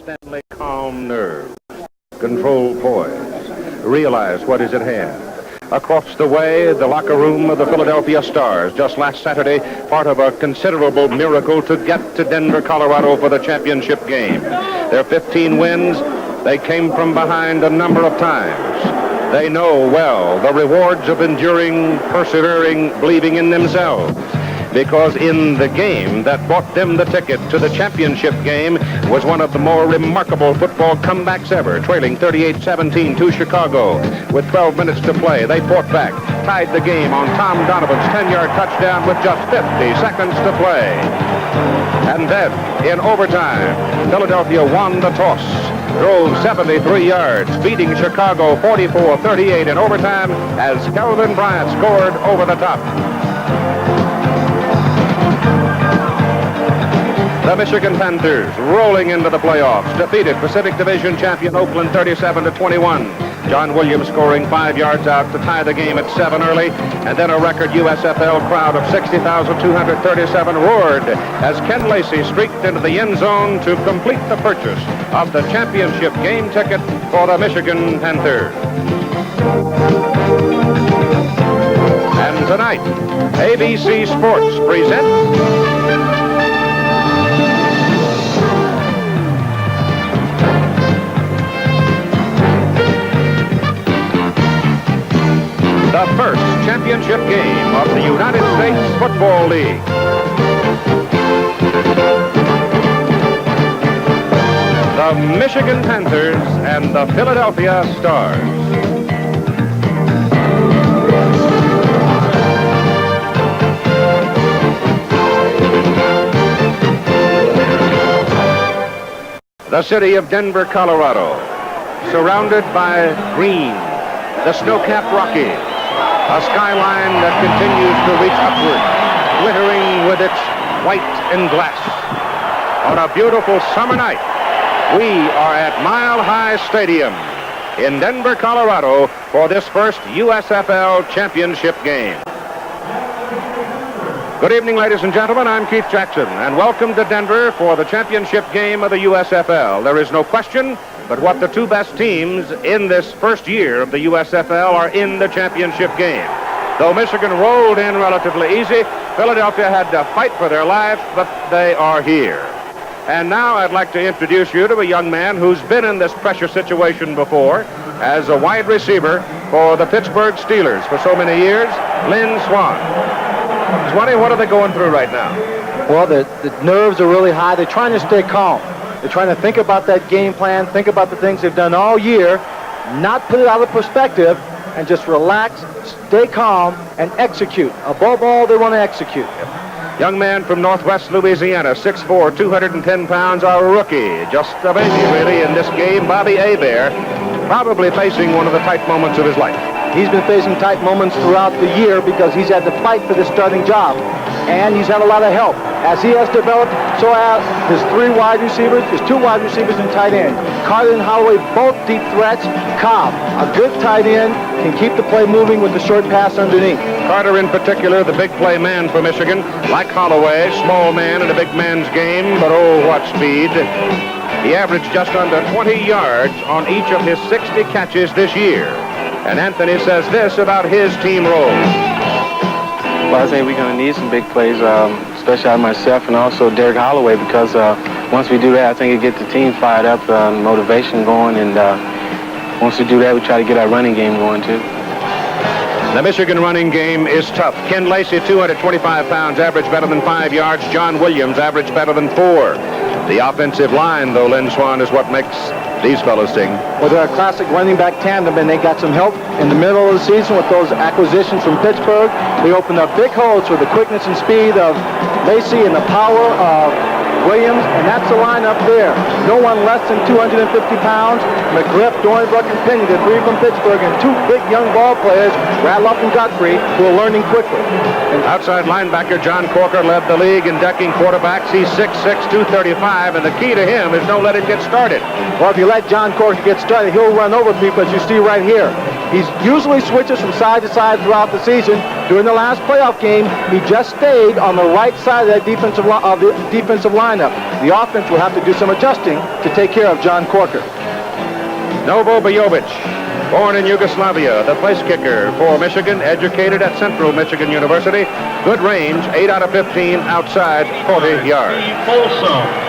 Stanley, calm nerves, controlled poise, realize what is at hand. Across the way, the locker room of the Philadelphia Stars, just last Saturday, part of a considerable miracle to get to Denver, Colorado for the championship game. Their 15 wins, they came from behind a number of times. They know well the rewards of enduring, persevering, believing in themselves. Because in the game that bought them the ticket to the championship game was one of the more remarkable football comebacks ever, trailing 38-17 to Chicago. With 12 minutes to play, they fought back, tied the game on Tom Donovan's 10-yard touchdown with just 50 seconds to play. And then, in overtime, Philadelphia won the toss, drove 73 yards, beating Chicago 44-38 in overtime as Calvin Bryant scored over the top. The Michigan Panthers rolling into the playoffs, defeated Pacific Division champion Oakland 37-21. John Williams scoring 5 yards out to tie the game at 7 early, and then a record USFL crowd of 60,237 roared as Ken Lacey streaked into the end zone to complete the purchase of the championship game ticket for the Michigan Panthers. And tonight, ABC Sports presents the first championship game of the United States Football League. The Michigan Panthers and the Philadelphia Stars. The city of Denver, Colorado, surrounded by green, the snow-capped Rockies, a skyline that continues to reach upward, glittering with its white and glass. On a beautiful summer night, we are at Mile High Stadium in Denver, Colorado for this first USFL championship game. Good evening, ladies and gentlemen. I'm Keith Jackson, and welcome to Denver for the championship game of the USFL. There is no question but what the two best teams in this first year of the USFL are in the championship game. Though Michigan rolled in relatively easy, Philadelphia had to fight for their life, but they are here. And now I'd like to introduce you to a young man who's been in this pressure situation before as a wide receiver for the Pittsburgh Steelers for so many years, Lynn Swann. Swanee, what are they going through right now? Well, the nerves are really high. They're trying to stay calm. They're trying to think about that game plan, think about the things they've done all year, not put it out of perspective, and just relax, stay calm, and execute. Above all, they want to execute. Young man from Northwest Louisiana, 6'4", 210 pounds, our rookie. Just a baby, really, in this game. Bobby Hebert, probably facing one of the tight moments of his life. He's been facing tight moments throughout the year because he's had to fight for this starting job. And he's had a lot of help. As he has developed, so have his 3 wide receivers, his 2 wide receivers and tight end. Carter and Holloway, both deep threats. Cobb, a good tight end, can keep the play moving with the short pass underneath. Carter in particular, the big play man for Michigan. Like Holloway, small man in a big man's game, but oh, what speed. He averaged just under 20 yards on each of his 60 catches this year. And Anthony says this about his team role. Well, I think we're going to need some big plays, especially out of myself and also Derek Holloway, because once we do that, I think it gets the team fired up, motivation going, and once we do that, we try to get our running game going, too. The Michigan running game is tough. Ken Lacey, 225 pounds, average better than 5 yards. John Williams, average better than 4. The offensive line, though, Lynn Swann, is what makes these fellows sing. Well, they're a classic running back tandem, and they got some help in the middle of the season with those acquisitions from Pittsburgh. They opened up big holes for the quickness and speed of Lacey and the power of Williams, and that's the line up there. No one less than 250 pounds. McGriff, Dornbrook, and Penny, the 3 from Pittsburgh, and 2 big young ball players, Radloff and Godfrey, who are learning quickly. And outside linebacker John Corker led the league in decking quarterbacks. He's 6'6", 235, and the key to him is don't let him get started. Well, if you let John Corker get started, he'll run over people, as you see right here. He usually switches from side to side throughout the season. During the last playoff game, he just stayed on the right side of that defensive lineup. The offense will have to do some adjusting to take care of John Corker. Novo Bojovic, born in Yugoslavia, the place kicker for Michigan, educated at Central Michigan University. Good range, 8 out of 15 outside 40 yards.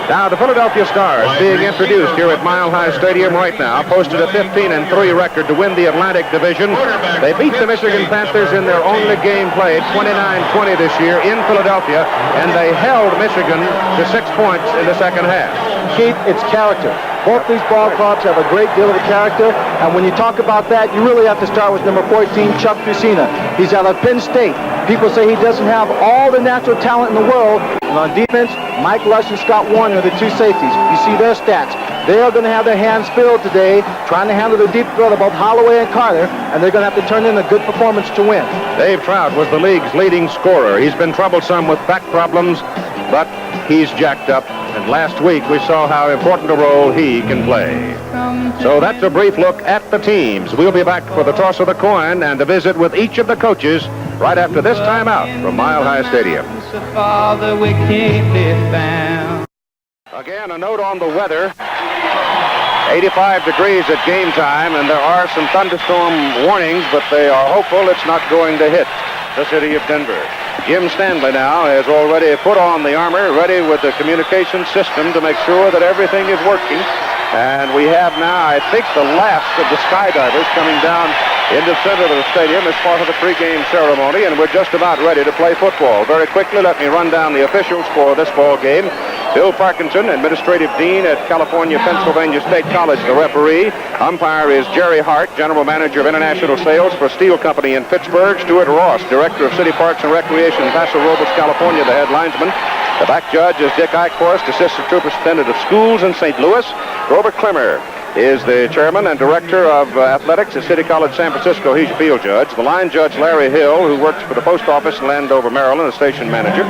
Now the Philadelphia Stars being introduced here at Mile High Stadium right now, posted a 15-3 record to win the Atlantic Division. They beat the Michigan Panthers in their only game played, 29-20 this year in Philadelphia, and they held Michigan to 6 points in the second half. Keith, it's character. Both these ball clubs have a great deal of character, and when you talk about that, you really have to start with number 14, Chuck Fusina. He's out of Penn State. People say he doesn't have all the natural talent in the world, and on defense, Mike Lush and Scott Warner are the two safeties. You see their stats. They are going to have their hands filled today trying to handle the deep threat of both Holloway and Carter, and they're going to have to turn in a good performance to win. Dave Trout was the league's leading scorer. He's been troublesome with back problems, but he's jacked up. And last week we saw how important a role he can play. So that's a brief look at the teams. We'll be back for the toss of the coin and a visit with each of the coaches right after this timeout from Mile High Stadium. Again, a note on the weather. 85 degrees at game time, and there are some thunderstorm warnings, but they are hopeful it's not going to hit the city of Denver. Jim Stanley now has already put on the armor, ready with the communication system to make sure that everything is working. And we have now, I think, the last of the skydivers coming down in the center of the stadium as part of the pregame ceremony, and we're just about ready to play football. Very quickly, let me run down the officials for this ball game. Bill Parkinson, Administrative Dean at California Pennsylvania State College, the referee. Umpire is Jerry Hart, General Manager of International Sales for Steel Company in Pittsburgh. Stuart Ross, Director of City Parks and Recreation in Paso Robles, California, the head linesman. The back judge is Dick Eichhorst, Assistant Superintendent of Schools in St. Louis. Robert Klimmer is the chairman and director of athletics at City College San Francisco. He's a field judge. The line judge, Larry Hill, who works for the post office in Landover, Maryland, a station manager.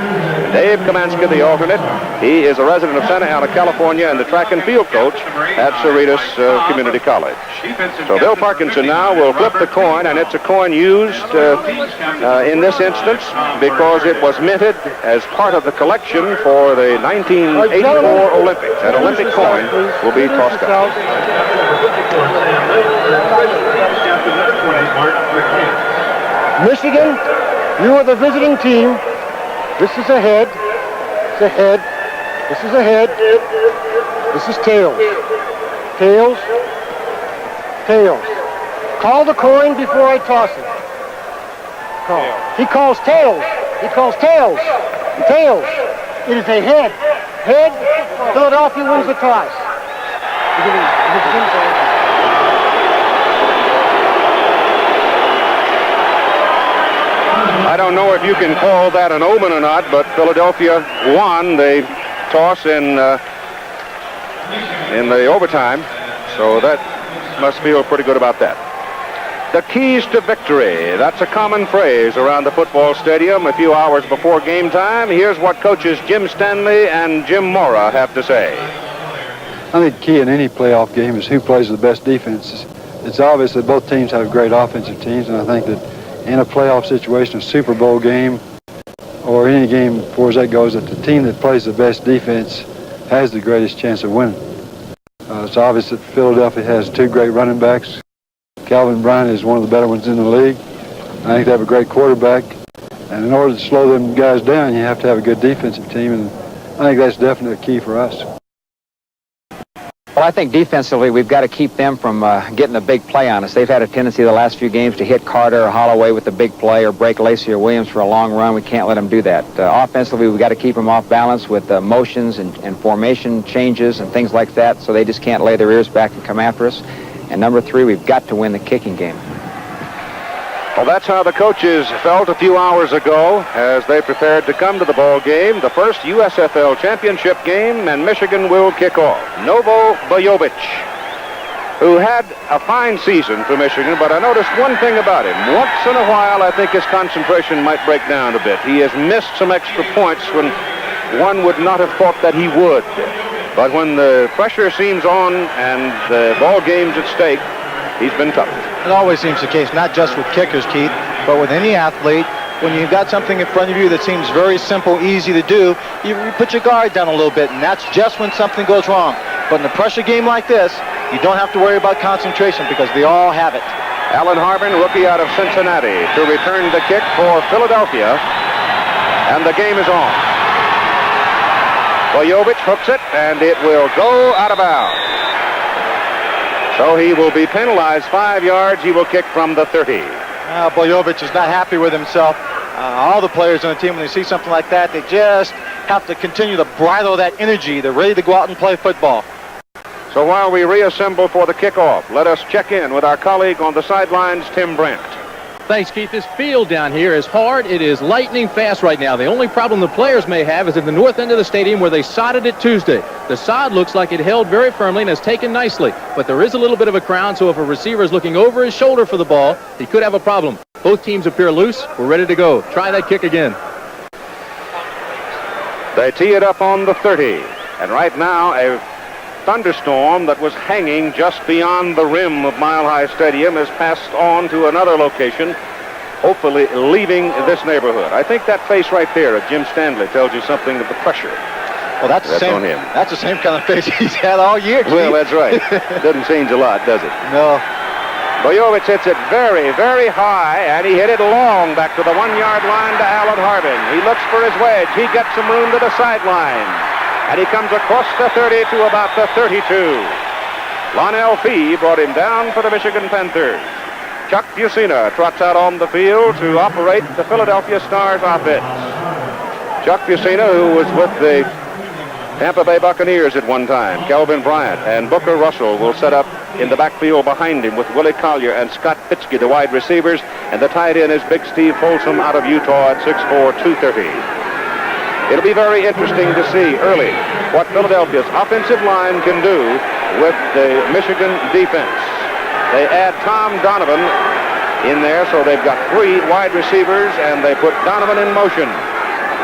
Dave Kamansky, the alternate. He is a resident of Santa Ana, California, and the track and field coach at Cerritos Community College. So Bill Parkinson now will flip the coin, and it's a coin used in this instance because it was minted as part of the collection for the 1984 Olympics. That Olympic coin will be tossed out. Michigan, you are the visiting team. This is a head. It's a head. This is a head. This is tails. Tails. Tails. Call the coin before I toss it. Call. He calls tails. He calls tails. Tails. It is a head. Head. Philadelphia wins the toss. I don't know if you can call that an omen or not, but Philadelphia won the toss in the overtime, so that must feel pretty good about that. The keys to victory. That's a common phrase around the football stadium a few hours before game time. Here's what coaches Jim Stanley and Jim Mora have to say. I think the key in any playoff game is who plays the best defenses. It's obvious that both teams have great offensive teams, and I think that in a playoff situation, a Super Bowl game, or any game as far as that goes, that the team that plays the best defense has the greatest chance of winning. It's obvious that Philadelphia has two great running backs. Calvin Bryant is one of the better ones in the league. I think they have a great quarterback, and in order to slow them guys down, you have to have a good defensive team, and I think that's definitely a key for us. Well, I think defensively we've got to keep them from getting a big play on us. They've had a tendency the last few games to hit Carter or Holloway with the big play or break Lacey or Williams for a long run. We can't let them do that. Offensively, we've got to keep them off balance with motions and formation changes and things like that, so they just can't lay their ears back and come after us. And number three, we've got to win the kicking game. Well, that's how the coaches felt a few hours ago as they prepared to come to the ball game, the first USFL championship game, and Michigan will kick off. Novo Bojovic, who had a fine season for Michigan, but I noticed one thing about him. Once in a while, I think his concentration might break down a bit. He has missed some extra points when one would not have thought that he would. But when the pressure seems on and the ball game's at stake, he's been tough. It always seems the case, not just with kickers, Keith, but with any athlete. When you've got something in front of you that seems very simple, easy to do, you put your guard down a little bit, and that's just when something goes wrong. But in a pressure game like this, you don't have to worry about concentration because they all have it. Alan Harbin, rookie out of Cincinnati, to return the kick for Philadelphia, and the game is on. Boyovich hooks it, and it will go out of bounds. So he will be penalized 5 yards. He will kick from the 30. Boyovich is not happy with himself. All the players on the team, when they see something like that, they just have to continue to bridle that energy. They're ready to go out and play football. So while we reassemble for the kickoff, let us check in with our colleague on the sidelines, Tim Brent. Thanks, Keith. This field down here is hard. It is lightning fast right now. The only problem the players may have is at the north end of the stadium where they sodded it Tuesday. The sod looks like it held very firmly and has taken nicely, but there is a little bit of a crown, so if a receiver is looking over his shoulder for the ball, he could have a problem. Both teams appear loose. We're ready to go. Try that kick again. They tee it up on the 30, and right now a thunderstorm that was hanging just beyond the rim of Mile High Stadium has passed on to another location, hopefully leaving this neighborhood. I think that face right there of Jim Stanley tells you something of the pressure. Well, that's on him. That's the same kind of face he's had all year. Well, that's right. Doesn't change a lot, does it? No. Boyovich hits it very, very high, and he hit it long back to the 1-yard line to Alan Harbin. He looks for his wedge. He gets some room to the sideline. And he comes across the 30 to about the 32. Lonnell Fee brought him down for the Michigan Panthers. Chuck Fusina trots out on the field to operate the Philadelphia Stars offense. Chuck Fusina, who was with the Tampa Bay Buccaneers at one time. Kelvin Bryant and Booker Russell will set up in the backfield behind him with Willie Collier and Scott Pitzke, the wide receivers, and the tight end is Big Steve Folsom out of Utah at 6'4", 230. It'll be very interesting to see early what Philadelphia's offensive line can do with the Michigan defense. They add Tom Donovan in there, so they've got 3 wide receivers, and they put Donovan in motion.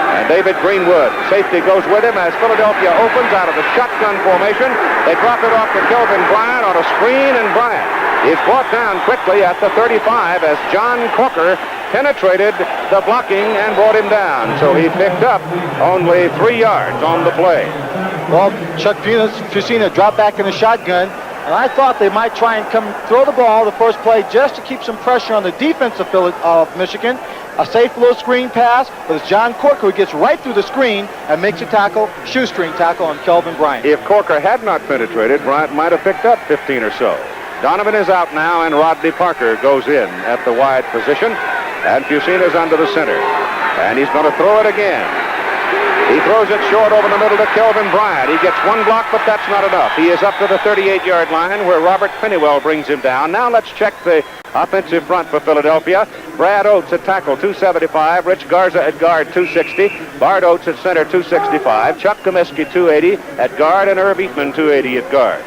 And David Greenwood, safety, goes with him as Philadelphia opens out of the shotgun formation. They drop it off to Kelvin Bryant on a screen, and Bryant is brought down quickly at the 35 as John Corker penetrated the blocking and brought him down. So he picked up only 3 yards on the play. Well, Chuck Fusina dropped back in the shotgun, and I thought they might try and come throw the ball the first play just to keep some pressure on the defense of Michigan. A safe little screen pass, but it's John Corker who gets right through the screen and makes a tackle, shoestring tackle on Kelvin Bryant. If Corker had not penetrated, Bryant might have picked up 15 or so. Donovan is out now, and Rodney Parker goes in at the wide position, and Fusina's under the center. And he's going to throw it again. He throws it short over the middle to Kelvin Bryant. He gets 1 block, but that's not enough. He is up to the 38-yard line where Robert Pennywell brings him down. Now let's check the offensive front for Philadelphia. Brad Oates at tackle, 275. Rich Garza at guard, 260. Bart Oates at center, 265. Chuck Comiskey, 280 at guard, and Irv Eatman, 280 at guard.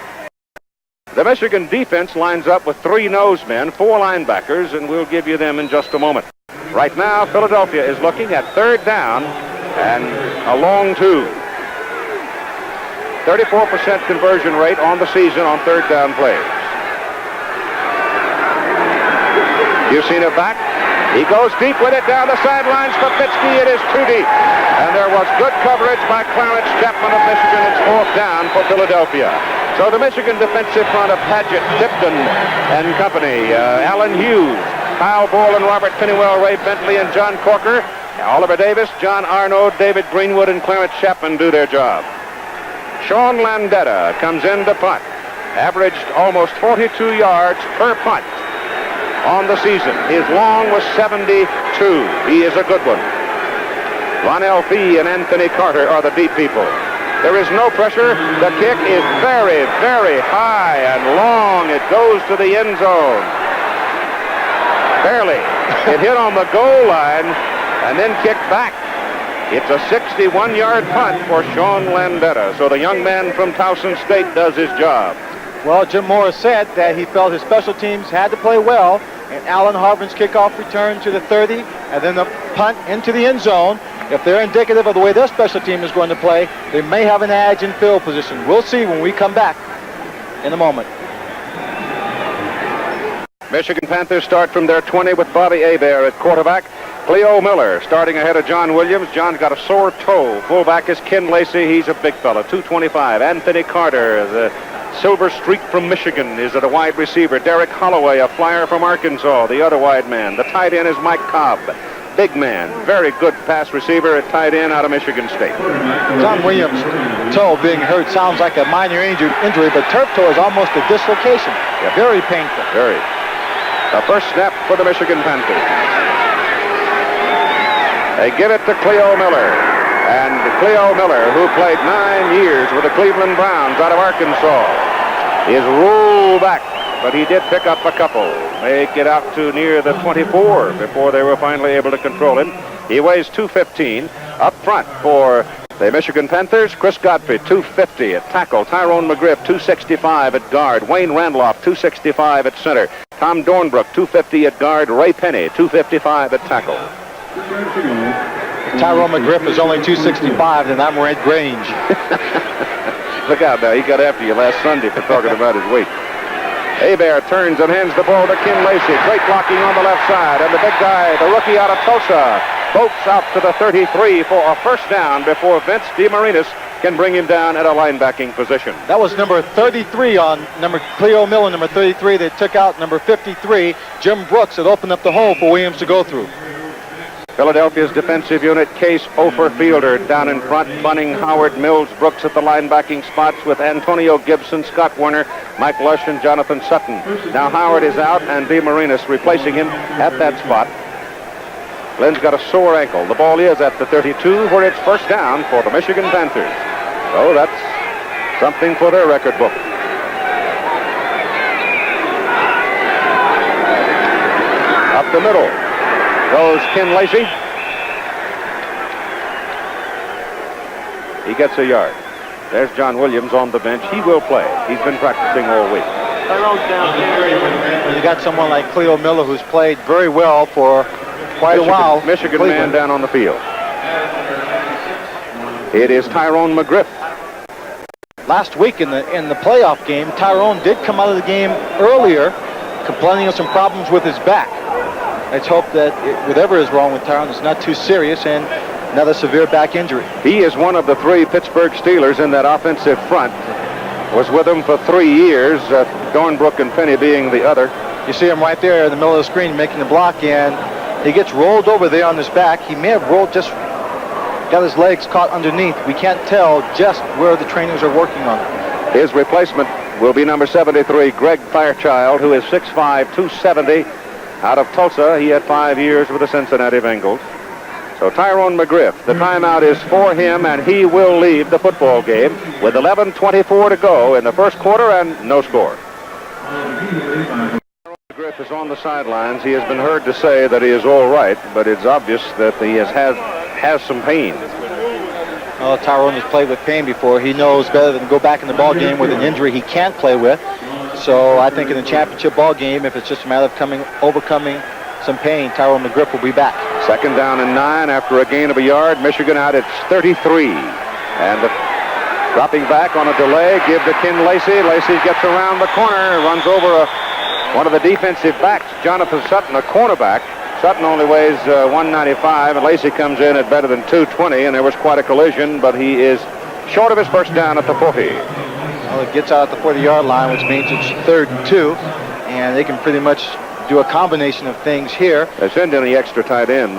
The Michigan defense lines up with 3 nose men, 4 linebackers, and we'll give you them in just a moment. Right now, Philadelphia is looking at 3rd down and a long 2. 34% conversion rate on the season on 3rd down plays. Fusina back. He goes deep with it down the sidelines. Papitsky, it is too deep. And there was good coverage by Clarence Chapman of Michigan. It's 4th down for Philadelphia. So the Michigan defensive front of Padgett, Tipton, and company, Alan Hughes, Kyle Bourland, Robert Pennywell, Ray Bentley, and John Corker, Oliver Davis, John Arnold, David Greenwood, and Clarence Chapman do their job. Sean Landetta comes in to punt. Averaged almost 42 yards per punt on the season. His long was 72. He is a good one. Lonnell Fee and Anthony Carter are the deep people. There is no pressure. The kick is very, very high and long. It goes to the end zone. Barely. It hit on the goal line and then kicked back. It's a 61-yard punt for Sean Landetta. So the young man from Towson State does his job. Well, Jim Morris said that he felt his special teams had to play well, and Alan Harbin's kickoff return to the 30, and then the punt into the end zone. If they're indicative of the way their special team is going to play, they may have an edge in field position. We'll see when we come back in a moment. Michigan Panthers start from their 20 with Bobby Hebert at quarterback. Cleo Miller starting ahead of John Williams. John's got a sore toe. Fullback is Ken Lacey. He's a big fella, 225. Anthony Carter, the Silver Streak from Michigan, is at a wide receiver. Derek Holloway, a flyer from Arkansas, the other wide man. The tight end is Mike Cobb. Big man, very good pass receiver at tight end out of Michigan State. John Williams' toe being hurt sounds like a minor injury, but turf toe is almost a dislocation. Yep. Very painful. Very. The first snap for the Michigan Panthers. They give it to Cleo Miller. And Cleo Miller, who played 9 years with the Cleveland Browns out of Arkansas, is ruled back. But he did pick up a couple. Make it out to near the 24 before they were finally able to control him. He weighs 215. Up front for the Michigan Panthers, Chris Godfrey, 250 at tackle. Tyrone McGriff, 265 at guard. Wayne Randolph, 265 at center. Tom Dornbrook, 250 at guard. Ray Penny, 255 at tackle. Tyrone McGriff is only 265, and I'm Red Grange. Look out now, he got after you last Sunday for talking about his weight. Hebert turns and hands the ball to Ken Lacey. Great blocking on the left side. And the big guy, the rookie out of Tulsa, boats out to the 33 for a first down before Vince DeMarinis can bring him down at a linebacking position. That was number 33 on Cleo Miller, number 33. They took out number 53, Jim Brooks, that opened up the hole for Williams to go through. Philadelphia's defensive unit, Case Ofer Fielder down in front, Bunning, Howard, Mills, Brooks at the linebacking spots with Antonio Gibson, Scott Werner, Mike Lush, and Jonathan Sutton. Now Howard is out and DeMarinis replacing him at that spot. Glenn's got a sore ankle. The ball is at the 32 where it's first down for the Michigan Panthers. So that's something for their record book. Up the middle goes Ken Lacey. He gets a yard. There's John Williams on the bench. He will play. He's been practicing all week. You got someone like Cleo Miller who's played very well for quite a while. Michigan man down on the field. It is Tyrone McGriff. Last week in the playoff game, Tyrone did come out of the game earlier, complaining of some problems with his back. Let's hope that whatever is wrong with Tyrone is not too serious and another severe back injury. He is one of the 3 Pittsburgh Steelers in that offensive front. Was with him for 3 years, Dornbrook and Penny being the other. You see him right there in the middle of the screen making the block, and he gets rolled over there on his back. He may have rolled, just got his legs caught underneath. We can't tell just where the trainers are working on it. His replacement will be number 73, Greg Fairchild, who is 6'5", 270, out of Tulsa. He had 5 years with the Cincinnati Bengals. So Tyrone McGriff, the timeout is for him, and he will leave the football game with 11:24 to go in the first quarter and no score. McGriff is on the sidelines. He has been heard to say that he is all right, but it's obvious that he has some pain. Well, Tyrone has played with pain before. He knows better than go back in the ball game with an injury he can't play with. So I think in the championship ball game, if it's just a matter of overcoming some pain, Tyrone McGriff will be back. Second down and 9 after a gain of a yard. Michigan out at 33. And dropping back on a delay, give to Ken Lacey. Lacey gets around the corner, runs over one of the defensive backs, Jonathan Sutton, a cornerback. Sutton only weighs 195, and Lacey comes in at better than 220, and there was quite a collision, but he is short of his first down at the 40. Well, it gets out at the 40-yard line, which means it's 3rd and 2, and they can pretty much do a combination of things here. They send in the extra tight end,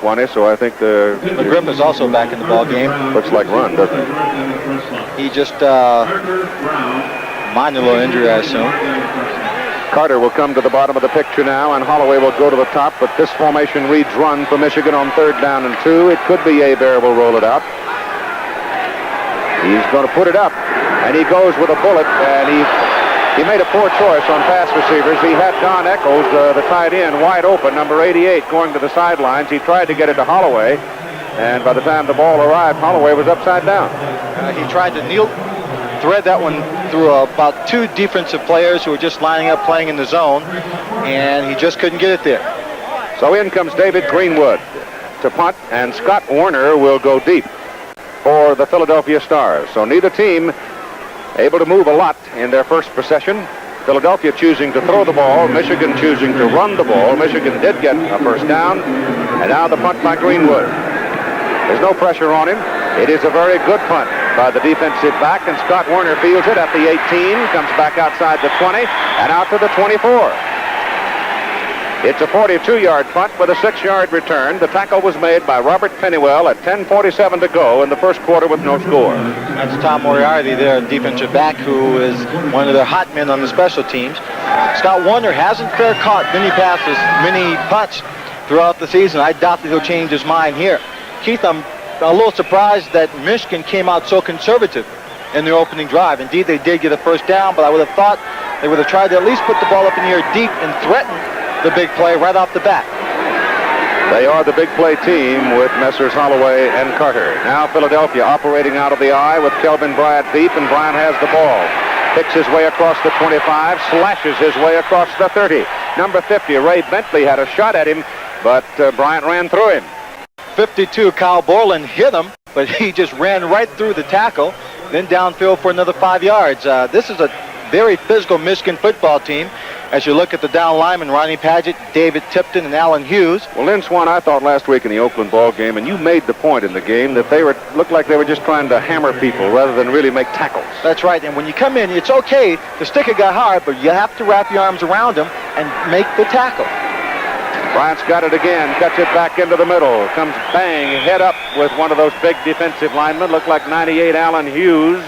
Swanee, so I think McGriff is also back in the ball game. Looks like run, doesn't it? He just minor little injury, I assume. Carter will come to the bottom of the picture now, and Holloway will go to the top, but this formation reads run for Michigan on 3rd down and 2. It could be Hebert will roll it out. He's going to put it up, and he goes with a bullet, and he made a poor choice on pass receivers. He had Don Eccles, the tight end, wide open, number 88, going to the sidelines. He tried to get it to Holloway, and by the time the ball arrived, Holloway was upside down. He tried to thread that one through about 2 defensive players who were just lining up playing in the zone, and he just couldn't get it there. So in comes David Greenwood to punt, and Scott Werner will go deep for the Philadelphia Stars. So neither team able to move a lot in their first possession. Philadelphia choosing to throw the ball, Michigan choosing to run the ball. Michigan did get a first down, and now the punt by Greenwood. There's no pressure on him. It is a very good punt by the defensive back, and Scott Werner fields it at the 18, comes back outside the 20, and out to the 24. It's a 42-yard punt with a 6-yard return. The tackle was made by Robert Pennywell at 10:47 to go in the first quarter with no score. That's Tom Moriarty, their defensive back, who is one of their hot men on the special teams. Scott Warner hasn't fair caught many passes, many punts throughout the season. I doubt that he'll change his mind here. Keith, I'm a little surprised that Michigan came out so conservative in their opening drive. Indeed, they did get a first down, but I would have thought they would have tried to at least put the ball up in the air deep and threaten the big play right off the bat. They are the big play team with Messrs. Holloway and Carter. Now Philadelphia operating out of the eye with Kelvin Bryant deep, and Bryant has the ball. Picks his way across the 25, slashes his way across the 30. Number 50, Ray Bentley, had a shot at him, but Bryant ran through him. 52, Kyle Borland hit him, but he just ran right through the tackle, then downfield for another 5 yards. This is a very physical Michigan football team. As you look at the down linemen, Ronnie Padgett, David Tipton, and Alan Hughes. Well, Lynn Swan, I thought last week in the Oakland ball game, and you made the point in the game, that they looked like they were just trying to hammer people rather than really make tackles. That's right, and when you come in, it's okay to stick a guy hard, but you have to wrap your arms around him and make the tackle. Bryant's got it again, cuts it back into the middle, comes bang, head up with one of those big defensive linemen, looked like 98 Alan Hughes.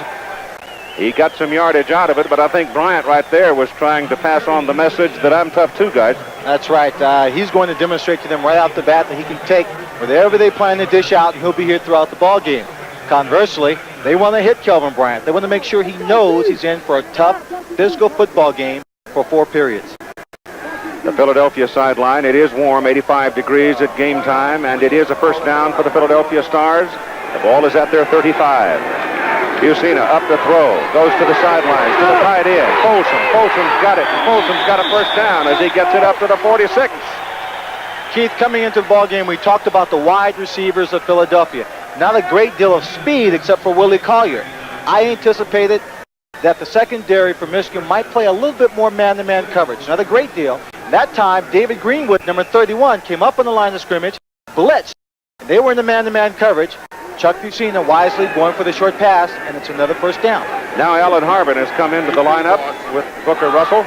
He got some yardage out of it, but I think Bryant right there was trying to pass on the message that I'm tough too, guys. That's right. He's going to demonstrate to them right off the bat that he can take whatever they plan to dish out, and he'll be here throughout the ball game. Conversely, they want to hit Kelvin Bryant. They want to make sure he knows he's in for a tough, physical football game for 4 periods. The Philadelphia sideline, it is warm, 85 degrees at game time, and it is a first down for the Philadelphia Stars. The ball is at their 35. Busina up to throw, goes to the sidelines, to the tight end. Folsom's got it. Folsom's got a first down as he gets it up to the 46. Keith, coming into the ball game, we talked about the wide receivers of Philadelphia. Not a great deal of speed except for Willie Collier. I anticipated that the secondary for Michigan might play a little bit more man-to-man coverage. Not a great deal. That time, David Greenwood, number 31, came up on the line of scrimmage, blitzed. They were in the man-to-man coverage. Chuck Busina wisely going for the short pass, and it's another first down. Now Alan Harbin has come into the lineup with Booker Russell,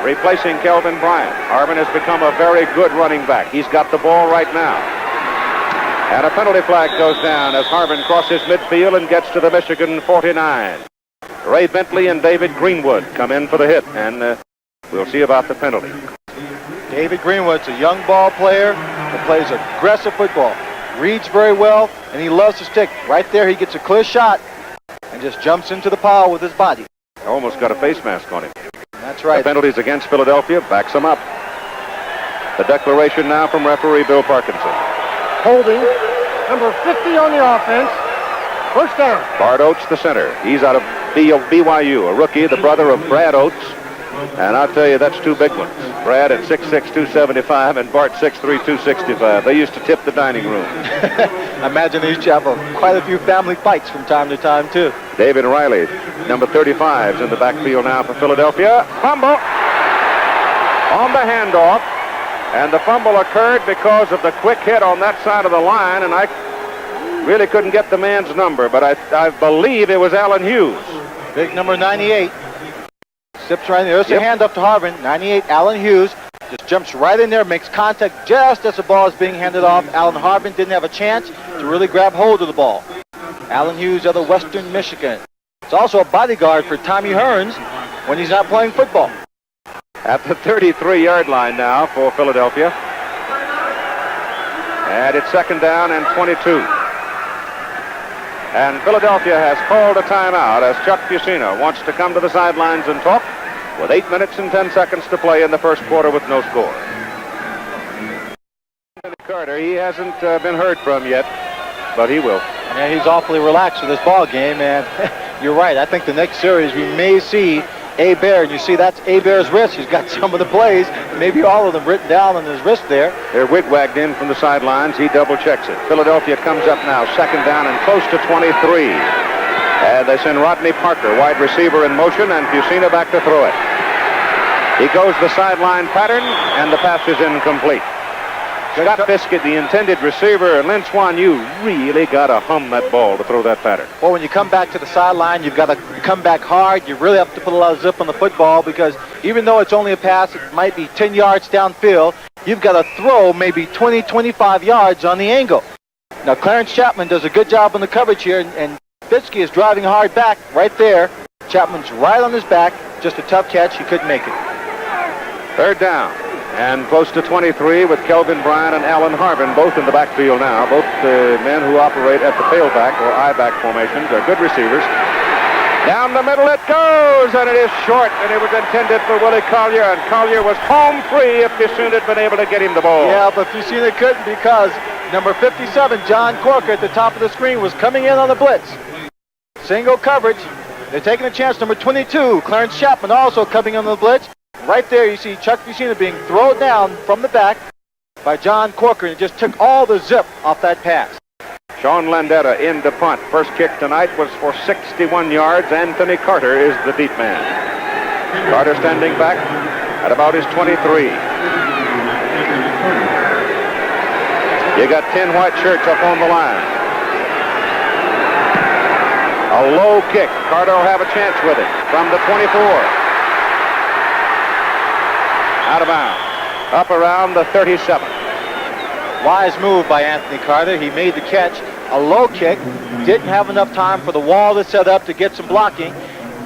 replacing Kelvin Bryant. Harbin has become a very good running back. He's got the ball right now. And a penalty flag goes down as Harbin crosses midfield and gets to the Michigan 49. Ray Bentley and David Greenwood come in for the hit, and we'll see about the penalty. David Greenwood's a young ball player that plays aggressive football. Reads very well, and he loves to stick. Right there, he gets a clear shot and just jumps into the pile with his body. Almost got a face mask on him. That's right. The penalties against Philadelphia backs him up. The declaration now from referee Bill Parkinson. Holding, number 50 on the offense. First down. Bart Oates, the center. He's out of BYU, a rookie, the brother of Brad Oates. And I'll tell you, that's 2 big ones. Brad at 6'6", 275, and Bart 6'3", 265. They used to tip the dining room. I imagine they used to have quite a few family fights from time to time, too. David Riley, number 35, is in the backfield now for Philadelphia. Fumble on the handoff. And the fumble occurred because of the quick hit on that side of the line, and I really couldn't get the man's number, but I believe it was Alan Hughes. Big number 98. Sips right in there. There's a handoff to Harbin. 98, Alan Hughes. Just jumps right in there, makes contact just as the ball is being handed off. Alan Harbin didn't have a chance to really grab hold of the ball. Alan Hughes out of Western Michigan. It's also a bodyguard for Tommy Hearns when he's not playing football. At the 33-yard line now for Philadelphia. And it's second down and 22. And Philadelphia has called a timeout as Chuck Busina wants to come to the sidelines and talk with 8 minutes and 10 seconds to play in the first quarter with no score. Carter, he hasn't been heard from yet, but he will. Yeah, he's awfully relaxed with this ball game, and you're right. I think the next series we may see Bear, and you see that's Bear's wrist. He's got some of the plays, maybe all of them written down on his wrist there. They're wigwagged in from the sidelines. He double checks it. Philadelphia comes up now, second down and close to 23. And they send Rodney Parker, wide receiver, in motion, and Busina back to throw it. He goes the sideline pattern, and the pass is incomplete. Scott Biscuit, the intended receiver, and Lynn Swan, you really got to hum that ball to throw that pattern. Well, when you come back to the sideline, you've got to come back hard. You really have to put a lot of zip on the football because even though it's only a pass, it might be 10 yards downfield, you've got to throw maybe 20, 25 yards on the angle. Now, Clarence Chapman does a good job on the coverage here, and Biscuit is driving hard back right there. Chapman's right on his back. Just a tough catch. He couldn't make it. Third down. And close to 23 with Kelvin Bryant and Alan Harvin both in the backfield now. Both men who operate at the tailback or I-back formations are good receivers. Down the middle it goes, and it is short, and it was intended for Willie Collier, and Collier was home free if Bissoon had been able to get him the ball. Yeah, but Bissoon couldn't because number 57, John Corker, at the top of the screen was coming in on the blitz. Single coverage. They're taking a chance. Number 22, Clarence Chapman, also coming on the blitz. Right there, you see Chuck Bissoon being thrown down from the back by John Corker, and it just took all the zip off that pass. Sean Landetta in to punt. First kick tonight was for 61 yards. Anthony Carter is the deep man. Carter standing back at about his 23. You got 10 white shirts up on the line. A low kick. Carter will have a chance with it from the 24. Out of bounds. Up around the 37. Wise move by Anthony Carter. He made the catch. A low kick. Didn't have enough time for the wall to set up to get some blocking.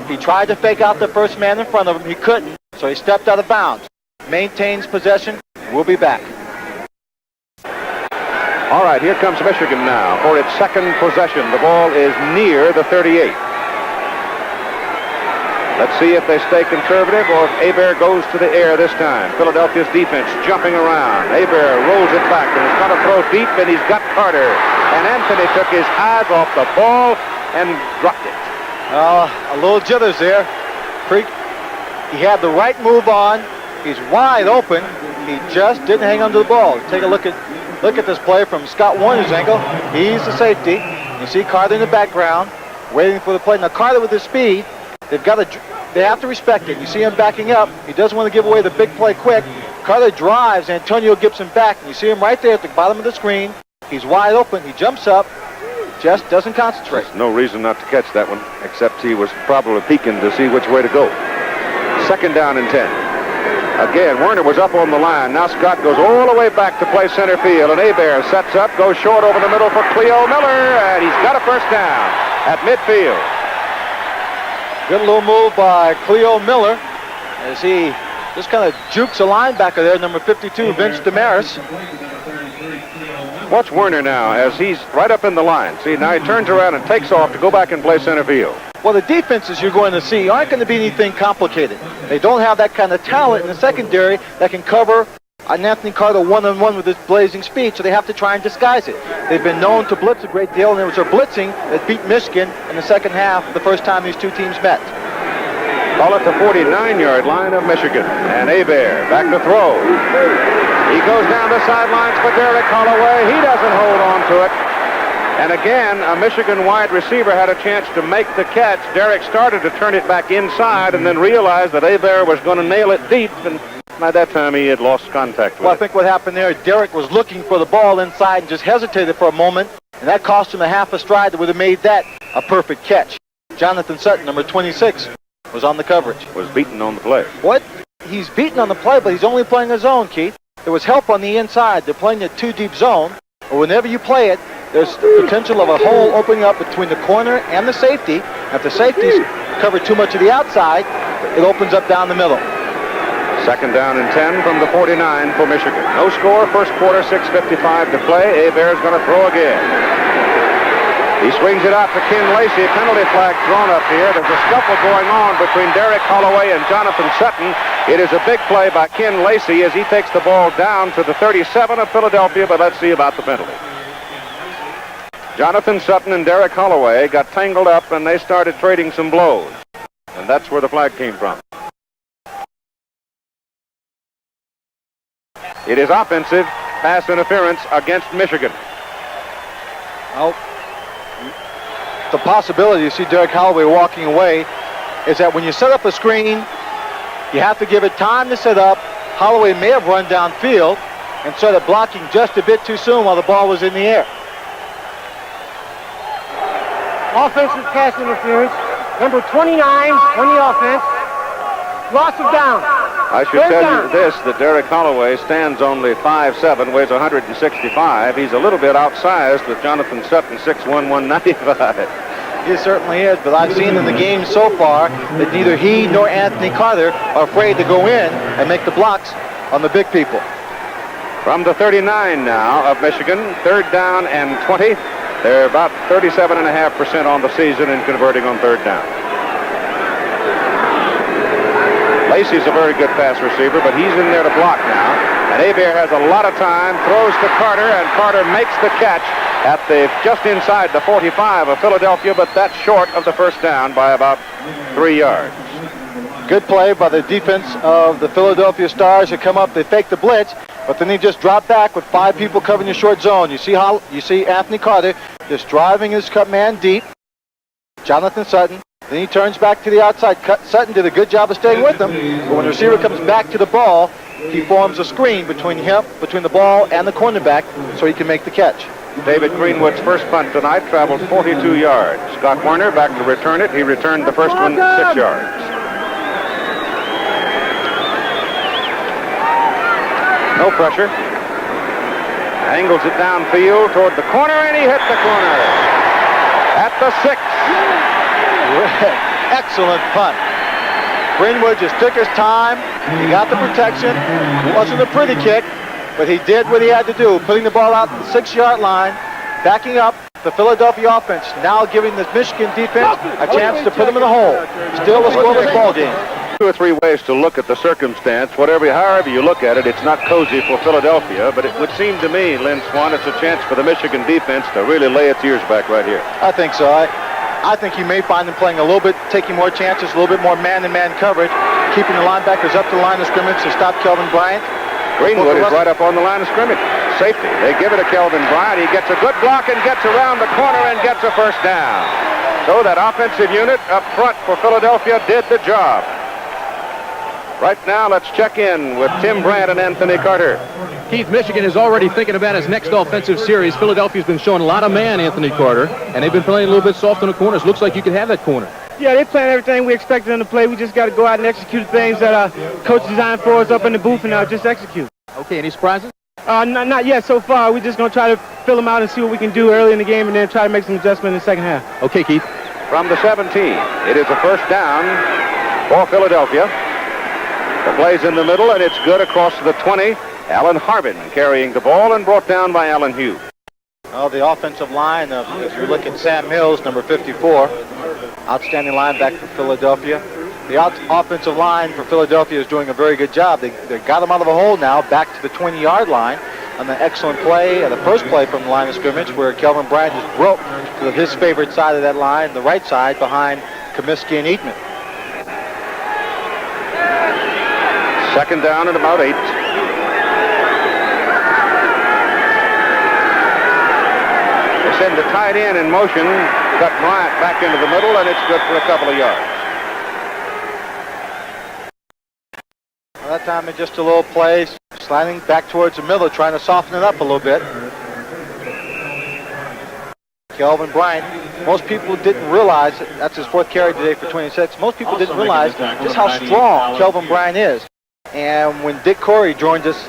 He tried to fake out the first man in front of him. He couldn't, so he stepped out of bounds. Maintains possession. We'll be back. All right, here comes Michigan now for its second possession. The ball is near the 38. Let's see if they stay conservative or if Hebert goes to the air this time. Philadelphia's defense jumping around. Hebert rolls it back and is going to throw deep, and he's got Carter. And Anthony took his eyes off the ball and dropped it. A little jitters there. He had the right move on. He's wide open. He just didn't hang onto the ball. Take a look at this play from Scott Warner's angle. He's the safety. You see Carter in the background waiting for the play. Now Carter with his speed, they have to respect it. You see him backing up. He doesn't want to give away the big play quick. Carter drives Antonio Gibson back. And you see him right there at the bottom of the screen. He's wide open. He jumps up. Just doesn't concentrate. There's no reason not to catch that one, except he was probably peeking to see which way to go. Second down and 10. Again, Werner was up on the line. Now Scott goes all the way back to play center field. And Hebert sets up, goes short over the middle for Cleo Miller. And he's got a first down at midfield. Good little move by Cleo Miller as he just kind of jukes a linebacker there, number 52, Vince Damaris. Watch Werner now as he's right up in the line. See, now he turns around and takes off to go back and play center field. Well, the defenses you're going to see aren't going to be anything complicated. They don't have that kind of talent in the secondary that can cover an Anthony Carter one-on-one with his blazing speed, so they have to try and disguise it. They've been known to blitz a great deal, and it was their blitzing that beat Michigan in the second half, the first time these two teams met. Ball at the 49-yard line of Michigan. And Hebert back to throw. He goes down the sidelines for Derek Holloway. He doesn't hold on to it. And again, a Michigan wide receiver had a chance to make the catch. Derek started to turn it back inside and then realized that Hebert was going to nail it deep, and by that time he had lost contact with it. I think what happened there, Derek was looking for the ball inside and just hesitated for a moment, and that cost him a half a stride that would have made that a perfect catch. Jonathan Sutton, number 26, was on the coverage. Was beaten on the play. What? He's beaten on the play, but he's only playing a zone, Keith. There was help on the inside. They're playing a two-deep zone, but whenever you play it, there's the potential of a hole opening up between the corner and the safety. If the safeties cover too much of the outside, it opens up down the middle. Second down and 10 from the 49 for Michigan. No score, first quarter, 6:55 to play. Hebert's going to throw again. He swings it out to Ken Lacey. Penalty flag thrown up here. There's a scuffle going on between Derek Holloway and Jonathan Sutton. It is a big play by Ken Lacey as he takes the ball down to the 37 of Philadelphia, but let's see about the penalty. Jonathan Sutton and Derek Holloway got tangled up and they started trading some blows. And that's where the flag came from. It is offensive pass interference against Michigan. Oh, the possibility you see Derek Holloway walking away is that when you set up a screen You have to give it time to set up. Holloway may have run downfield and started blocking just a bit too soon while the ball was in the air. Offensive pass interference. Number 29 on the offense. Loss of down. I should tell you this, that Derek Holloway stands only 5'7", weighs 165. He's a little bit outsized with Jonathan Sutton, 6'1", 195. He certainly is, but I've seen in the game so far that neither he nor Anthony Carter are afraid to go in and make the blocks on the big people. From the 39 now of Michigan, 3rd down and 20. They're about 37.5% on the season in converting on 3rd down. Lacey's a very good pass receiver, but he's in there to block now. And Hebert has a lot of time, throws to Carter, and Carter makes the catch at just inside the 45 of Philadelphia, but that's short of the 1st down by about 3 yards. Good play by the defense of the Philadelphia Stars who come up, they fake the blitz, but then they just drop back with 5 people covering the short zone. You see Anthony Carter just driving his cut man deep. Jonathan Sutton. Then he turns back to the outside. Sutton did a good job of staying with him, but when the receiver comes back to the ball, he forms a screen between the ball and the cornerback so he can make the catch. David Greenwood's first punt tonight traveled 42 yards. Scott Warner back to return it. He returned the first one 6 yards. No pressure. Angles it downfield toward the corner, and he hit the corner. At the 6. Excellent punt. Greenwood just took his time. He got the protection. It wasn't a pretty kick, but he did what he had to do, putting the ball out the 6-yard line, backing up the Philadelphia offense, now giving the Michigan defense a chance to put them in the hole. Still a scoreless ball game. 2 or 3 ways to look at the circumstance. However you look at it, it's not cozy for Philadelphia, but it would seem to me, Lynn Swan, it's a chance for the Michigan defense to really lay its ears back right here. I think so. I think you may find them playing a little bit, taking more chances, a little bit more man-to-man coverage, keeping the linebackers up to the line of scrimmage to stop Kelvin Bryant. Greenwood is right up on the line of scrimmage. Safety. They give it to Kelvin Bryant. He gets a good block and gets around the corner and gets a 1st down. So that offensive unit up front for Philadelphia did the job. Right now, let's check in with Tim Brandt and Anthony Carter. Keith, Michigan is already thinking about his next offensive series. Philadelphia's been showing a lot of man, Anthony Carter, and they've been playing a little bit soft on the corners. Looks like you could have that corner. Yeah, they're playing everything we expected them to play. We just got to go out and execute the things that coach designed for us up in the booth and just execute. Okay, any surprises? Not yet so far. We're just going to try to fill them out and see what we can do early in the game and then try to make some adjustment in the second half. Okay, Keith. From the 17, it is a 1st down for Philadelphia. The play's in the middle, and it's good across the 20. Alan Harbin carrying the ball and brought down by Alan Hughes. Well, the offensive line, if you look at Sam Mills, number 54, outstanding linebacker for Philadelphia. The offensive line for Philadelphia is doing a very good job. They got him out of a hole now, back to the 20-yard line on the excellent play, the first play from the line of scrimmage, where Kelvin Bryant just broke to his favorite side of that line, the right side, behind Comiskey and Eatman. 2nd down and about 8. They send the tight end in motion, cut Bryant back into the middle, and it's good for a couple of yards. Well, that time it's just a little play, sliding back towards the middle, trying to soften it up a little bit. Kelvin Bryant, most people didn't realize, that's his 4th carry today for 26, most people didn't realize just how strong Kelvin Bryant is. And when Dick Corey joined us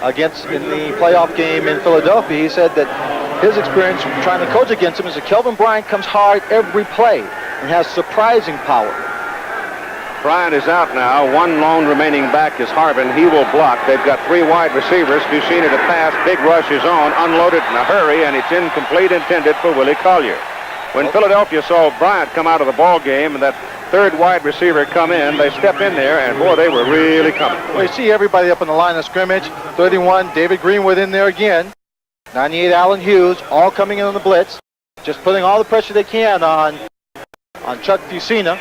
in the playoff game in Philadelphia, he said that his experience trying to coach against him is that Kelvin Bryant comes hard every play and has surprising power. Bryant is out now. 1 lone remaining back is Harbin. He will block. They've got 3 wide receivers. Fusina to pass. Big rush is on. Unloaded in a hurry, and it's incomplete, intended for Willie Collier. When Philadelphia saw Bryant come out of the ball game and that 3rd wide receiver come in, they step in there, and boy, they were really coming. Well, you see everybody up on the line of scrimmage. 31, David Greenwood in there again. 98, Alan Hughes, all coming in on the blitz. Just putting all the pressure they can on Chuck Fusina.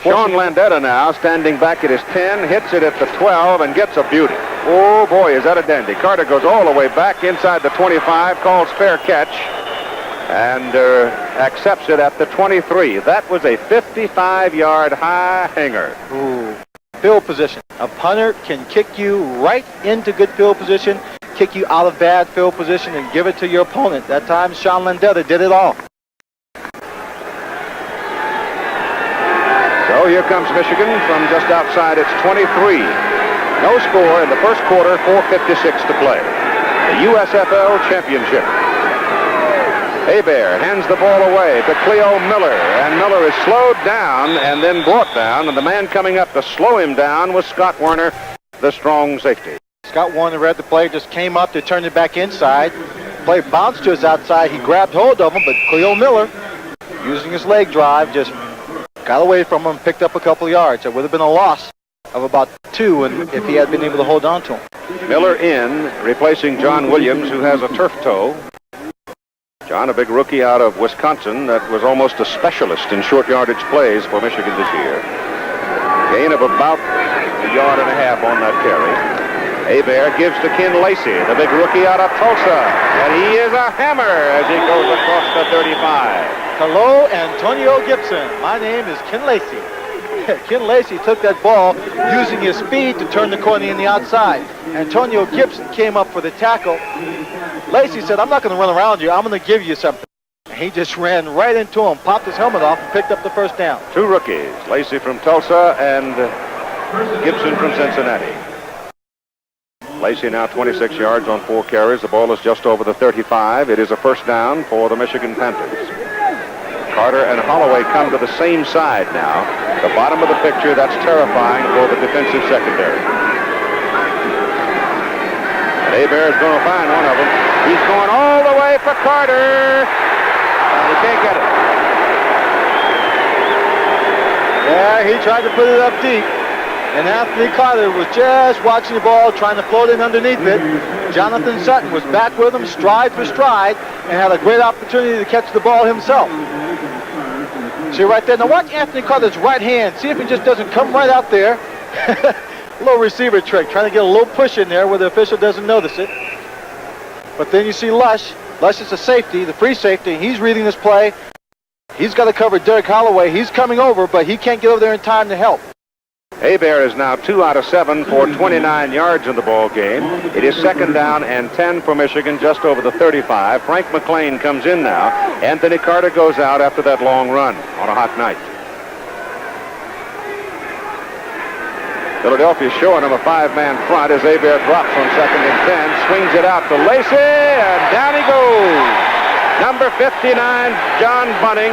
Sean Landetta now standing back at his 10, hits it at the 12, and gets a beauty. Oh, boy, is that a dandy. Carter goes all the way back inside the 25, calls fair catch, and accepts it at the 23. That was a 55-yard high hanger. Ooh. field position. A punter can kick you right into good field position, kick you out of bad field position, and give it to your opponent. That time, Sean Landeta did it all. So here comes Michigan from just outside its 23. No score in the first quarter, 4:56 to play. The USFL Championship. Hebert hands the ball away to Cleo Miller, and Miller is slowed down and then brought down, and the man coming up to slow him down was Scott Werner, the strong safety. Scott Warner read the play, just came up to turn it back inside. Play bounced to his outside. He grabbed hold of him, but Cleo Miller, using his leg drive, just got away from him and picked up a couple of yards. It would have been a loss of about 2 if he had been able to hold on to him. Miller in, replacing John Williams, who has a turf toe. John, a big rookie out of Wisconsin that was almost a specialist in short yardage plays for Michigan this year. Gain of about 1.5 yards on that carry. Hebert gives to Ken Lacey, the big rookie out of Tulsa, and he is a hammer as he goes across the 35. Hello, Antonio Gibson. My name is Ken Lacey. Ken Lacey took that ball using his speed to turn the corner in the outside. Antonio Gibson came up for the tackle. Lacey said, I'm not going to run around you. I'm going to give you something. He just ran right into him, popped his helmet off, and picked up the first down. 2 rookies, Lacey from Tulsa and Gibson from Cincinnati. Lacey now 26 yards on 4 carries. The ball is just over the 35. It is a first down for the Michigan Panthers. Carter and Holloway come to the same side now. The bottom of the picture, that's terrifying for the defensive secondary. And Hebert is going to find one of them. He's going all the way for Carter. And he can't get it. Yeah, he tried to put it up deep. And Anthony Carter was just watching the ball, trying to float in underneath it. Jonathan Sutton was back with him, stride for stride, and had a great opportunity to catch the ball himself. See right there. Now watch Anthony Carter's right hand. See if he just doesn't come right out there. A little receiver trick, trying to get a little push in there where the official doesn't notice it. But then you see Lush. Lush is a safety, the free safety. He's reading this play. He's got to cover Derek Holloway. He's coming over, but he can't get over there in time to help. Hebert is now 2 out of 7 for 29 yards in the ball game. It is second down and 10 for Michigan, just over the 35. Frank McLean comes in now. Anthony Carter goes out after that long run on a hot night. Philadelphia showing him a 5-man front as Hebert drops on second and 10, swings it out to Lacey, and down he goes. Number 59, John Bunning,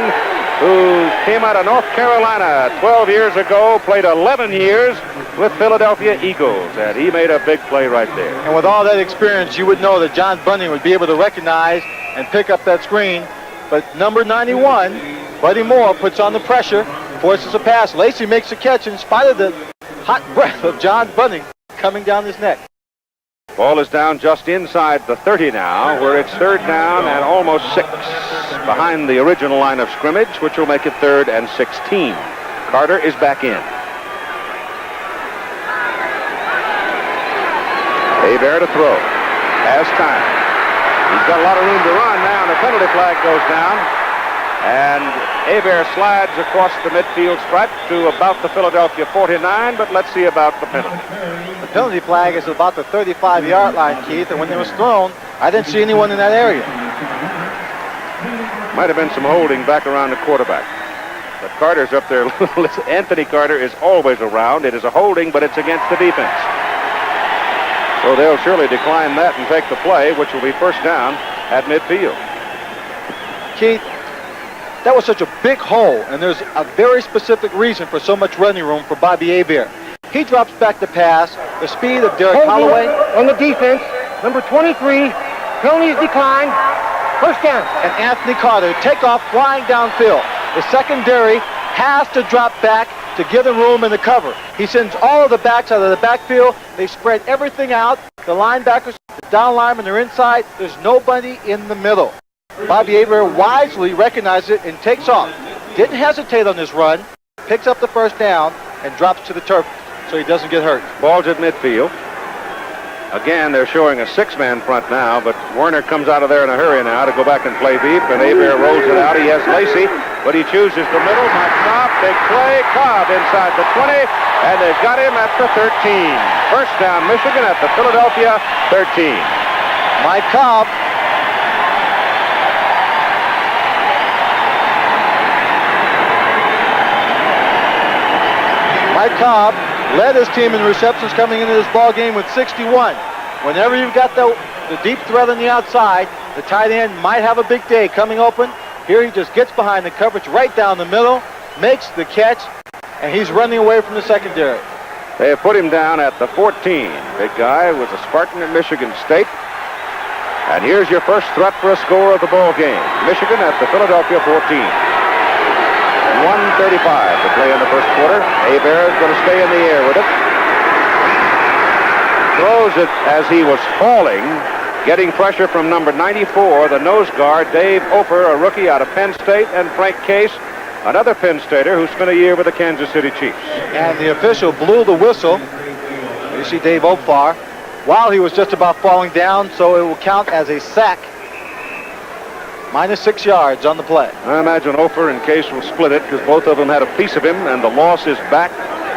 who came out of North Carolina 12 years ago, played 11 years with Philadelphia Eagles, and he made a big play right there. And with all that experience, you would know that John Bunning would be able to recognize and pick up that screen. But number 91, Buddy Moore, puts on the pressure, forces a pass. Lacey makes a catch in spite of the hot breath of John Bunning coming down his neck. Ball is down just inside the 30 now, where it's third down and almost 6 behind the original line of scrimmage, which will make it 3rd and 16. Carter is back in. Hebert to throw. Has time. He's got a lot of room to run now, and the penalty flag goes down. And Hebert slides across the midfield stripe to about the Philadelphia 49, but let's see about the penalty. The penalty flag is about the 35-yard line, Keith, and when it was thrown, I didn't see anyone in that area. Might have been some holding back around the quarterback. But Carter's up there. Anthony Carter is always around. It is a holding, but it's against the defense. So they'll surely decline that and take the play, which will be first down at midfield. Keith, that was such a big hole, and there's a very specific reason for so much running room for Bobby Hebert. He drops back to pass. The speed of Derek Holloway. On the defense, number 23, penalties declined. First down. And Anthony Carter take off flying downfield. The secondary has to drop back to give them room in the cover. He sends all of the backs out of the backfield. They spread everything out. The linebackers, the down linemen are inside. There's nobody in the middle. Bobby Hebert wisely recognizes it and takes off. Didn't hesitate on this run. Picks up the first down and drops to the turf so he doesn't get hurt. Ball's at midfield. Again, they're showing a 6-man front now, but Werner comes out of there in a hurry now to go back and play deep, and Hebert rolls it out. He has Lacey, but he chooses the middle. Mike Cobb, big play. Cobb inside the 20, and they've got him at the 13. First down, Michigan at the Philadelphia 13. Mike Cobb. Mike Cobb led his team in receptions coming into this ball game with 61. Whenever you've got the deep threat on the outside, the tight end might have a big day coming open. Here he just gets behind the coverage right down the middle, makes the catch, and he's running away from the secondary. They have put him down at the 14. Big guy was a Spartan at Michigan State. And here's your first threat for a score of the ball game. Michigan at the Philadelphia 14. 1:35 to play in the first quarter. Hebert is going to stay in the air with it. Throws it as he was falling, getting pressure from number 94, the nose guard, Dave Ofer, a rookie out of Penn State, and Frank Case, another Penn Stater who spent a year with the Kansas City Chiefs. And the official blew the whistle. You see Dave Ofer while he was just about falling down, so it will count as a sack. Minus 6 yards on the play. I imagine Ofer and Case will split it because both of them had a piece of him, and the loss is back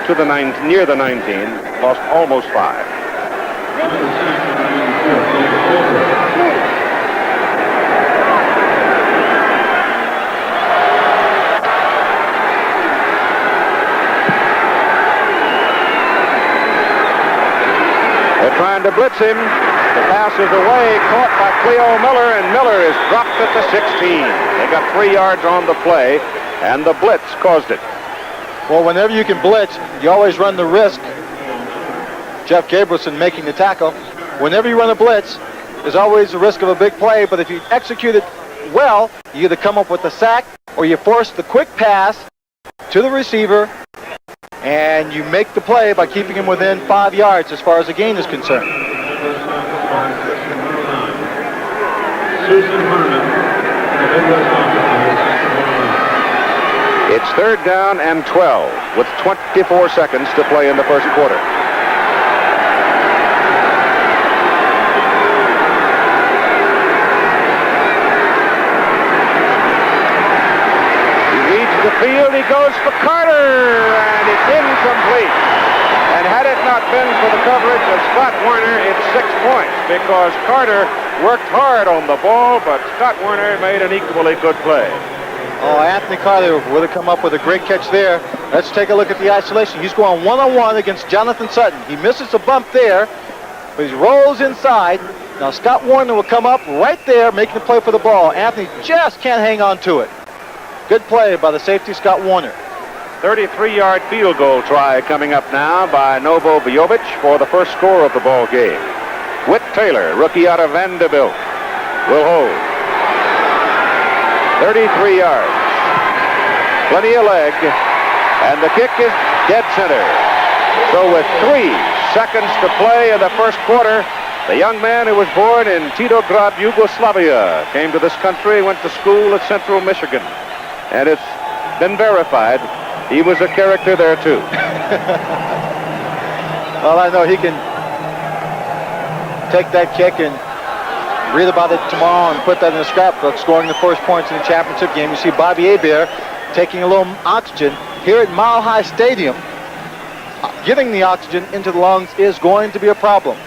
to the near the 19. Lost almost 5. They're trying to blitz him. The pass is away, caught by Cleo Miller, and Miller is dropped at the 16. They got 3 yards on the play, and the blitz caused it. Well, whenever you can blitz, you always run the risk. Jeff Gabrielson making the tackle. Whenever you run a blitz, there's always the risk of a big play, but if you execute it well, you either come up with a sack or you force the quick pass to the receiver, and you make the play by keeping him within 5 yards as far as the gain is concerned. It's 3rd down and 12 with 24 seconds to play in the first quarter. He reads the field, he goes for Carter, and it's incomplete. And had it not been for the coverage of Scott Werner, it's 6 points because Carter worked hard on the ball, but Scott Werner made an equally good play. Oh, Anthony Carter would have come up with a great catch there. Let's take a look at the isolation. He's going one-on-one against Jonathan Sutton. He misses a bump there, but he rolls inside. Now Scott Werner will come up right there, making the play for the ball. Anthony just can't hang on to it. Good play by the safety, Scott Werner. 33-yard field goal try coming up now by Novo Bojovic for the first score of the ball game. Whit Taylor, rookie out of Vanderbilt, will hold. 33 yards. Plenty of leg, and the kick is dead center. So with 3 seconds to play in the first quarter, the young man who was born in Titograd, Yugoslavia, came to this country, went to school at Central Michigan, and it's been verified he was a character there too. Well, I know he can take that kick and read about it tomorrow and put that in the scrapbook, scoring the first points in the championship game. You see Bobby Hebert taking a little oxygen here at Mile High Stadium. Getting the oxygen into the lungs is going to be a problem.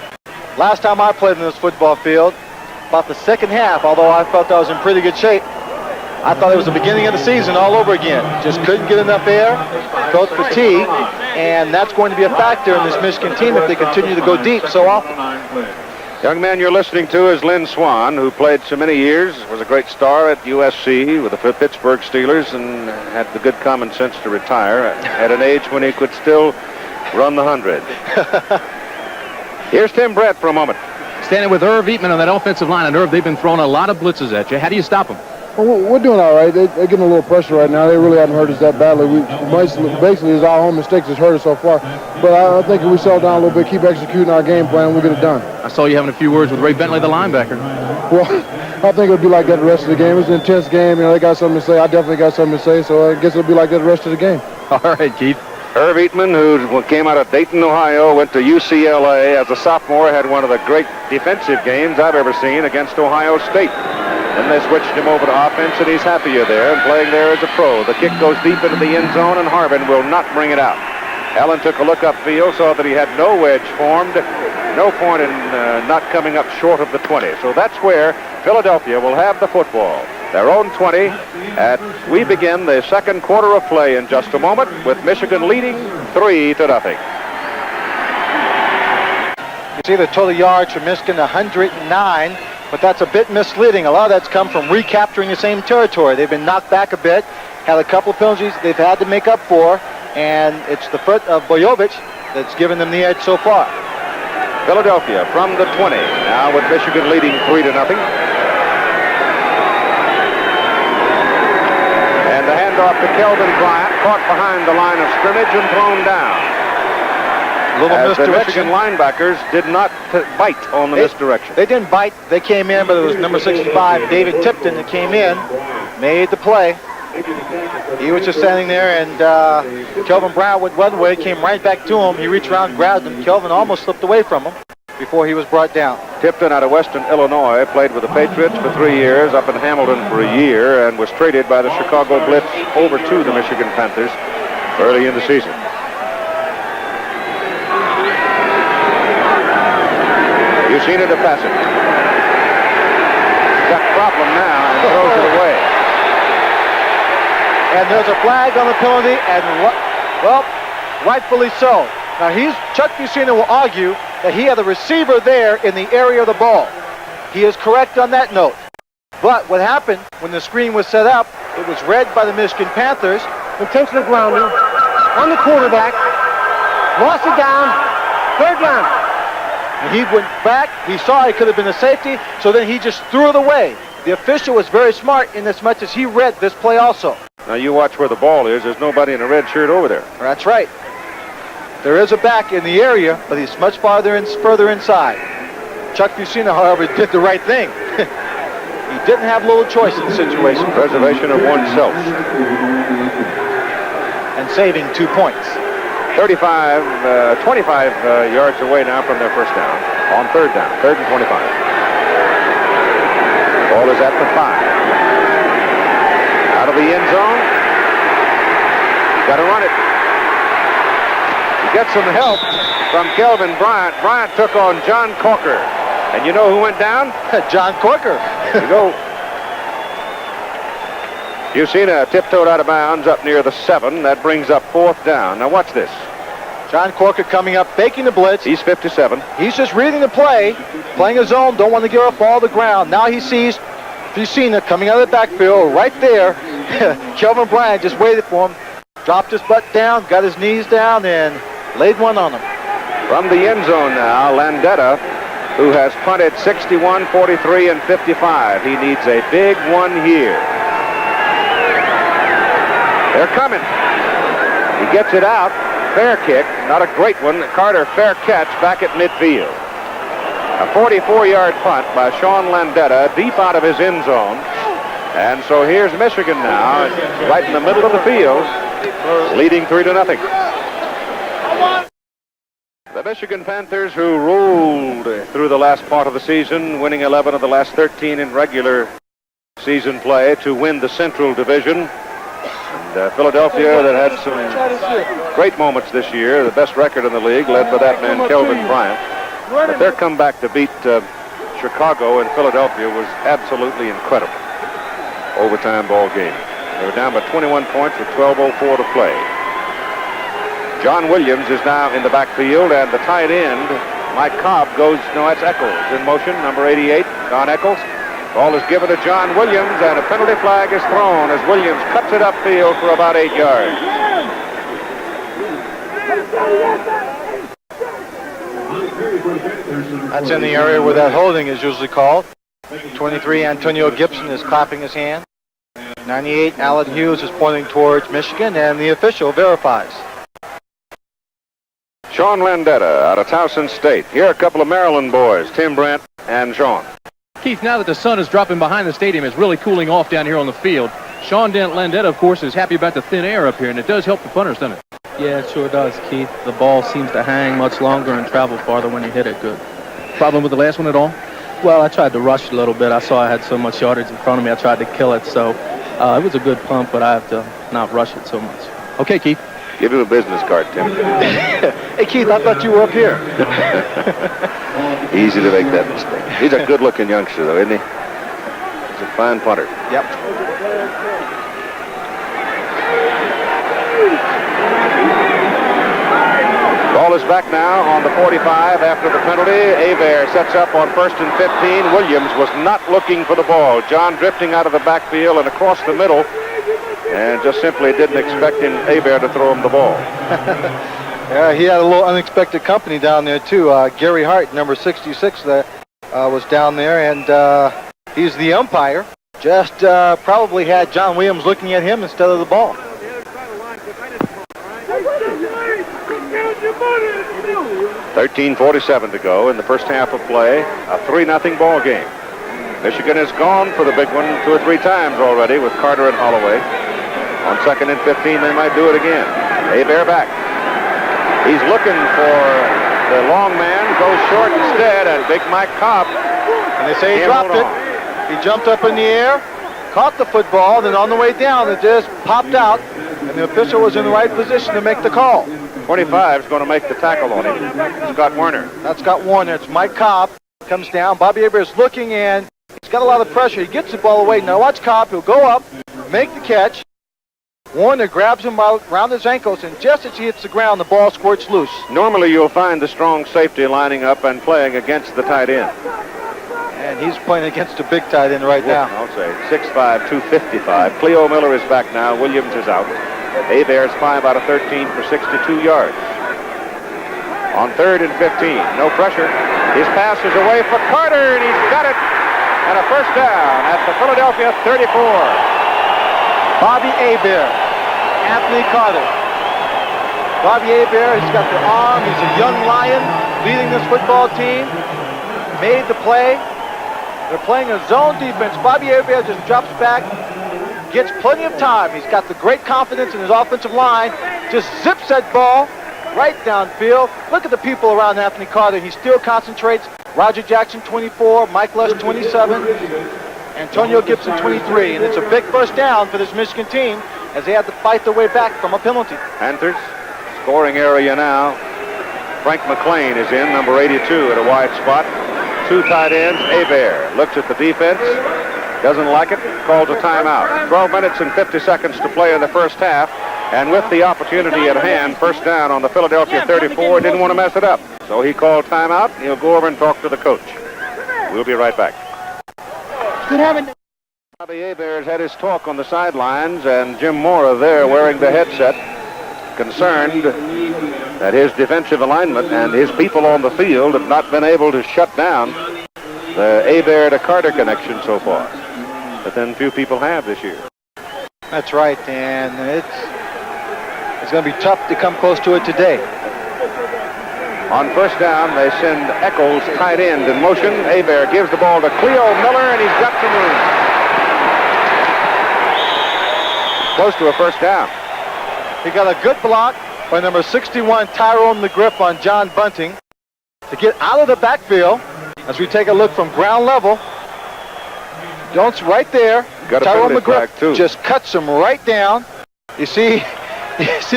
Last time I played in this football field, about the second half, although I felt I was in pretty good shape, I thought it was the beginning of the season all over again. Just couldn't get enough air, felt fatigue, and that's going to be a factor in this Michigan team if they continue to go deep so often. Young man you're listening to is Lynn Swann, who played so many years, was a great star at USC with the Pittsburgh Steelers, and had the good common sense to retire at an age when he could still run the 100. Here's Tim Brett for a moment. Standing with Irv Eatman on that offensive line, and Irv, they've been throwing a lot of blitzes at you. How do you stop them? Well, we're doing all right. They're getting a little pressure right now. They really haven't hurt us that badly. Basically, it's our own mistakes that's hurt us so far. But I think if we settle down a little bit, keep executing our game plan, we'll get it done. I saw you having a few words with Ray Bentley, the linebacker. Well, I think it'll be like that the rest of the game. It's an intense game. You know, they got something to say. I definitely got something to say, so I guess it'll be like that the rest of the game. All right, Keith. Herb Eatman, who came out of Dayton, Ohio, went to UCLA as a sophomore, had one of the great defensive games I've ever seen against Ohio State. Then they switched him over to offense, and he's happier there and playing there as a pro. The kick goes deep into the end zone, and Harvin will not bring it out. Allen took a look upfield, saw that he had no wedge formed. No point in not coming up short of the 20. So that's where Philadelphia will have the football. Their own 20. And we begin the second quarter of play in just a moment with Michigan leading 3-0. You see the total yards for Michigan, 109, but that's a bit misleading. A lot of that's come from recapturing the same territory. They've been knocked back a bit, had a couple of penalties they've had to make up for, and it's the foot of Boyovich that's given them the edge so far. Philadelphia from the 20, now with Michigan leading 3-0. And the handoff to Kelvin Bryant, caught behind the line of scrimmage and thrown down. As the Michigan linebackers did not bite on the misdirection. They didn't bite. They came in, but it was number 65, David Tipton, that came in, made the play. He was just standing there, and Kelvin Bryant went one way, came right back to him. He reached around, grabbed him. Kelvin almost slipped away from him before he was brought down. Tipton out of Western Illinois, played with the Patriots for 3 years, up in Hamilton for a year, and was traded by the Chicago Blitz over to the Michigan Panthers early in the season. You've seen it to pass it. He's got a problem now and throws it away. And there's a flag on the penalty, and well, rightfully so. Now Chuck Bucina will argue that he had the receiver there in the area of the ball. He is correct on that note. But what happened when the screen was set up, it was read by the Michigan Panthers. Intentional grounding on the quarterback. Lost it down. Third down. And he went back. He saw it could have been a safety, so then he just threw it away. The official was very smart in as much as he read this play also. Now you watch where the ball is. There's nobody in a red shirt over there. That's right. There is a back in the area, but he's much further inside. Chuck Bucina, however, did the right thing. He didn't have little choice in the situation. Preservation of oneself. And saving 2 points. 25 yards away now from their first down. On third down, 3rd and 25. Ball is at the 5. Out of the end zone. Got to run it. He gets some help from Kelvin Bryant. Bryant took on John Corker. And you know who went down? John Corker. There you go. Bucina tiptoed out of bounds up near the 7. That brings up 4th down. Now watch this. John Corker coming up, faking the blitz. He's 57. He's just reading the play, playing a zone, don't want to give up all the ground. Now he sees Bucina coming out of the backfield right there. Kelvin Bryant just waited for him, dropped his butt down, got his knees down, and laid one on him. From the end zone now, Landetta, who has punted 61, 43, and 55. He needs a big one here. They're coming. He gets it out. Fair kick, not a great one. Carter, fair catch back at midfield. A 44-yard punt by Sean Landetta deep out of his end zone. And so here's Michigan now, right in the middle of the field, leading 3-0. The Michigan Panthers, who rolled through the last part of the season, winning 11 of the last 13 in regular season play to win the Central Division. And Philadelphia, that had some great moments this year, the best record in the league, led by that man Kelvin Bryant. But their comeback to beat Chicago and Philadelphia was absolutely incredible. Overtime ball game. They were down by 21 points with 12:04 to play. John Williams is now in the backfield, and the tight end, Mike Cobb, goes, no, that's Eccles in motion, number 88, Don Eccles. Ball is given to John Williams, and a penalty flag is thrown as Williams cuts it upfield for about 8 yards. That's in the area where that holding is usually called. 23, Antonio Gibson is clapping his hand. 98, Alan Hughes is pointing towards Michigan, and the official verifies. Sean Landetta out of Towson State. Here are a couple of Maryland boys, Tim Brandt and Sean. Keith, now that the sun is dropping behind the stadium, it's really cooling off down here on the field. Sean Landetta, of course, is happy about the thin air up here, and it does help the punters, doesn't it? Yeah, it sure does, Keith. The ball seems to hang much longer and travel farther when you hit it good. Problem with the last one at all? Well, I tried to rush a little bit. I saw I had so much yardage in front of me. I tried to kill it, so it was a good pump, but I have to not rush it so much. Okay, Keith. Give him a business card, Tim. Hey, Keith, I thought you were up here. Easy to make that mistake. He's a good-looking youngster, though, isn't he? He's a fine punter. Yep. Ball is back now on the 45 after the penalty. Hebert sets up on 1st and 15. Williams was not looking for the ball. John drifting out of the backfield and across the middle, and just simply didn't expect Hebert to throw him the ball. Yeah, he had a little unexpected company down there, too. Gary Hart, number 66, there, was down there, and he's the umpire. Just probably had John Williams looking at him instead of the ball. 13:47 to go in the first half of play. A 3-0 ball game. Michigan has gone for the big one 2 or 3 times already with Carter and Holloway. On 2nd and 15, they might do it again. Hebert back. He's looking for the long man, goes short instead, and big Mike Cobb. And they say he dropped it. He jumped up in the air, caught the football, then on the way down, it just popped out, and the official was in the right position to make the call. 25 is going to make the tackle on him. Scott Warner. That's Scott Warner. It's Mike Cobb. Comes down. Bobby Hebert is looking, and he's got a lot of pressure. He gets the ball away. Now watch Cobb. He'll go up, make the catch. Warner grabs him around his ankles, and just as he hits the ground, the ball squirts loose. Normally you'll find the strong safety lining up and playing against the tight end. And he's playing against a big tight end right now. I'll say 6'5", 255. Cleo Miller is back now. Williams is out. Hebert's 5 out of 13 for 62 yards. On 3rd and 15, no pressure. His pass is away for Carter, and he's got it. And a first down at the Philadelphia 34. Bobby Hebert, Anthony Carter. Bobby Hebert, he's got the arm. He's a young lion leading this football team. Made the play. They're playing a zone defense. Bobby Hebert just drops back, gets plenty of time. He's got the great confidence in his offensive line. Just zips that ball right downfield. Look at the people around Anthony Carter. He still concentrates. Roger Jackson, 24. Mike Lush, 27. Antonio Gibson, 23. And it's a big first down for this Michigan team as they have to fight their way back from a penalty. Panthers, scoring area now. Frank McLean is in, number 82 at a wide spot. 2 tight ends. Hebert looks at the defense. Doesn't like it, calls a timeout. 12 minutes and 50 seconds to play in the first half. And with the opportunity at hand, first down on the Philadelphia 34, didn't want to mess it up. So he called timeout. He'll go over and talk to the coach. We'll be right back. Bobby Hebert's had his talk on the sidelines, and Jim Mora there wearing the headset, concerned that his defensive alignment and his people on the field have not been able to shut down the Hebert to Carter connection so far. But then few people have this year. That's right, and it's going to be tough to come close to it today. On first down, they send Eccles tight end in motion. Hebert gives the ball to Cleo Miller, and he's got some room. Close to a first down. He got a good block by number 61, Tyrone McGriff on John Bunting to get out of the backfield. As we take a look from ground level, Jones right there. Tyrone McGriff just cuts him right down. You see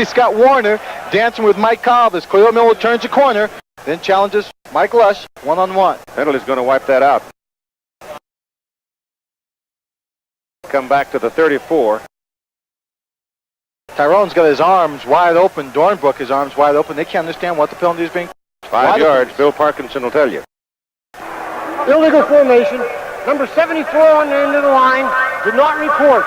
Scott Warner dancing with Mike Cobb as Cleo Miller turns the corner, then challenges Mike Lush one-on-one. Penalty's going to wipe that out. Come back to the 34. Tyrone's got his arms wide open. Dornbrook, his arms wide open. They can't understand what the penalty is being. 5 yards. Bill Parkinson will tell you. Illegal formation. Number 74 on the end of the line did not report.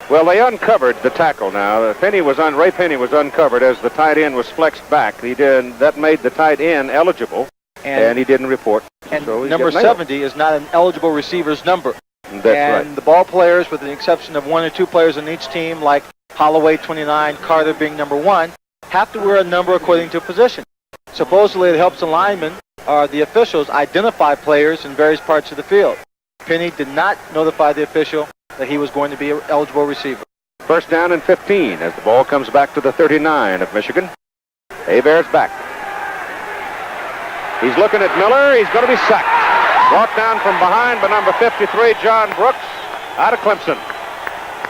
Well, they uncovered the tackle now. Ray Penny was uncovered as the tight end was flexed back. That made the tight end eligible, and he didn't report. And so number 70 is not an eligible receiver's number. That's right. And the ball players, with the exception of 1 or 2 players on each team, like Holloway 29, Carter being number 1, have to wear a number according to position. Supposedly it helps the linemen or the officials identify players in various parts of the field. Penny did not notify the official that he was going to be an eligible receiver. First down and 15 as the ball comes back to the 39 of Michigan. Hebert's back. He's looking at Miller. He's going to be sacked. Brought down from behind by number 53, John Brooks, out of Clemson.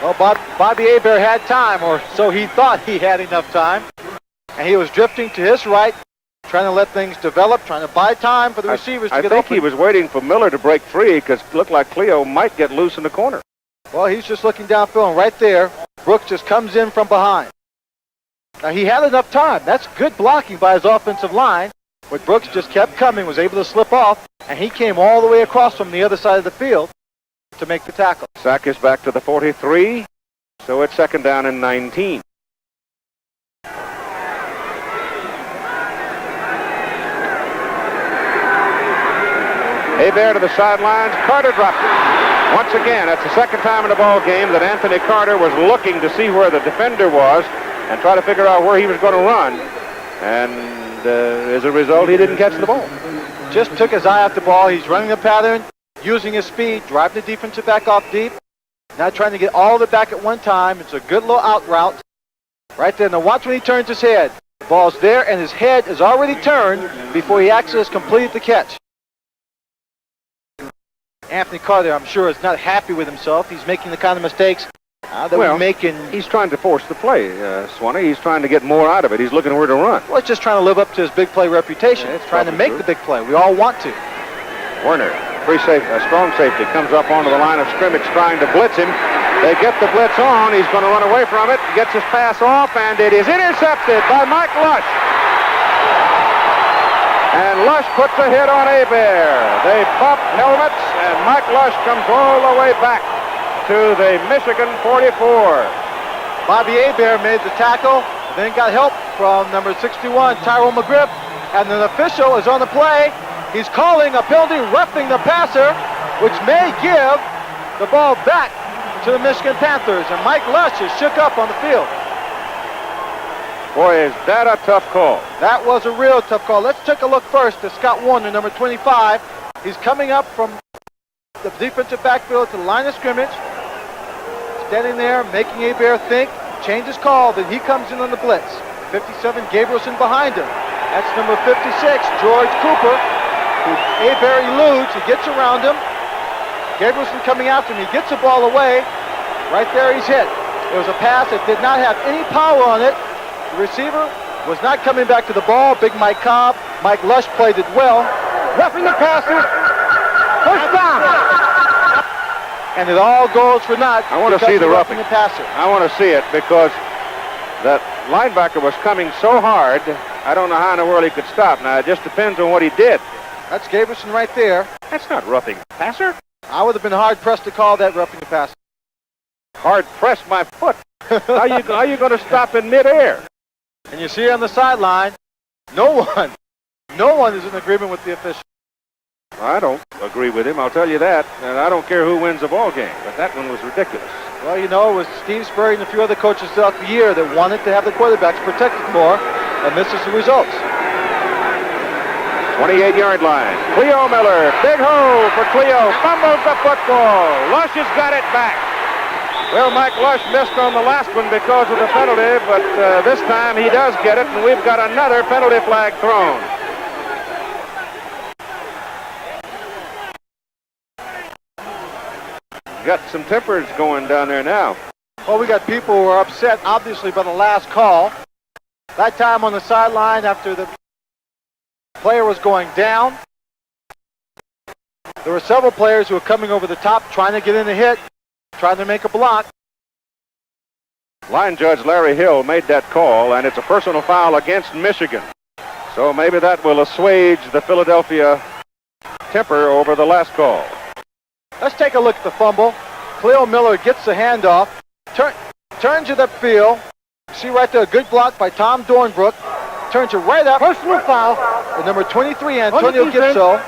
Well, Bobby Hebert had time, or so he thought he had enough time. And he was drifting to his right, trying to let things develop, trying to buy time for the receivers to get open. I think he was waiting for Miller to break free because it looked like Cleo might get loose in the corner. Well, he's just looking downfield, and right there, Brooks just comes in from behind. Now, he had enough time. That's good blocking by his offensive line. But Brooks just kept coming, was able to slip off, and he came all the way across from the other side of the field to make the tackle. Sack is back to the 43, so it's second down and 19. Hebert to the sidelines. Carter dropped it. Once again, that's the second time in the ball game that Anthony Carter was looking to see where the defender was and try to figure out where he was going to run. And as a result, he didn't catch the ball. Just took his eye off the ball. He's running the pattern, using his speed, driving the defensive back off deep. Not trying to get all of it back at one time. It's a good little out route. Right there. Now watch when he turns his head. The ball's there, and his head is already turned before he actually has completed the catch. Anthony Carter, I'm sure, is not happy with himself. He's making the kind of mistakes that we're making. He's trying to force the play, Swanee. He's trying to get more out of it. He's looking where to run. Well, he's just trying to live up to his big play reputation. It's trying to make the big play. We all want to. Werner, strong safety, comes up onto the line of scrimmage trying to blitz him. They get the blitz on. He's going to run away from it. Gets his pass off, and it is intercepted by Mike Lush. And Lush puts a hit on Hebert. They bump helmets, and Mike Lush comes all the way back to the Michigan 44. Bobby Hebert made the tackle, then got help from number 61, Tyrone McGriff, and an official is on the play. He's calling a penalty, roughing the passer, which may give the ball back to the Michigan Panthers, and Mike Lush is shook up on the field. Boy, is that a tough call. That was a real tough call. Let's take a look first at Scott Warner, number 25. He's coming up from the defensive backfield to the line of scrimmage. Standing there, making Hebert think, change his call, then he comes in on the blitz. 57, Gabrielson behind him. That's number 56, George Cooper. Hebert eludes, he gets around him. Gabrielson coming after him, he gets the ball away. Right there he's hit. It was a pass that did not have any power on it. The receiver was not coming back to the ball. Big Mike Cobb. Mike Lush played it well. Roughing the passer. First down. And it all goes for naught. I want to see the roughing. The passer. I want to see it because that linebacker was coming so hard, I don't know how in the world he could stop. Now, it just depends on what he did. That's Gabrielson right there. That's not roughing passer. I would have been hard-pressed to call that roughing the passer. Hard-pressed my foot. How are you going to stop in midair? And you see on the sideline, no one is in agreement with the official. I don't agree with him, I'll tell you that. And I don't care who wins the ball game, but that one was ridiculous. Well, you know, it was Steve Spurrier and a few other coaches throughout the year that wanted to have the quarterbacks protected more, and this is the results. 28-yard line. Cleo Miller, big hole for Cleo, fumbles the football. Lush has got it back. Well, Mike Lush missed on the last one because of the penalty, but this time he does get it, and we've got another penalty flag thrown. Got some tempers going down there now. Well, we got people who are upset, obviously, by the last call. That time on the sideline after the player was going down, there were several players who were coming over the top, trying to get in a hit, trying to make a block. Line judge Larry Hill made that call, and it's a personal foul against Michigan. So maybe that will assuage the Philadelphia temper over the last call. Let's take a look at the fumble. Cleo Miller gets the handoff, turns it upfield. See right there, a good block by Tom Dornbrook. Turns it right up. Personal foul. And number 23, Antonio Gibson.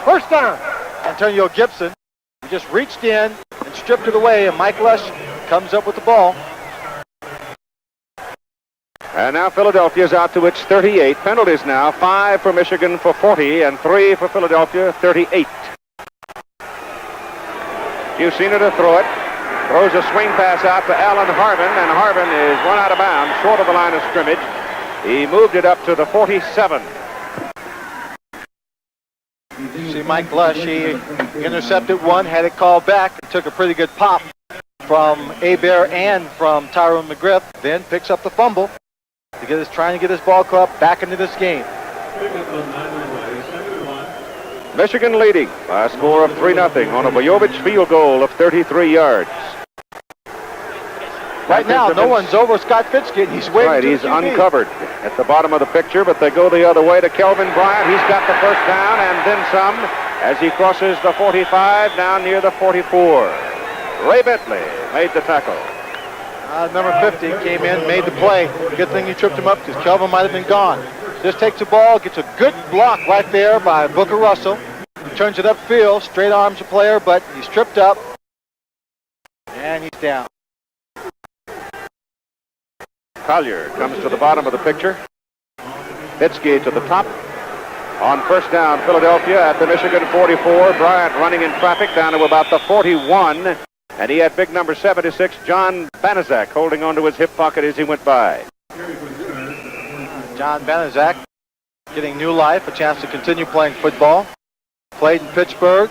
First down. Antonio Gibson. He just reached in and stripped it away, and Mike Lush comes up with the ball. And now Philadelphia's out to its 38. Penalties now, 5 for Michigan for 40 and 3 for Philadelphia, 38. You've seen it to throw it. Throws a swing pass out to Alan Harvin, and Harvin is run out of bounds, short of the line of scrimmage. He moved it up to the 47. See Mike Lush, he intercepted one, had it called back, and took a pretty good pop from Hebert and from Tyrone McGriff, then picks up the fumble to trying to get his ball club back into this game. Michigan leading by a score of 3-0 on a Bojovich field goal of 33 yards. Right now, no one's over Scott Fitzgibbon. He's waiting. Right, he's uncovered at the bottom of the picture, but they go the other way to Kelvin Bryant. He's got the first down and then some as he crosses the 45 down near the 44. Ray Bentley made the tackle. Number 50 came in, made the play. Good thing you tripped him up because Kelvin might have been gone. Just takes the ball, gets a good block right there by Booker Russell. He turns it upfield, straight arms the player, but he's tripped up. And he's down. Collier comes to the bottom of the picture. Fitzke to the top. On first down, Philadelphia at the Michigan 44. Bryant running in traffic down to about the 41. And he had big number 76, John Banaszak, holding onto his hip pocket as he went by. John Banaszak getting new life, a chance to continue playing football. Played in Pittsburgh,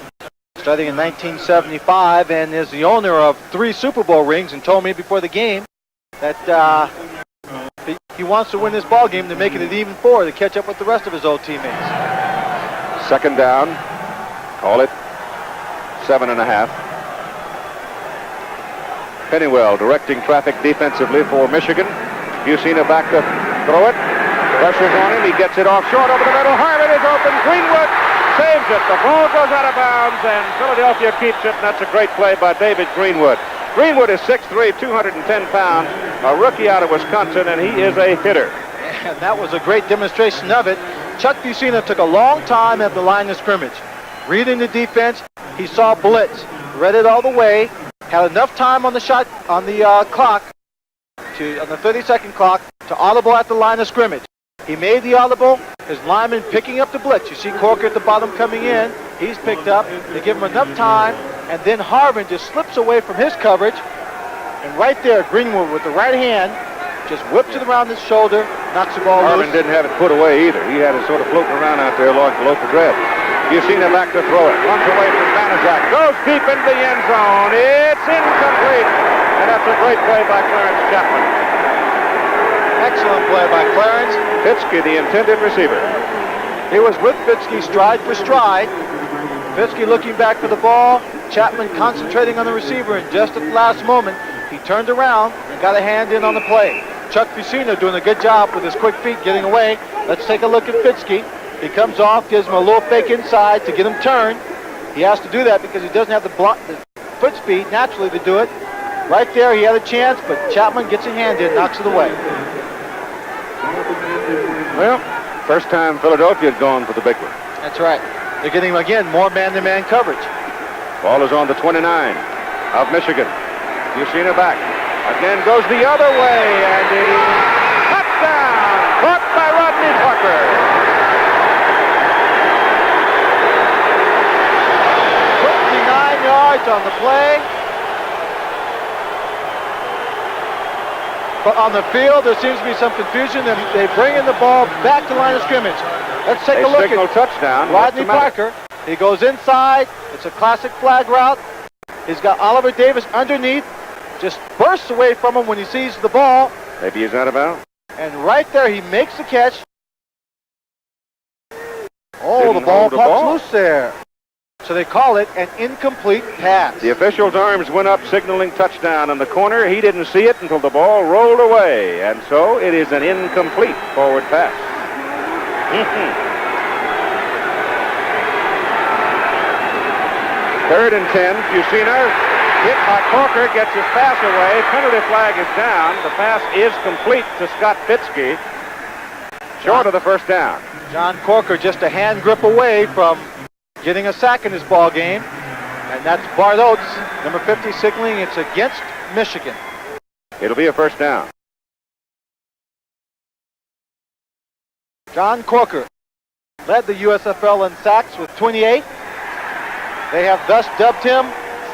starting in 1975, and is the owner of 3 Super Bowl rings, and told me before the game that he wants to win this ball game to make it an even 4 to catch up with the rest of his old teammates. Second down, call it 7.5. Pennywell directing traffic defensively for Michigan. Busina back to throw it. Pressure's on him. He gets it off short over the middle. Harvin is open. Greenwood saves it. The ball goes out of bounds, and Philadelphia keeps it, and that's a great play by David Greenwood. Greenwood is 6'3", 210 pounds, a rookie out of Wisconsin, and he is a hitter. And that was a great demonstration of it. Chuck Busina took a long time at the line of scrimmage. Reading the defense, he saw blitz, read it all the way, had enough time on the shot, on the clock, on the 30-second clock, to audible at the line of scrimmage. He made the audible, his lineman picking up the blitz. You see Corker at the bottom coming in. He's picked up. They give him enough time, and then Harvin just slips away from his coverage. And right there, Greenwood with the right hand just whips it around his shoulder, knocks the ball Harvin loose. didn't have it put away either. He had it sort of floating around out there along the local thread. Busina back to throw it. Runs away from Banaszak. Goes deep into the end zone. It's incomplete. And that's a great play by Clarence Chapman. Excellent play by Clarence. Fitzke, the intended receiver. He was with Fitzke stride for stride. Fitzke looking back for the ball. Chapman concentrating on the receiver, and just at the last moment, he turned around and got a hand in on the play. Chuck Busina doing a good job with his quick feet getting away. Let's take a look at Fitzke. He comes off, gives him a little fake inside to get him turned. He has to do that because he doesn't have the foot speed naturally to do it. Right there, he had a chance, but Chapman gets a hand in, knocks it away. Well, first time Philadelphia had gone for the big one. That's right. They're getting, again, more man-to-man coverage. Ball is on the 29 of Michigan. Busina back. Again goes the other way, and it is touchdown! Caught by Rodney Parker. 59 yards on the play. But on the field, there seems to be some confusion, and they bring in the ball back to line of scrimmage. Let's take a look Signal at touchdown. Rodney Parker. He goes inside. It's a classic flag route. He's got Oliver Davis underneath. Just bursts away from him when he sees the ball. Maybe he's out of bounds. And right there, he makes the catch. Oh, Didn't the ball hold the pops ball. loose there. So they call it an incomplete pass. The official's arms went up signaling touchdown in the corner. He didn't see it until the ball rolled away. And so it is an incomplete forward pass. Third and 10. Busina hit by Corker, gets his pass away. Penalty flag is down. The pass is complete to Scott Fitzke. Short of the first down. John Corker just a hand grip away from getting a sack in this ball game. And that's Bart Oates, number 50, signaling it's against Michigan. It'll be a first down. John Corker led the USFL in sacks with 28. They have thus dubbed him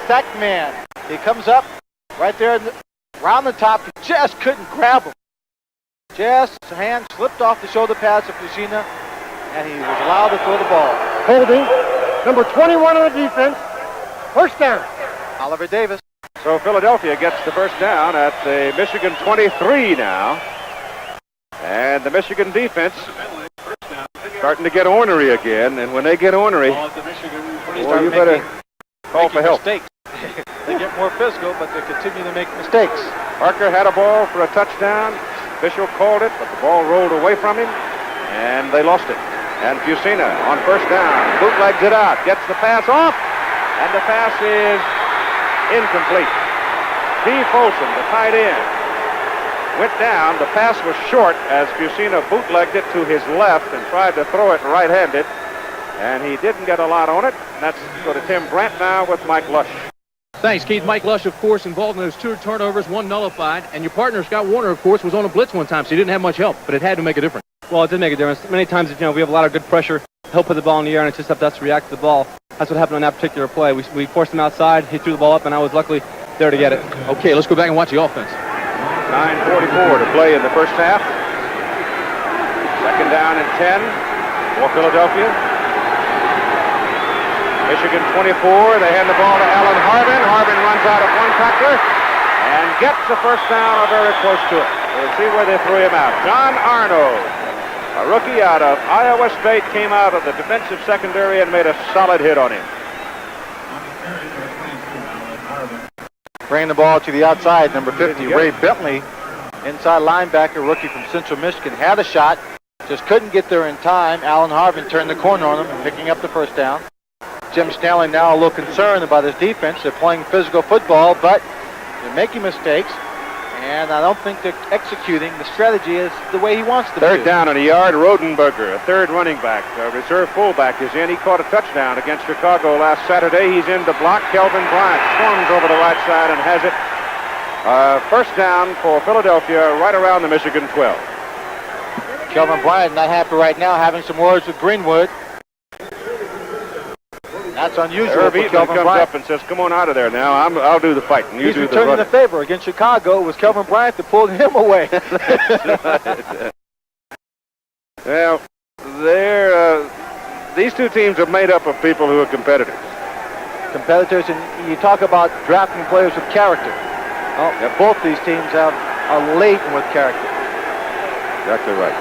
Sack Man. He comes up Right there around the top. He just couldn't grab him. Just his hand slipped off the shoulder pads of Fusina, and he was allowed to throw the ball. Holding. Number 21 on the defense. First down. Oliver Davis. So Philadelphia gets the first down at the Michigan 23 now. And the Michigan defense starting to get ornery again. And when they get ornery, boy, you better call for help. Mistakes. They get more physical, but they continue to make mistakes. Parker had a ball for a touchdown. Official called it, but the ball rolled away from him, and they lost it. And Fusina on first down, bootlegs it out, gets the pass off, and the pass is incomplete. Steve Folsom, the tight end, went down. The pass was short as Fusina bootlegged it to his left and tried to throw it right-handed, and he didn't get a lot on it. And that's go to Tim Brandt now with Mike Lush. Thanks, Keith. Mike Lush, of course, involved in those 2 turnovers, 1 nullified. And your partner, Scott Warner, of course, was on a blitz one time, so he didn't have much help, but it had to make a difference. Well, it did make a difference. Many times, we have a lot of good pressure. He'll put the ball in the air, and it's just up to us to react to the ball. That's what happened on that particular play. We forced him outside. He threw the ball up, and I was luckily there to get it. Okay, let's go back and watch the offense. 9:44 to play in the first half. Second down and 10 for Philadelphia. Michigan 24. They hand the ball to Alan Harbin. Harbin runs out of one tackler and gets the first down or very close to it. We'll see where they threw him out. John Arnold, a rookie out of Iowa State, came out of the defensive secondary and made a solid hit on him. Bringing the ball to the outside, number 50, Ray Bentley, inside linebacker, rookie from Central Michigan, had a shot, just couldn't get there in time. Alan Harbin turned the corner on him, picking up the first down. Jim Stanley now a little concerned about his defense. They're playing physical football, but they're making mistakes, and I don't think they're executing the strategy as the way he wants them to. Third down and a yard. Rodenberger, a third running back, a reserve fullback, is in. He caught a touchdown against Chicago last Saturday. He's in to block. Kelvin Bryant swarms over the right side and has it. First down for Philadelphia right around the Michigan 12. Kelvin Bryant not happy right now, having some words with Greenwood. That's unusual. Herb for Eaton Kelvin comes Bryant. up and says, "Come on out of there now. I'll do the fighting. You He's do the returning running." the favor. Against Chicago, it was Kelvin Bryant that pulled him away. Well, these two teams are made up of people who are competitors. Competitors, and you talk about drafting players with character. Oh, Yep. Both these teams are laden with character. Exactly right.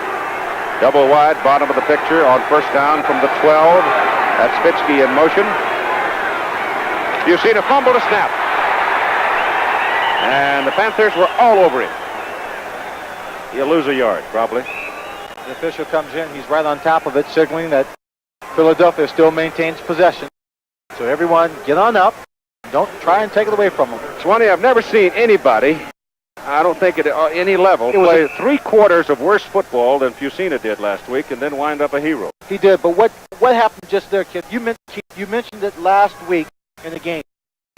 Double wide, bottom of the picture on first down from the 12. That's Fitzke in motion. You've seen a fumble to snap. And the Panthers were all over him. He'll lose a yard, probably. The official comes in. He's right on top of it, signaling that Philadelphia still maintains possession. So everyone, get on up. Don't try and take it away from them. Swanee, I've never seen anybody, I don't think at any level, play 3/4 of worse football than Fusina did last week and then wind up a hero. He did, but what happened just there, kid? You mentioned it last week in the game.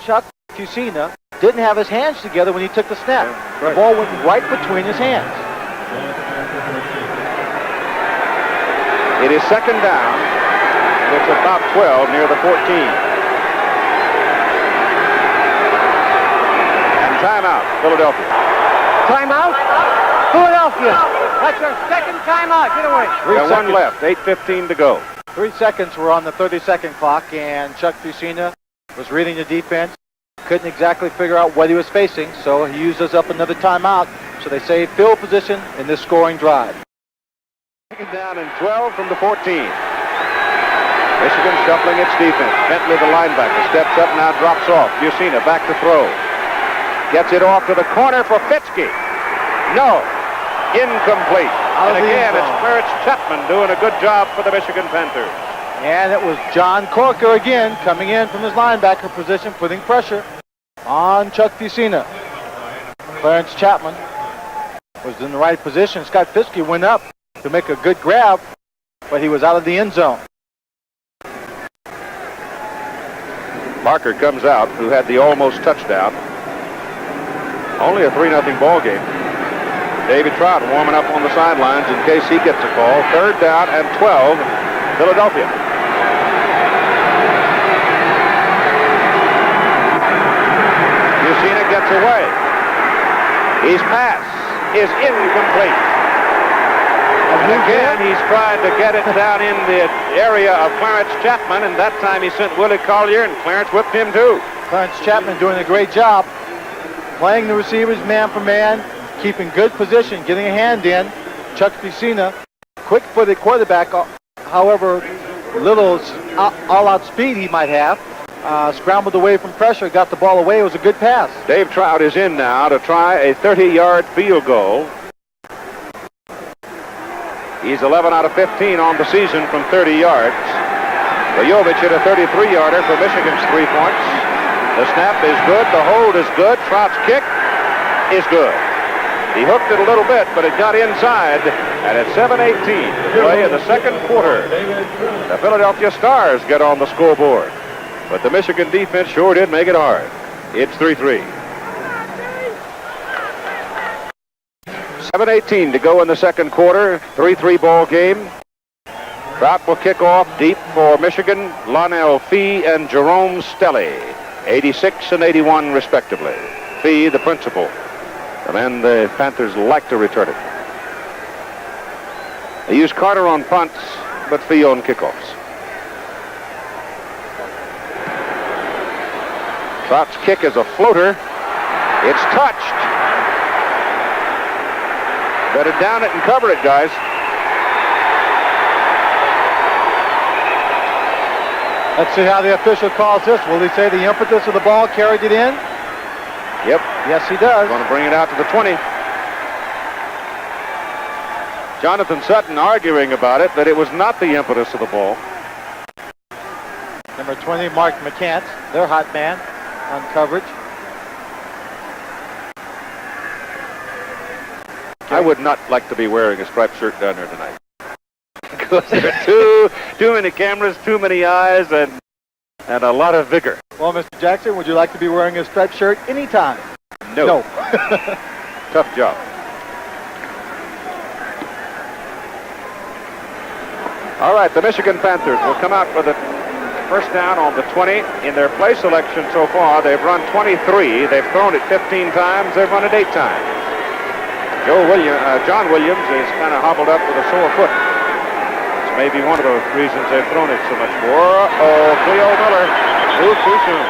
Chuck Fusina didn't have his hands together when he took the snap. Yeah, right. The ball went right between his hands. It is second down. It's about 12 near the 14. And timeout, Philadelphia. Timeout. Philadelphia. That's our second timeout. Get away. Got one left, 8:15 to go. 3 seconds were on the 30-second clock, and Chuck Fusina was reading the defense. Couldn't exactly figure out what he was facing, so he uses up another timeout. So they save field position in this scoring drive. Second down and 12 from the 14. Michigan shuffling its defense. Bentley, the linebacker, steps up, now drops off. Fusina back to throw. Gets it off to the corner for Fitzke. No. Incomplete. And again, it's Clarence Chapman doing a good job for the Michigan Panthers. And it was John Corker again coming in from his linebacker position, putting pressure on Chuck Fusina. Clarence Chapman was in the right position. Scott Fitzke went up to make a good grab, but he was out of the end zone. Parker comes out, who had the almost touchdown. Only a 3-0 ball game. David Trout warming up on the sidelines in case he gets a call. Third down and 12, Philadelphia. Fusina gets yards away. His pass is incomplete. And again, he's tried to get it down in the area of Clarence Chapman, and that time he sent Willie Collier, and Clarence whipped him too. Clarence Chapman doing a great job. Playing the receivers man for man, keeping good position, getting a hand in. Chuck Piscina, quick-footed quarterback, however little all-out speed he might have. Scrambled away from pressure, got the ball away. It was a good pass. Dave Trout is in now to try a 30-yard field goal. He's 11 out of 15 on the season from 30 yards. Vujovich hit a 33-yarder for Michigan's 3 points. The snap is good. The hold is good. Trout's kick is good. He hooked it a little bit, but it got inside. And at 7:18 to play in the second quarter, the Philadelphia Stars get on the scoreboard. But the Michigan defense sure did make it hard. It's 3-3. 7:18 to go in the second quarter. 3-3 ball game. Trout will kick off deep for Michigan. Lonnell Fee and Jerome Stelly, 86 and 81 respectively. Fee, the principal. And then the Panthers like to return it. They use Carter on punts, but Fee on kickoffs. Trout's kick is a floater. It's touched. Better down it and cover it, guys. Let's see how the official calls this. Will he say the impetus of the ball carried it in? Yep. Yes, he does. Going to bring it out to the 20. Jonathan Sutton arguing about it, that it was not the impetus of the ball. Number 20, Mark McCants, their hot man on coverage. I would not like to be wearing a striped shirt down there tonight. Because there are too many cameras, too many eyes, and a lot of vigor. Well, Mr. Jackson, would you like to be wearing a striped shirt anytime? No. Tough job. All right, the Michigan Panthers will come out for the first down on the 20. In their play selection so far, they've run 23. They've thrown it 15 times. They've run it 8 times. John Williams is kind of hobbled up with a sore foot. It's maybe one of the reasons they've thrown it so much more. Oh, Cleo Miller moved too soon.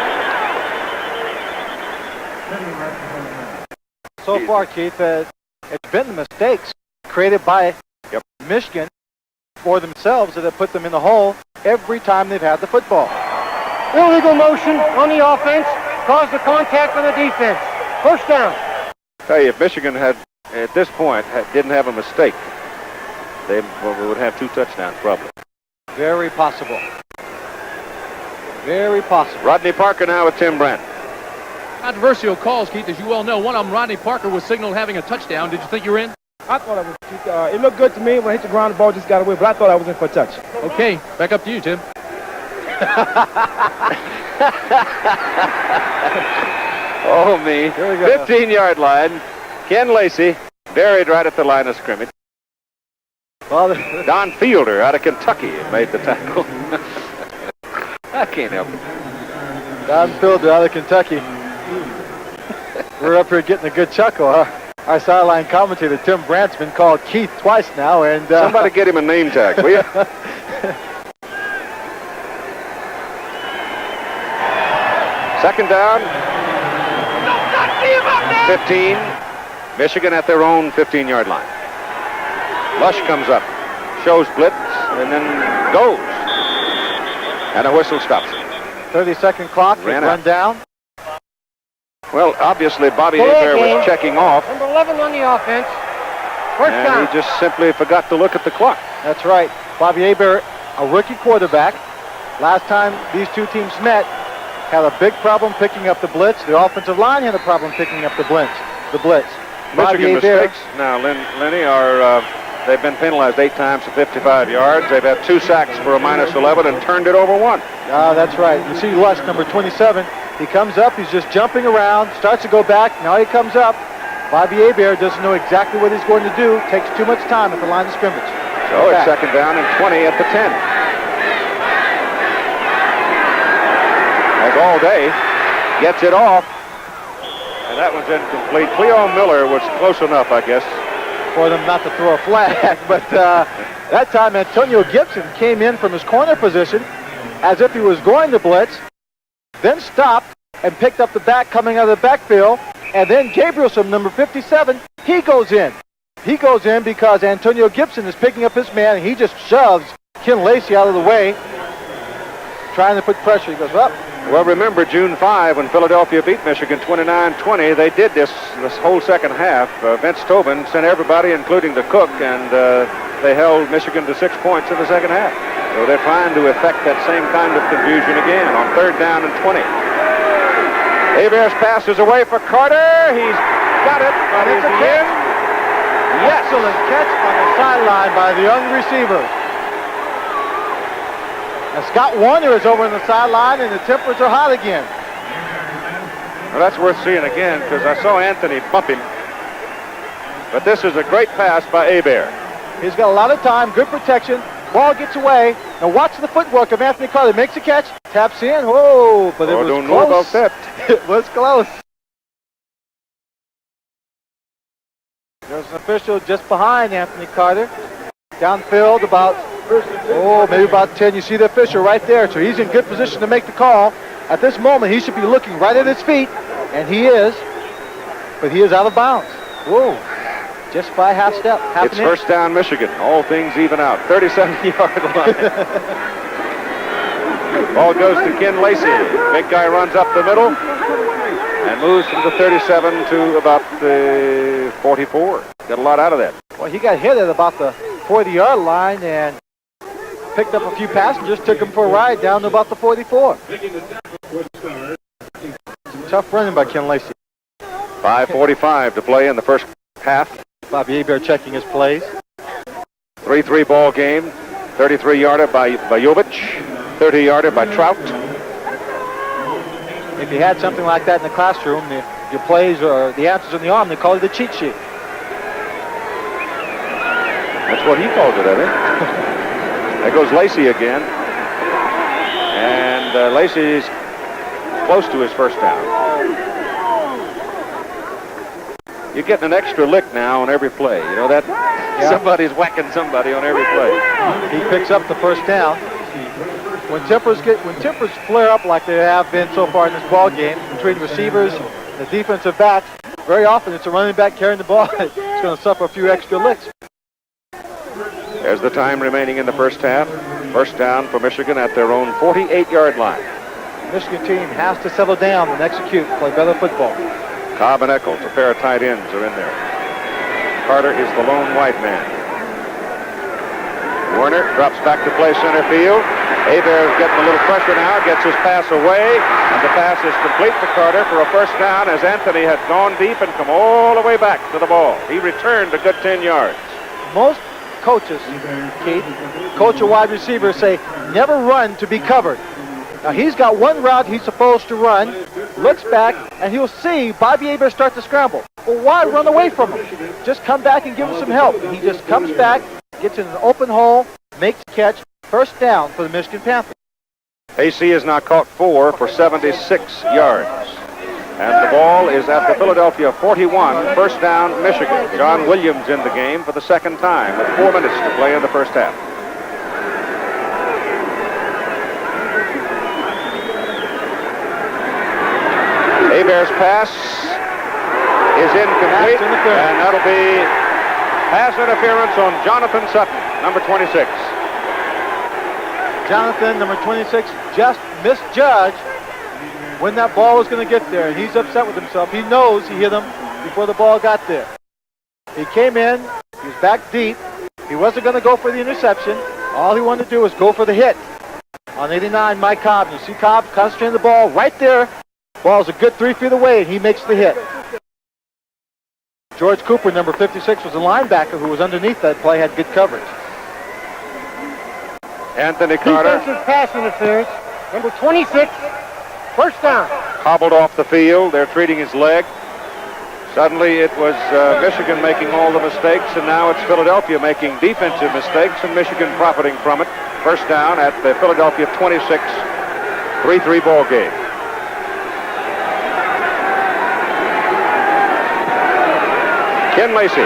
So far, Keith, it's been the mistakes created by Michigan for themselves that have put them in the hole every time they've had the football. Illegal motion on the offense caused the contact on the defense. First down. Tell you, if Michigan had, at this point, didn't have a mistake, they would have 2 touchdowns probably. Very possible. Very possible. Rodney Parker now with Tim Brent. Controversial calls, Keith, as you well know. One of them, Rodney Parker, was signaled having a touchdown. Did you think you were in? I thought I was. It looked good to me when I hit the ground. The ball just got away, but I thought I was in for a touch. Okay, back up to you, Tim. Oh, me. 15-yard line. Ken Lacey buried right at the line of scrimmage. Well, Don Fielder out of Kentucky made the tackle. I can't help it. Don Fielder out of Kentucky. We're up here getting a good chuckle. Our sideline commentator, Tim Brandt's been called Keith twice now. And somebody get him a name tag, will you? Second down. 15. Michigan at their own 15-yard line. Lush comes up, shows blitz, and then goes. And a whistle stops it. 30-second clock, run down. Well, obviously Bobby Hebert was checking off. Number 11 on the offense. First down. He just simply forgot to look at the clock. That's right. Bobby Hebert, a rookie quarterback. Last time these two teams met, had a big problem picking up the blitz. The offensive line had a problem picking up the blitz. Michigan mistakes now, Lenny, are they've been penalized 8 times for 55 yards. They've had 2 sacks for a -11 and turned it over 1. That's right. You see Lush, number 27. He comes up. He's just jumping around. Starts to go back. Now he comes up. Bobby Hebert doesn't know exactly what he's going to do. Takes too much time at the line of scrimmage. So it's second down and 20 at the 10. As all day gets it off. And that one's incomplete. Cleo Miller was close enough, I guess, for them not to throw a flag. But that time, Antonio Gibson came in from his corner position as if he was going to blitz, then stopped and picked up the back coming out of the backfield. And then Gabrielson, number 57, he goes in. He goes in because Antonio Gibson is picking up his man, and he just shoves Ken Lacey out of the way, trying to put pressure. He goes up. Well, remember June 5 when Philadelphia beat Michigan 29-20. They did this whole second half. Vince Tobin sent everybody, including the cook, and they held Michigan to 6 points in the second half. So they're trying to effect that same kind of confusion again on 3rd down and 20. Hebert's pass is away for Carter. He's got it. But is he in? Yes. Excellent catch on the sideline by the young receiver. And Scott Warner is over on the sideline, and the tempers are hot again. Well, that's worth seeing again because I saw Anthony bump him. But this is a great pass by Hebert. He's got a lot of time, good protection. Ball gets away. Now watch the footwork of Anthony Carter. Makes a catch, taps in. Whoa, but it was don't close. know about that. It was close. There's an official just behind Anthony Carter. Downfield maybe about 10. You see the official right there. So he's in good position to make the call. At this moment, he should be looking right at his feet, and he is. But he is out of bounds. Whoa. Just by half step. It's first down Michigan. All things even out. 37-yard line. Ball goes to Ken Lacey. Big guy runs up the middle and moves from the 37 to about the 44. Got a lot out of that. Well, he got hit at about the 40-yard line and picked up a few passengers, took him for a ride down to about the 44. Tough running by Ken Lacey. 5:45 to play in the first half. Bobby Hebert checking his plays. 3-3 ball game. 33-yarder by Jovich. 30-yarder by Trout. If you had something like that in the classroom, your plays or the answers on the arm, they call it the cheat sheet. That's what he calls it, I think. There goes Lacey again. And Lacey's close to his first down. You're getting an extra lick now on every play. You know that? Yeah. Somebody's whacking somebody on every play. He picks up the first down. When tempers flare up like they have been so far in this ball game between receivers and the defensive backs, very often it's a running back carrying the ball. It's going to suffer a few extra licks. There's the time remaining in the first half. First down for Michigan at their own 48-yard line. The Michigan team has to settle down and execute, play better football. Cobb and Eccles, a pair of tight ends, are in there. Carter is the lone white man. Werner drops back to play center field. Hebert is getting a little pressure now, gets his pass away, and the pass is complete to Carter for a first down as Anthony had gone deep and come all the way back to the ball. He returned a good 10 yards. Most coaches, Keith, coach a wide receiver, say never run to be covered. Now he's got one route he's supposed to run, looks back, and he'll see Bobby Hebert start to scramble. Well, why run away from him? Just come back and give him some help. And he just comes back, gets in an open hole, makes a catch, first down for the Michigan Panthers. AC has now caught 4 for 76 yards. And the ball is at the Philadelphia 41, first down Michigan. John Williams in the game for the second time with 4 minutes to play in the first half. Hebert's pass is incomplete, and that'll be pass interference on Jonathan Sutton, number 26. Jonathan, number 26, just misjudged when that ball was going to get there, and he's upset with himself. He knows he hit him before the ball got there. He came in, he was back deep. He wasn't going to go for the interception. All he wanted to do was go for the hit. On 89, Mike Cobb. You see Cobb concentrating the ball right there. Ball's a good 3 feet away, and he makes the hit. George Cooper, number 56, was a linebacker who was underneath that play, had good coverage. Anthony Carter. Defensive pass interference. Number 26, first down. Hobbled off the field. They're treating his leg. Suddenly it was Michigan making all the mistakes, and now it's Philadelphia making defensive mistakes, and Michigan profiting from it. First down at the Philadelphia 26, 3-3 ball game. Ken Lacey to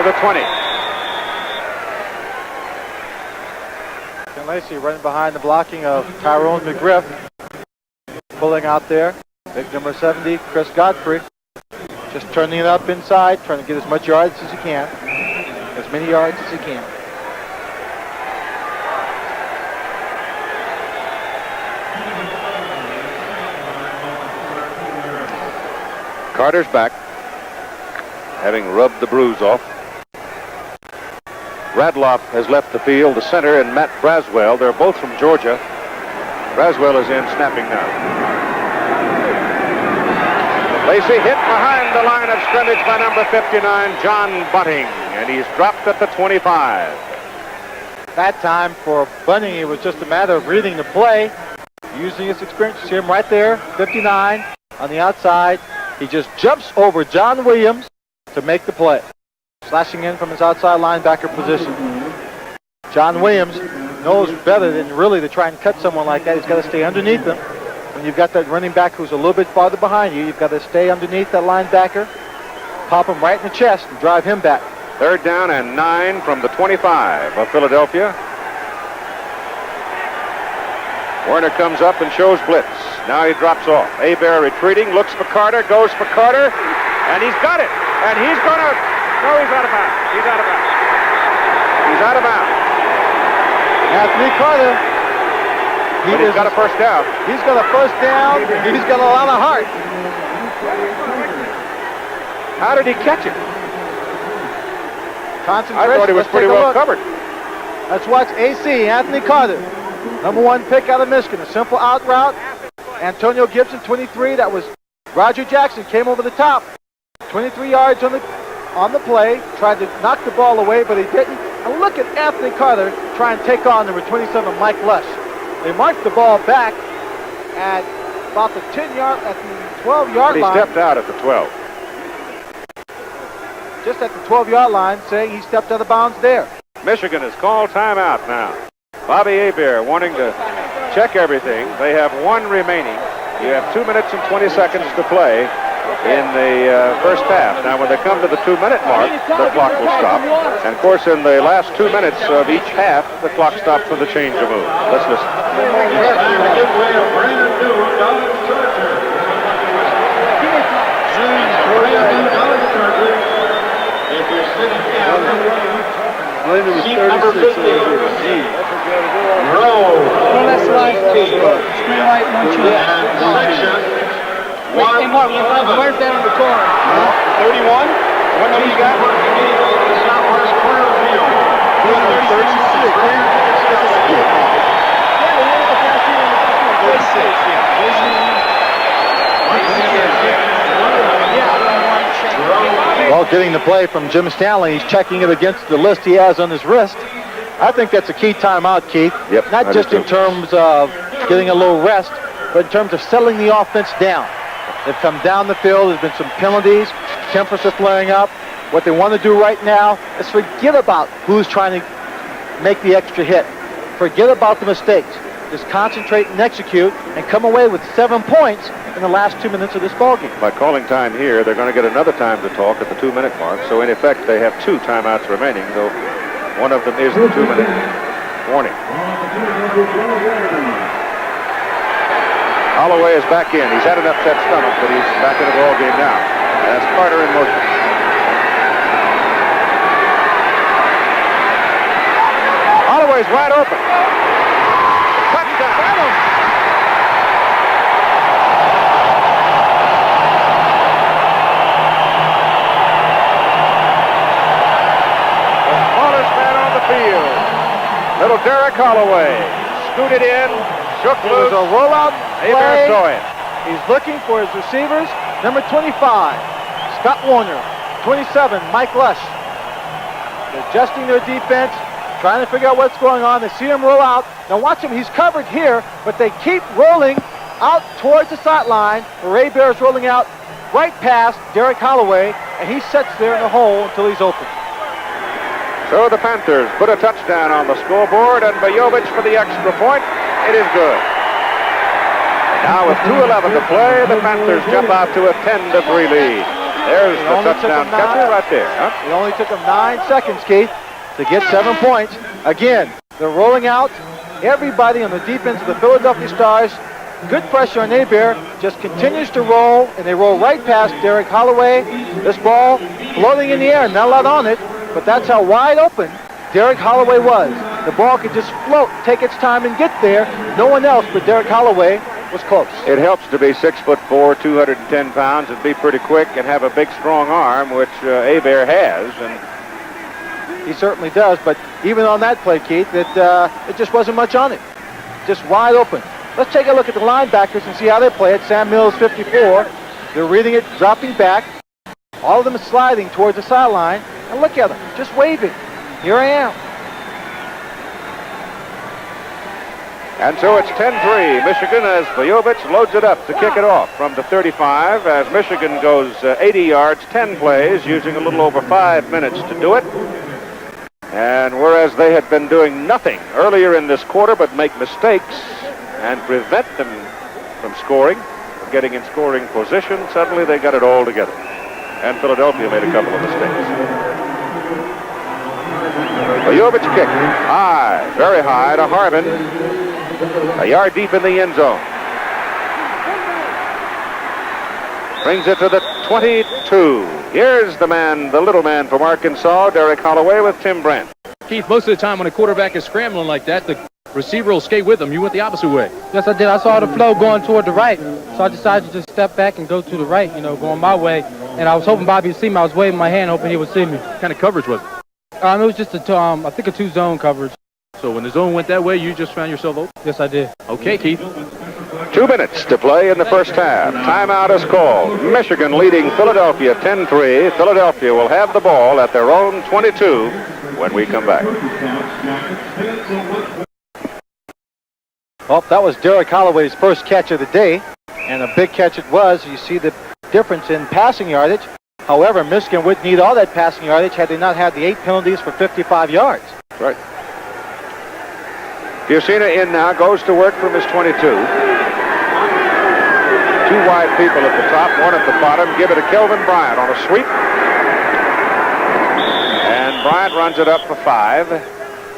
the 20. Ken Lacey running behind the blocking of Tyrone McGriff. Pulling out there. Big number 70, Chris Godfrey. Just turning it up inside, trying to get as much yards as he can. As many yards as he can. Carter's back, having rubbed the bruise off. Radloff has left the field, the center, and Matt Braswell. They're both from Georgia. Braswell is in, snapping now. Lacey hit behind the line of scrimmage by number 59, John Bunting, and he's dropped at the 25. That time for Bunting, it was just a matter of reading the play, using his experience. You see him right there, 59 on the outside. He just jumps over John Williams to make the play. Slashing in from his outside linebacker position. John Williams knows better than really to try and cut someone like that. He's got to stay underneath him. When you've got that running back who's a little bit farther behind you, you've got to stay underneath that linebacker, pop him right in the chest and drive him back. 3rd down and 9 from the 25 of Philadelphia. Werner comes up and shows blitz. Now he drops off. Hebert retreating, looks for Carter, goes for Carter, and he's got it. And he's going to... No, he's out of bounds. He's out of bounds. He's out of bounds. Anthony Carter. But he's got a first down. He's got a first down. He's got a lot of heart. How did he catch it? Concentration. I thought he was pretty well covered. Let's watch AC, Anthony Carter. Number 1 pick out of Michigan. A simple out route. Antonio Gibson, 23. That was Roger Jackson. Came over the top. 23 yards on the play. Tried to knock the ball away, but he didn't. And look at Anthony Carter try and take on number 27, Mike Lush. They marched the ball back at about the 10-yard, at the 12-yard line. He stepped out at the 12. Just at the 12-yard line, saying he stepped out of bounds there. Michigan has called timeout now. Bobby Hebert wanting to check everything. They have 1 remaining. You have 2 minutes and 20 seconds to play in the first half. Now, when they come to the 2-minute mark, the clock will stop. And, of course, in the last 2 minutes of each half, the clock stops for the change of move. Let's listen. Number 50. Roll. That's light. Screen light, 1, 2. Section. Hey, Mark, where's that on the corner? 31. What number you got? Southwest corner field. 36. Well, getting the play from Jim Stanley, he's checking it against the list he has on his wrist. I think that's a key timeout, Keith. Yep, not just in terms of getting a little rest, but in terms of settling the offense down. They've come down the field. There's been some penalties. Tempers are flaring up. What they want to do right now is forget about who's trying to make the extra hit. Forget about the mistakes. Just concentrate and execute and come away with 7 points in the last 2 minutes of this ballgame. By calling time here, they're going to get another time to talk at the 2-minute mark. So, in effect, they have 2 timeouts remaining, though one of them is the 2-minute warning. Holloway is back in. He's had an upset stomach, but he's back in the ball game now. That's Carter in motion. Holloway's wide open. Touchdown. The smallest man on the field. Little Derek Holloway scooted in, shook loose. It was a rollout Hebert play. saw it. He's looking for his receivers. Number 25, Scott Warner. 27, Mike Lush. They're adjusting their defense, trying to figure out what's going on. They see him roll out. Now watch him. He's covered here, but they keep rolling out towards the sideline. Ray Bear's rolling out right past Derek Holloway, and he sits there in the hole until he's open. So the Panthers put a touchdown on the scoreboard, and Bojovic for the extra point. It is good. Now with 2:11 to play, the Panthers jump out to a 10-3 lead. There's the touchdown catcher right there. Huh? It only took them 9 seconds, Keith, to get 7 points. Again, they're rolling out. Everybody on the defense of the Philadelphia Stars, good pressure on Hebert, just continues to roll, and they roll right past Derek Holloway. This ball floating in the air, not a lot on it, but that's how wide open Derek Holloway was. The ball could just float, take its time, and get there. No one else but Derek Holloway was close. It helps to be 6'4", 210 pounds, and be pretty quick and have a big, strong arm, which Hebert has. And he certainly does, but even on that play, Keith, it just wasn't much on it. Just wide open. Let's take a look at the linebackers and see how they play it. Sam Mills, 54. They're reading it, dropping back. All of them sliding towards the sideline. And look at them, just waving. Here I am. And so it's 10-3, Michigan, as Vujovich loads it up to kick it off from the 35 as Michigan goes 80 yards, 10 plays, using a little over 5 minutes to do it. And whereas they had been doing nothing earlier in this quarter but make mistakes and prevent them from scoring, getting in scoring position, suddenly they got it all together. And Philadelphia made a couple of mistakes. Vujovich kick, high, very high to Harbin. A yard deep in the end zone. Brings it to the 22. Here's the man, the little man from Arkansas, Derek Holloway with Tim Brandt. Keith, most of the time when a quarterback is scrambling like that, the receiver will skate with him. You went the opposite way. Yes, I did. I saw the flow going toward the right, so I decided to just step back and go to the right, going my way. And I was hoping Bobby would see me. I was waving my hand, hoping he would see me. What kind of coverage was it? It was just I think a 2-zone coverage. So when the zone went that way, you just found yourself open? Yes, I did. Okay, Keith. 2 minutes to play in the first half. Timeout is called. Michigan leading Philadelphia 10-3. Philadelphia will have the ball at their own 22 when we come back. Well, that was Derek Holloway's first catch of the day, and a big catch it was. You see the difference in passing yardage. However, Michigan would need all that passing yardage had they not had the 8 penalties for 55 yards. Right. Giacchino in now, goes to work from his 22. 2 wide people at the top, 1 at the bottom. Give it to Kelvin Bryant on a sweep. And Bryant runs it up for 5.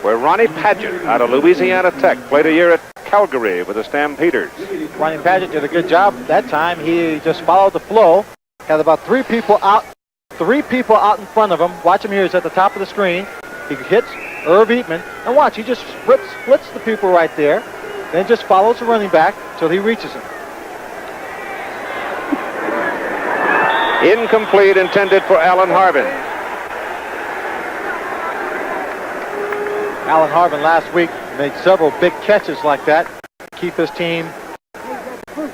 Where Ronnie Padgett out of Louisiana Tech played a year at Calgary with the Stampeders. Ronnie Padgett did a good job that time. He just followed the flow. Had about 3 people out in front of him. Watch him here. He's at the top of the screen. He hits Irv Eatman. And watch, he just splits the people right there. Then just follows the running back till he reaches him. Incomplete, intended for Alan Harbin. Alan Harbin last week made several big catches like that. Keep his team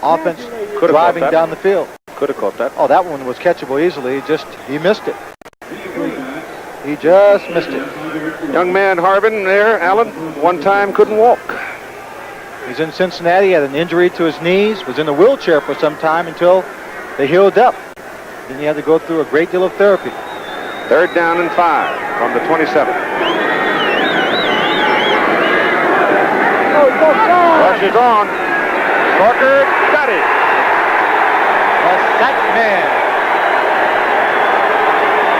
offense driving down the field. Could have caught that. Oh, that one was catchable easily. He missed it. He just missed it. Young man Harbin there, Alan, one time couldn't walk. He's in Cincinnati, had an injury to his knees, was in a wheelchair for some time until they healed up. Then he had to go through a great deal of therapy. 3rd down and 5 from the 27. Rush is on. Corker got it. The sack man.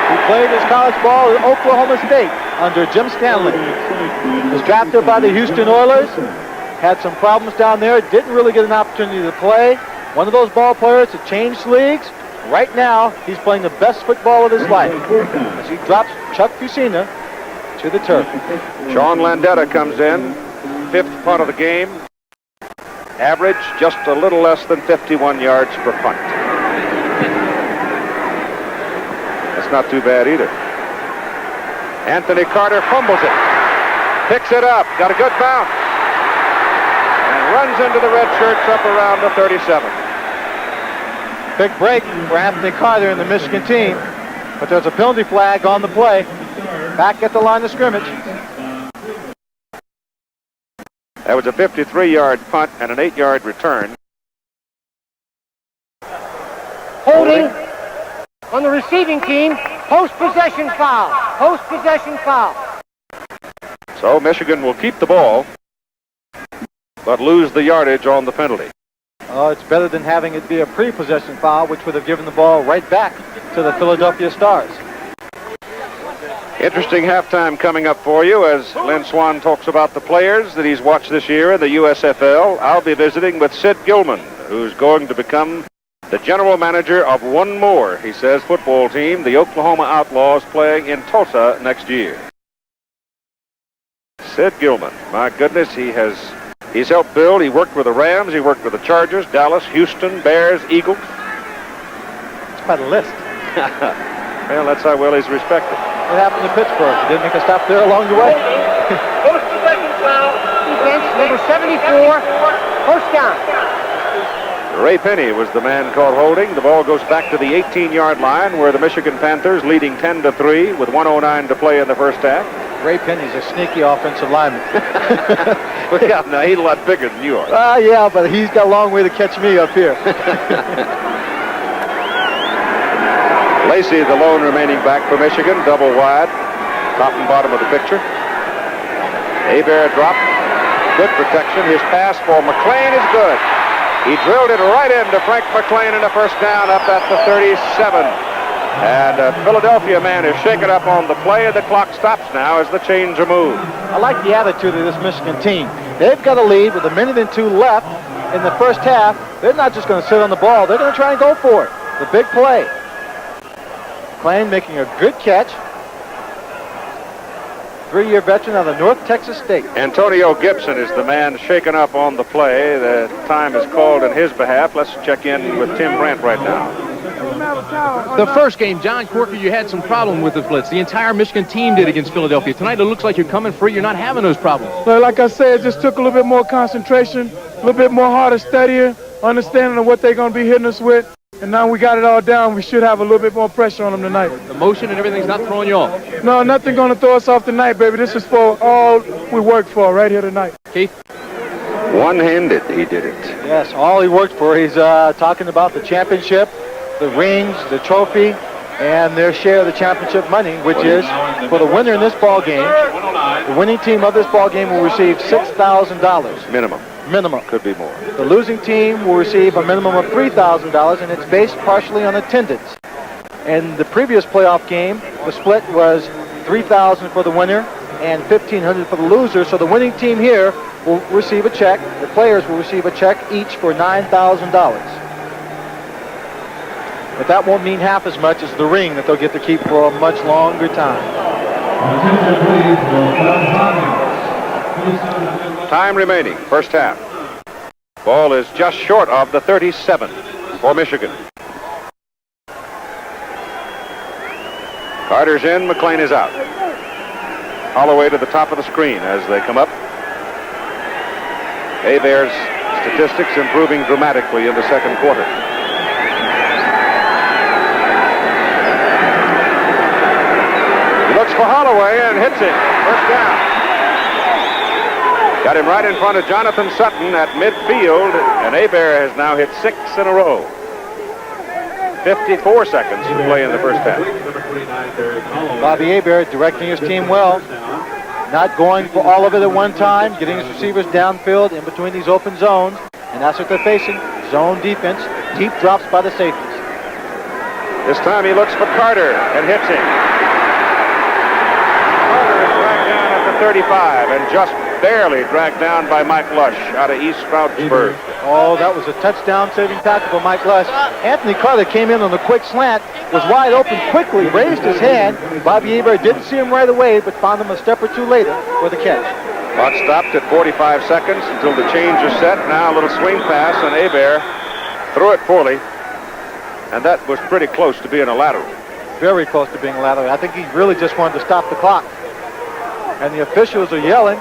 He played his college ball at Oklahoma State under Jim Stanley. Was drafted by the Houston Oilers. Had some problems down there. Didn't really get an opportunity to play. One of those ball players that changed leagues. Right now, he's playing the best football of his life as he drops Chuck Fusina to the turf. Sean Landetta comes in, 5th punt of the game. Average just a little less than 51 yards per punt. That's not too bad either. Anthony Carter fumbles it. Picks it up. Got a good bounce. And runs into the red shirts up around the 37. Big break for Anthony Carter and the Michigan team. But there's a penalty flag on the play. Back at the line of scrimmage. That was a 53-yard punt and an 8-yard return. Holding on the receiving team. Post-possession foul. Post-possession foul. So Michigan will keep the ball, but lose the yardage on the penalty. Oh, it's better than having it be a pre-possession foul, which would have given the ball right back to the Philadelphia Stars. Interesting halftime coming up for you as Lynn Swan talks about the players that he's watched this year in the USFL. I'll be visiting with Sid Gilman, who's going to become the general manager of one more, he says, football team, the Oklahoma Outlaws, playing in Tulsa next year. Sid Gilman, my goodness, he's helped build. He worked with the Rams, he worked with the Chargers, Dallas, Houston, Bears, Eagles. It's quite a list. Well, that's how well he's respected. What happened to Pittsburgh? He didn't make a stop there along the way. Post-possession foul. Defense, number 74. First down. Ray Penny was the man caught holding. The ball goes back to the 18-yard line where the Michigan Panthers leading 10-3 with 1:09 to play in the first half. Ray Penny's a sneaky offensive lineman. Yeah, now he's a lot bigger than you are. Yeah, but he's got a long way to catch me up here. Lacey, the lone remaining back for Michigan, double wide, top and bottom of the picture. Hebert dropped, good protection. His pass for McLean is good. He drilled it right into Frank McLean in the first down up at the 37. And a Philadelphia man is shaken up on the play, and the clock stops now as the chains are moved. I like the attitude of this Michigan team. They've got a lead with 1 minute and 2 left in the first half. They're not just going to sit on the ball. They're going to try and go for it. The big play. McLean making a good catch. 3-year veteran out of North Texas State. Antonio Gibson is the man shaken up on the play. The time is called in his behalf. Let's check in with Tim Brandt right now. The first game, John Corker, you had some problem with the blitz. The entire Michigan team did against Philadelphia. Tonight, it looks like you're coming free. You're not having those problems. Well, like I said, it just took a little bit more concentration, a little bit more harder, steadier, understanding of what they're going to be hitting us with. And now we got it all down. We should have a little bit more pressure on them tonight. The motion and everything's not throwing you off. No, nothing going to throw us off tonight, baby. This is for all we worked for right here tonight. Keith? One-handed, he did it. Yes, all he worked for. He's talking about the championship, the rings, the trophy, and their share of the championship money, which is for the winner in this ball game. The winning team of this ball game will receive $6,000. Minimum. Could be more. The losing team will receive a minimum of $3,000, and it's based partially on attendance. In the previous playoff game, the split was $3,000 for the winner and $1,500 for the loser. So the winning team here will receive a check. The players will receive a check each for $9,000. But that won't mean half as much as the ring that they'll get to keep for a much longer time. Time remaining, first half. Ball is just short of the 37 for Michigan. Carter's in, McLean is out. Holloway to the top of the screen as they come up. Hebert's statistics improving dramatically in the second quarter. He looks for Holloway and hits him. First down. Got him right in front of Jonathan Sutton at midfield, and Hebert has now hit 6 in a row. 54 seconds to play in the first half. Bobby Hebert directing his team well. Not going for all of it at one time, getting his receivers downfield in between these open zones, and that's what they're facing. Zone defense, deep drops by the safeties. This time he looks for Carter and hits him. Carter is dragged down at the 35 and just barely dragged down by Mike Lush out of East Stroudsburg. Oh, that was a touchdown-saving tackle by Mike Lush. Anthony Carter came in on the quick slant, was wide open quickly, raised his hand. Bobby Hebert didn't see him right away, but found him a step or two later for the catch. Clock stopped at 45 seconds until the change is set. Now a little swing pass, and Hebert threw it poorly, and that was pretty close to being a lateral. Very close to being a lateral. I think he really just wanted to stop the clock. And the officials are yelling.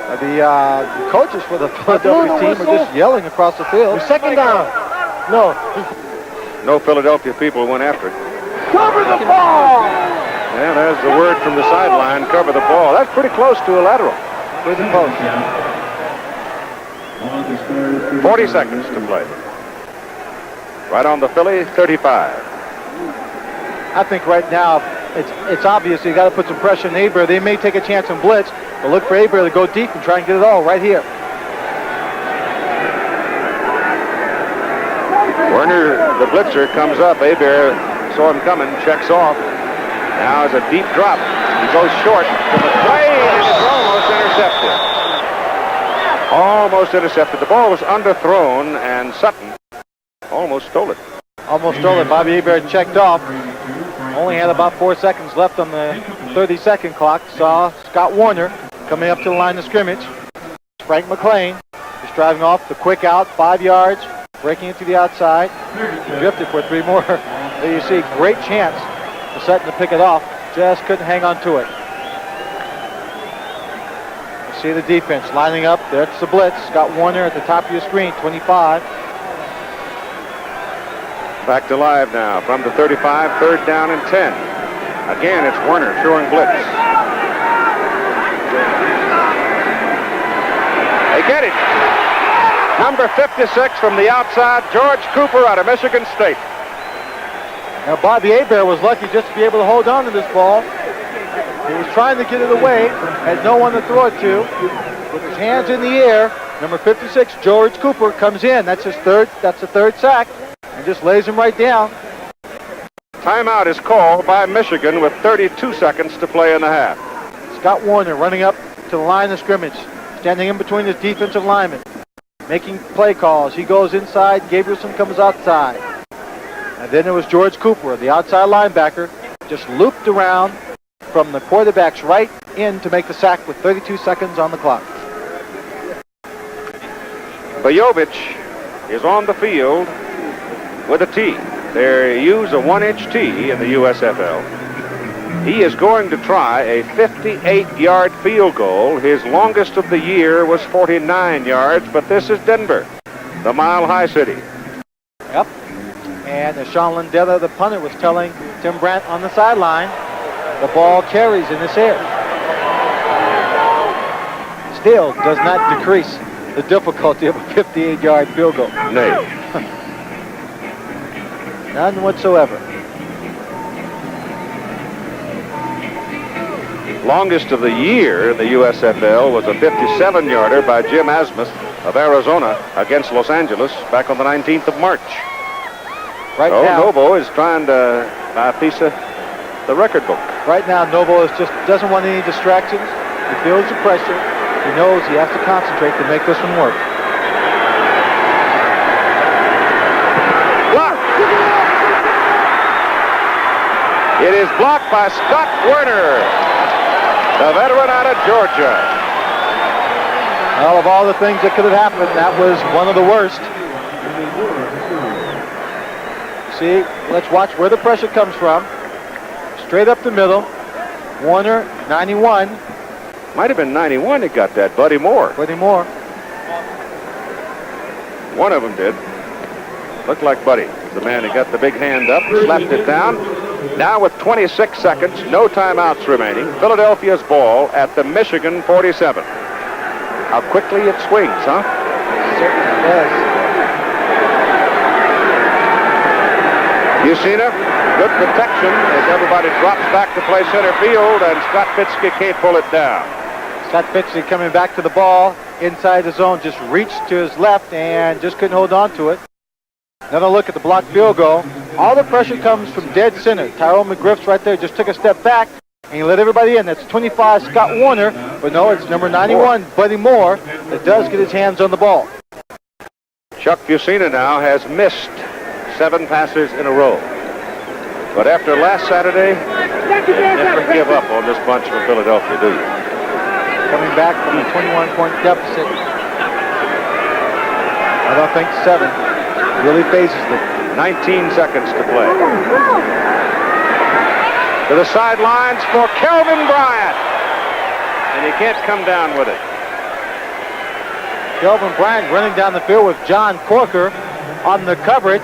The coaches for the Philadelphia team are just yelling across the field. Second down. No Philadelphia people went after it. Cover the ball. Yeah, there's the word from the sideline, cover the ball. That's pretty close to a lateral. Pretty close. 40 seconds to play. Right on the Philly, 35. I think right now it's obvious you got to put some pressure on Hebert. They may take a chance on blitz, but look for Hebert to go deep and try and get it all right here. the blitzer comes up. Hebert saw him coming, checks off. Now is a deep drop. He goes short to McLean, and it's almost intercepted. Almost intercepted. The ball was underthrown, and Sutton almost stole it. Almost stole it. Bobby Hebert checked off. Only had about 4 seconds left on the 30-second clock. Saw Scott Warner coming up to the line of scrimmage. Frank McLean is driving off the quick out, 5 yards, breaking it to the outside. Drifted for 3 more. There you see, great chance for Sutton to pick it off. Just couldn't hang on to it. You see the defense lining up. There's the blitz. Scott Warner at the top of your screen, 25. Back to live now from the 35, 3rd down and 10. Again, it's Warner throwing blitz. They get it. Number 56 from the outside, George Cooper out of Michigan State. Now Bobby Hebert was lucky just to be able to hold on to this ball. He was trying to get it away, had no one to throw it to. With his hands in the air, number 56, George Cooper, comes in. That's his third. That's the 3rd sack, and just lays him right down. Timeout is called by Michigan with 32 seconds to play in the half. Scott Warner running up to the line of scrimmage, standing in between his defensive linemen, making play calls. He goes inside. Gabrielson comes outside. And then it was George Cooper, the outside linebacker, just looped around from the quarterback's right in to make the sack with 32 seconds on the clock. Bojovic is on the field with a tee. They use a 1-inch tee in the USFL. He is going to try a 58-yard field goal. His longest of the year was 49 yards, but this is Denver, the Mile High City. Yep. And as Sean Lindella, the punter, was telling Tim Brandt on the sideline, the ball carries in this air. Still does not decrease the difficulty of a 58-yard field goal. Nay. None whatsoever. Longest of the year in the USFL was a 57-yarder by Jim Asmus of Arizona against Los Angeles back on the 19th of March. Right now, Novo is trying to buy a piece of the record book. Right now, Novo is just doesn't want any distractions. He feels the pressure. He knows he has to concentrate to make this one work. Blocked. It is blocked by Scott Werner, the veteran out of Georgia. Well, of all the things that could have happened, that was one of the worst. See, let's watch where the pressure comes from. Straight up the middle. Warner, 91. Might have been 91 that got that. Buddy Moore. Buddy Moore. One of them did. Looked like Buddy, the man who got the big hand up, slapped it down. Now with 26 seconds, no timeouts remaining, Philadelphia's ball at the Michigan 47. How quickly it swings, huh? Certainly does. Yusina, good protection as everybody drops back to play center field, and Scott Fitzke can't pull it down. Scott Fitzke coming back to the ball inside the zone, just reached to his left and just couldn't hold on to it. Another look at the blocked field goal. All the pressure comes from dead center. Tyrone McGriff's right there, just took a step back and he let everybody in. That's 25, Scott Warner, but no, it's number 91, Buddy Moore, that does get his hands on the ball. Chuck Fusina now has missed 7 passes in a row. But after last Saturday, you never give up on this bunch from Philadelphia, do you? Coming back from a 21-point deficit. I don't think 7 really phases them. 19 seconds to play. To the sidelines for Kelvin Bryant. And he can't come down with it. Kelvin Bryant running down the field with John Corker on the coverage.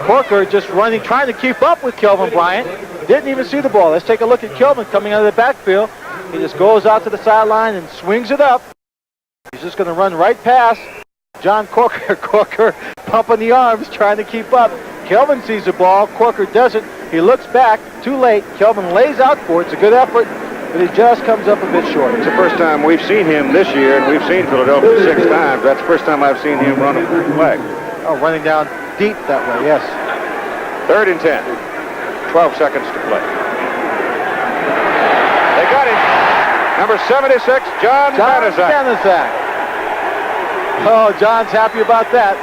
Corker just running, trying to keep up with Kelvin Bryant. Didn't even see the ball. Let's take a look at Kelvin coming out of the backfield. He just goes out to the sideline and swings it up. He's just going to run right past John Corker. Corker pumping the arms, trying to keep up. Kelvin sees the ball. Corker doesn't. He looks back. Too late. Kelvin lays out for it. It's a good effort, but he just comes up a bit short. It's the first time we've seen him this year, and we've seen Philadelphia 6 times. That's the first time I've seen him run a flag. Oh, running down deep that way, yes. 3rd and 10. 12 seconds to play. They got him. Number 76, John Banaszak. Oh, John's happy about that.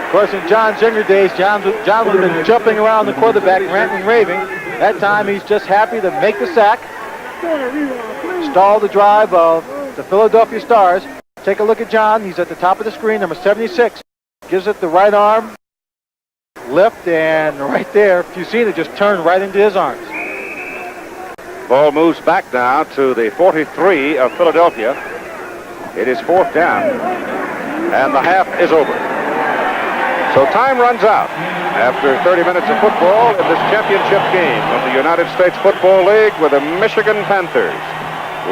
Of course, in John's younger days, John would have been jumping around the quarterback, ranting and raving. That time, he's just happy to make the sack, stall the drive of the Philadelphia Stars. Take a look at John. He's at the top of the screen, number 76. Gives it the right arm, lift, and right there, if you've seen it, just turned right into his arms. Ball moves back now to the 43 of Philadelphia. It is 4th down, and the half is over. So time runs out after 30 minutes of football in this championship game of the United States Football League, with the Michigan Panthers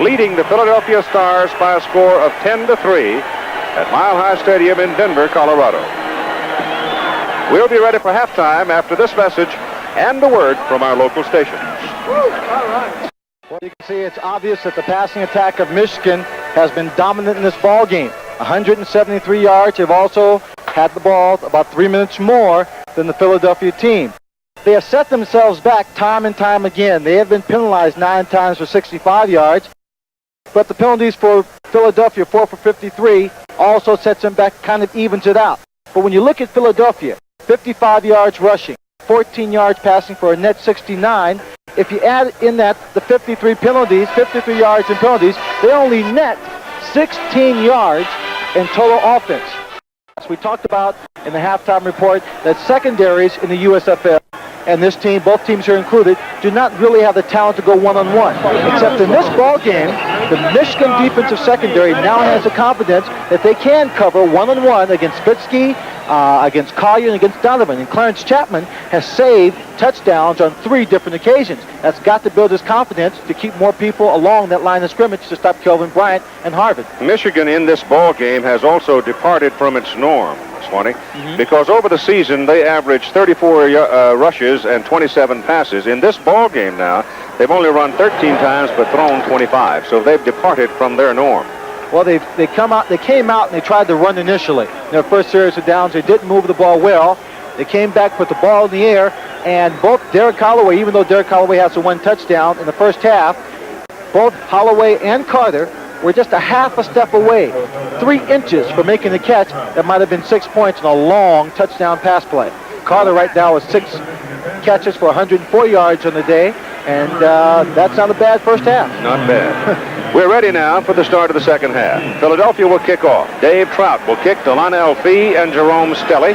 leading the Philadelphia Stars by a score of 10-3 at Mile High Stadium in Denver, Colorado. We'll be ready for halftime after this message and a word from our local stations. Well, you can see it's obvious that the passing attack of Michigan has been dominant in this ball game. 173 yards. They've also had the ball about 3 minutes more than the Philadelphia team. They have set themselves back time and time again. They have been penalized 9 times for 65 yards. But the penalties for Philadelphia, 4 for 53, also sets them back, kind of evens it out. But when you look at Philadelphia, 55 yards rushing, 14 yards passing for a net 69. If you add in that the 53 yards in penalties, they only net 16 yards in total offense. As we talked about in the halftime report, that secondaries in the USFL and this team, both teams here included, do not really have the talent to go one-on-one. Except in this ball game, the Michigan defensive secondary now has the confidence that they can cover one-on-one against Fitzke, against Collier, and against Donovan. And Clarence Chapman has saved touchdowns on 3 different occasions. That's got to build his confidence to keep more people along that line of scrimmage to stop Kelvin Bryant and Harvard. Michigan in this ball game has also departed from its norm, Swanee, because over the season they averaged 34 rushes and 27 passes. In this ball game now, they've only run 13 times but thrown 25, so they've departed from their norm. Well, they came out and they tried to run initially. Their first series of downs, they didn't move the ball well. They came back, put the ball in the air, and both Derek Holloway, even though Derek Holloway has the 1 touchdown in the first half, both Holloway and Carter were just a half a step away, 3 inches from making the catch that might have been 6 points in a long touchdown pass play. Carter right now has 6 catches for 104 yards on the day, and that's not a bad first half. Not bad. We're ready now for the start of the second half. Philadelphia will kick off. Dave Trout will kick to Lionel Fee and Jerome Stelly.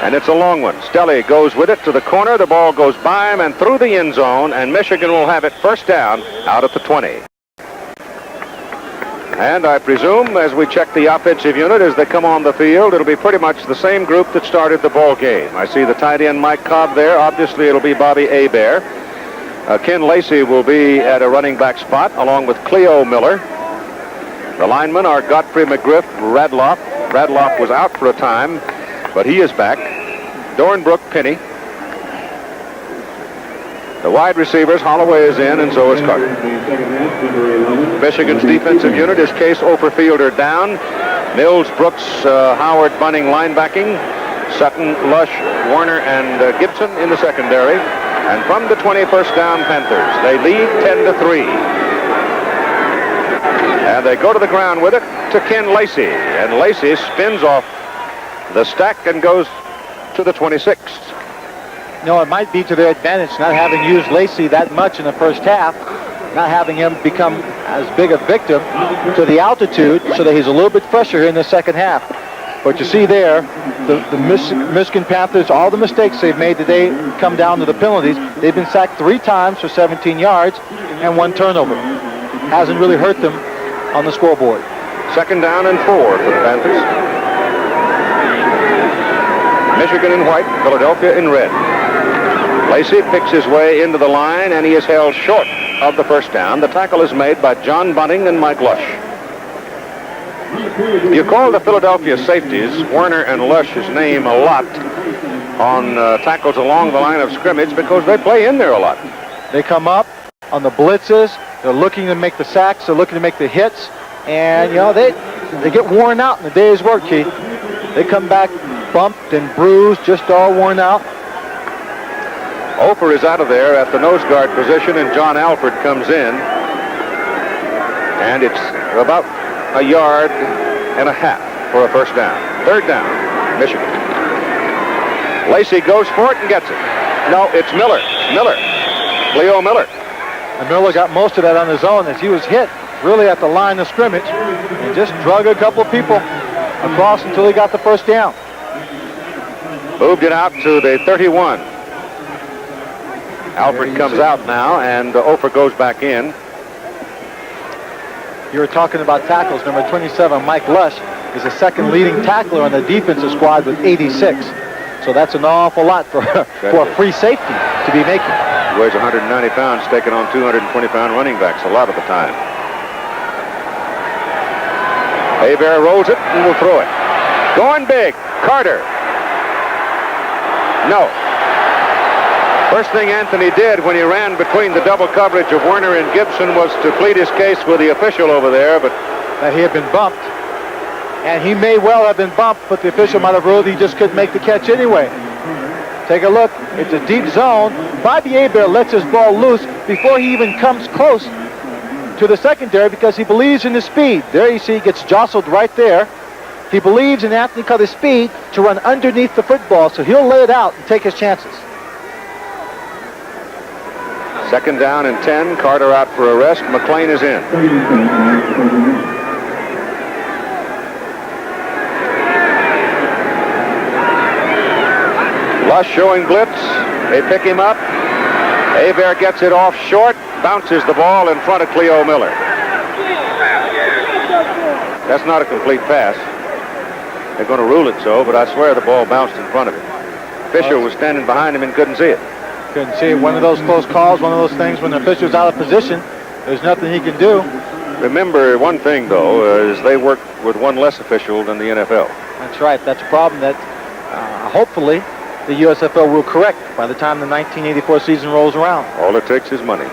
And it's a long one. Stelly goes with it to the corner. The ball goes by him and through the end zone, and Michigan will have it first down out at the 20. And I presume, as we check the offensive unit as they come on the field, it'll be pretty much the same group that started the ball game. I see the tight end Mike Cobb there. Obviously, it'll be Bobby Hebert. Ken Lacey will be at a running back spot, along with Cleo Miller. The linemen are Godfrey McGriff Radloff. Radloff was out for a time, but he is back. Dornbrook Penny. The wide receivers, Holloway is in, and so is Carter. Michigan's defensive unit is Case Oferfielder down. Mills, Brooks, Howard Bunning linebacking. Sutton, Lush, Warner, and Gibson in the secondary. And from the 21st down Panthers, they lead 10-3. And they go to the ground with it to Ken Lacey. And Lacey spins off the stack and goes to the 26th. No, it might be to their advantage not having used Lacey that much in the first half, not having him become as big a victim to the altitude, so that he's a little bit fresher here in the second half. But you see there, the Michigan Panthers, all the mistakes they've made today come down to the penalties. They've been sacked 3 times for 17 yards and 1 turnover. Hasn't really hurt them on the scoreboard. 2nd down and 4 for the Panthers. Michigan in white, Philadelphia in red. Lacey picks his way into the line, and he is held short of the first down. The tackle is made by John Bunting and Mike Lush. You call the Philadelphia safeties, Warner and Lush's name a lot on tackles along the line of scrimmage because they play in there a lot. They come up on the blitzes. They're looking to make the sacks. They're looking to make the hits. And, you know, they get worn out in the day's work, Keith. They come back bumped and bruised, just all worn out. Ofer is out of there at the nose guard position, and John Alford comes in. And it's about a yard and a half for a first down. Third down, Michigan. Lacey goes for it and gets it. No, it's Miller. Cleo Miller. And Miller got most of that on his own as he was hit really at the line of scrimmage and just drug a couple of people across until he got the first down. Moved it out to the 31. Alfred comes out now, and Ofer goes back in. You were talking about tackles. Number 27, Mike Lush, is the second leading tackler on the defensive squad with 86. So that's an awful lot for a free safety to be making. He weighs 190 pounds, taking on 220-pound running backs a lot of the time. Hebert rolls it and will throw it. Going big, Carter. No. First thing Anthony did when he ran between the double coverage of Werner and Gibson was to plead his case with the official over there, but that he had been bumped. And he may well have been bumped, but the official might have ruled he just couldn't make the catch anyway. Take a look. It's a deep zone. Bobby Hebert lets his ball loose before he even comes close to the secondary because he believes in his speed. There you see he gets jostled right there. He believes in Anthony Carter's speed to run underneath the football, so he'll lay it out and take his chances. Second down and 10. Carter out for a rest. McLean is in. Lush showing blitz. They pick him up. Hebert gets it off short. Bounces the ball in front of Cleo Miller. That's not a complete pass. They're going to rule it so, but I swear the ball bounced in front of him. Fisher was standing behind him and couldn't see it. Couldn't see it. One of those close calls, one of those things when the official's out of position, there's nothing he can do. Remember one thing, though, is they work with one less official than the NFL. That's right. That's a problem that hopefully the USFL will correct by the time the 1984 season rolls around. All it takes is money.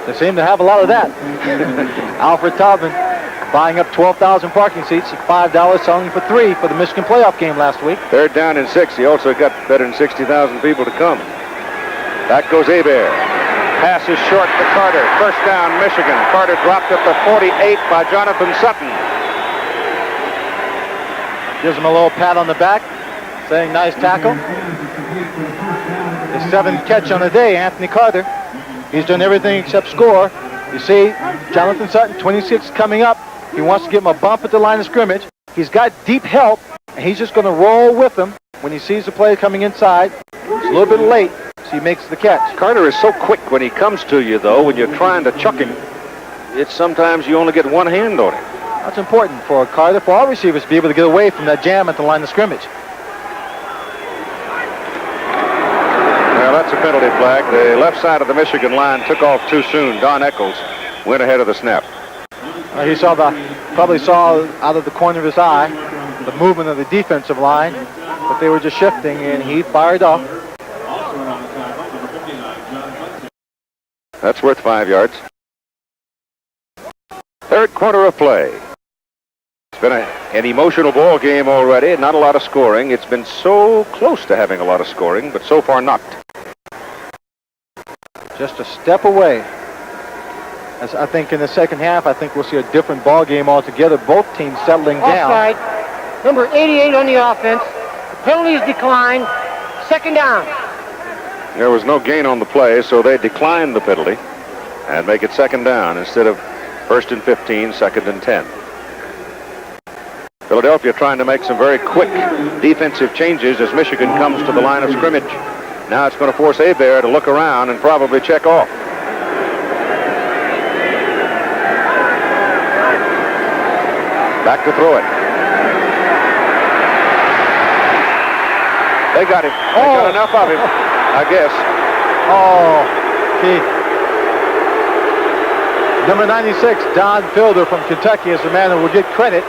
They seem to have a lot of that. Alfred Taubman buying up 12,000 parking seats at $5, selling for $3 for the Michigan playoff game last week. Third down and 6. He also got better than 60,000 people to come. Back goes Hebert. Pass is short to Carter. First down, Michigan. Carter dropped at the 48 by Jonathan Sutton. Gives him a little pat on the back, saying nice tackle. His 7th catch on the day, Anthony Carter. He's done everything except score. You see, Jonathan Sutton, 26, coming up. He wants to give him a bump at the line of scrimmage. He's got deep help, and he's just going to roll with him when he sees the play coming inside. It's a little bit late, so he makes the catch. Carter is so quick when he comes to you, though, when you're trying to chuck him. It's sometimes you only get one hand on him. That's important for Carter, for all receivers to be able to get away from that jam at the line of scrimmage. Well, that's a penalty flag. The left side of the Michigan line took off too soon. Don Eccles went ahead of the snap. He probably saw out of the corner of his eye the movement of the defensive line, but they were just shifting, and he fired off. That's worth 5 yards. Third quarter of play. It's been an emotional ball game already. Not a lot of scoring. It's been so close to having a lot of scoring, but so far not. Just a step away. As I think in the second half, I think we'll see a different ball game altogether. Both teams settling down. Offside. Number 88 on the offense. The penalty is declined. Second down. There was no gain on the play, so they declined the penalty and make it second down instead of first and 15, second and 10. Philadelphia trying to make some very quick defensive changes as Michigan comes to the line of scrimmage. Now it's going to force Hebert to look around and probably check off. Back to throw it. They got him. They got enough of him, I guess. Oh, Keith. Number 96, Don Fielder from Kentucky, is the man who will get credit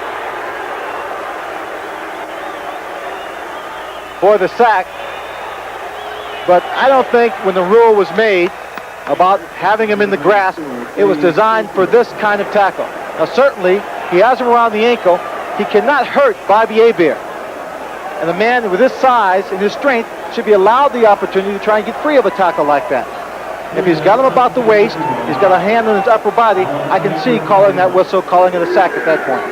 for the sack. But I don't think when the rule was made about having him in the grasp, it was designed for this kind of tackle. Now, certainly, he has him around the ankle. He cannot hurt Bobby Hebert. And the man with his size and his strength should be allowed the opportunity to try and get free of a tackle like that. If he's got him about the waist, he's got a hand on his upper body, I can see calling that whistle, calling it a sack at that point.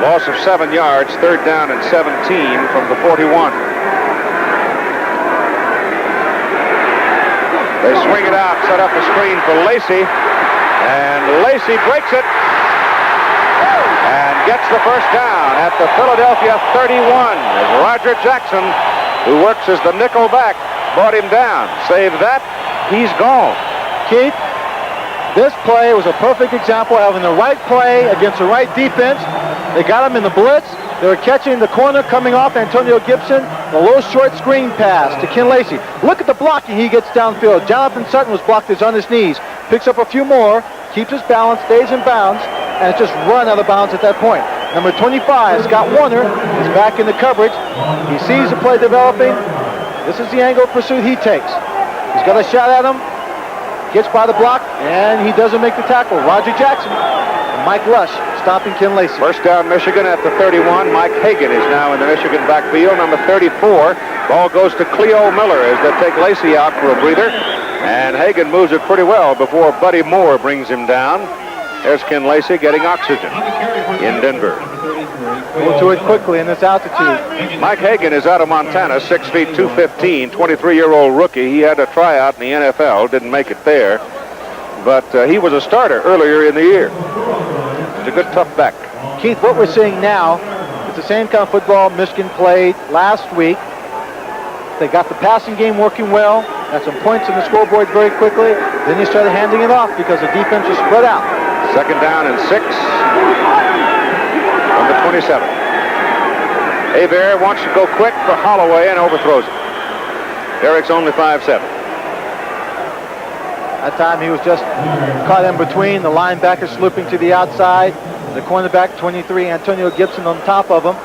Loss of 7 yards, 3rd down and 17 from the 41. They swing it out, set up a screen for Lacey, and Lacey breaks it and gets the first down at the Philadelphia 31 as Roger Jackson, who works as the nickel back, brought him down. Save that, he's gone. Keith, this play was a perfect example of having the right play against the right defense. They got him in the blitz. They were catching the corner coming off Antonio Gibson. The low short screen pass to Ken Lacey. Look at the blocking he gets downfield. Jonathan Sutton was blocked, is on his knees. Picks up a few more, keeps his balance, stays in bounds, and it's just run out of bounds at that point. Number 25, Scott Warner, is back in the coverage. He sees the play developing. This is the angle of pursuit he takes. He's got a shot at him. Gets by the block, and he doesn't make the tackle. Roger Jackson and Mike Lush stopping Ken Lacey. First down, Michigan at the 31. Mike Hagan is now in the Michigan backfield. Number 34. Ball goes to Cleo Miller as they take Lacey out for a breather. And Hagan moves it pretty well before Buddy Moore brings him down. There's Ken Lacey getting oxygen in Denver. Go to it quickly in this altitude. Mike Hagan is out of Montana, 6 feet 215, 23-year-old rookie. He had a tryout in the NFL, didn't make it there. But he was a starter earlier in the year. He's a good, tough back. Keith, what we're seeing now is the same kind of football Michigan played last week. They got the passing game working well, got some points on the scoreboard very quickly. Then they started handing it off because the defense was spread out. 2nd down and 6 from the 27. Hebert wants to go quick for Holloway and overthrows it. Derrick's only 5'7". That time he was just caught in between. The linebacker slipping to the outside. The cornerback, 23, Antonio Gibson on top of him.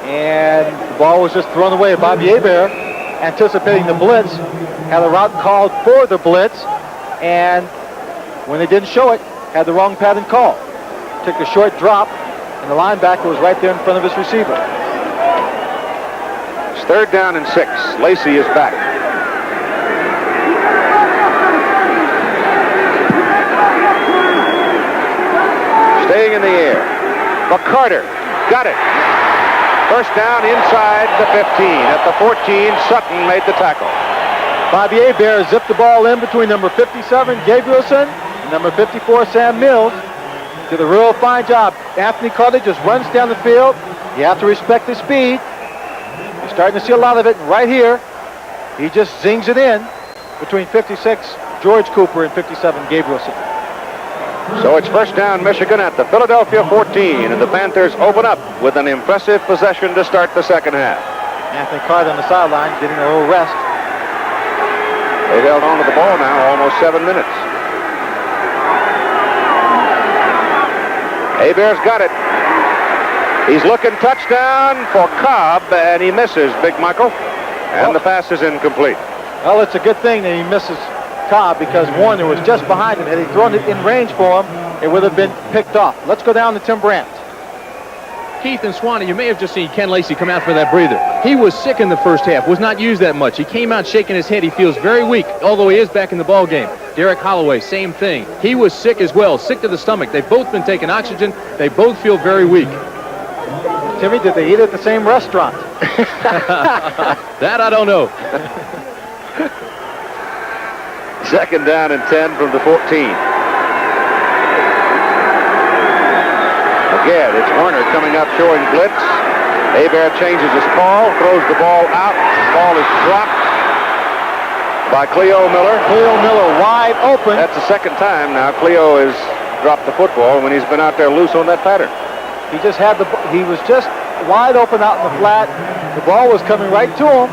And the ball was just thrown away. Bobby Hebert, anticipating the blitz, had a route called for the blitz. And when they didn't show it, had the wrong pattern call. Took a short drop, and the linebacker was right there in front of his receiver. It's 3rd down and 6. Lacey is back. Staying in the air. For Carter. Got it. First down inside the 15. At the 14, Sutton made the tackle. Bobby Hebert zipped the ball in between number 57, Gabrielson, and number 54, Sam Mills. Did a real fine job. Anthony Carter just runs down the field. You have to respect his speed. You're starting to see a lot of it right here. He just zings it in between 56, George Cooper, and 57, Gabrielson. So it's first down, Michigan at the Philadelphia 14, and the Panthers open up with an impressive possession to start the second half. Anthony Carter on the sideline getting a little rest. They've held on to the ball now almost 7 minutes. Hebert's got it. He's looking touchdown for Cobb, and he misses, Big Michael. And the pass is incomplete. Well, it's a good thing that he misses Cobb because Warner was just behind him. Had he thrown it in range for him, it would have been picked off. Let's go down to Tim Brandt. Keith and Swanee, you may have just seen Ken Lacey come out for that breather. He was sick in the first half, was not used that much. He came out shaking his head. He feels very weak, although he is back in the ball game. Derek Holloway, same thing. He was sick as well, sick to the stomach. They've both been taking oxygen. They both feel very weak. Timmy, did they eat at the same restaurant? That I don't know. 2nd down and 10 from the 14. Again, it's Werner coming up showing blitz. Hebert changes his call, throws the ball out. The ball is dropped by Cleo Miller. Cleo Miller wide open. That's the second time now Cleo has dropped the football when he's been out there loose on that pattern. He just had he was just wide open out in the flat. The ball was coming right to him,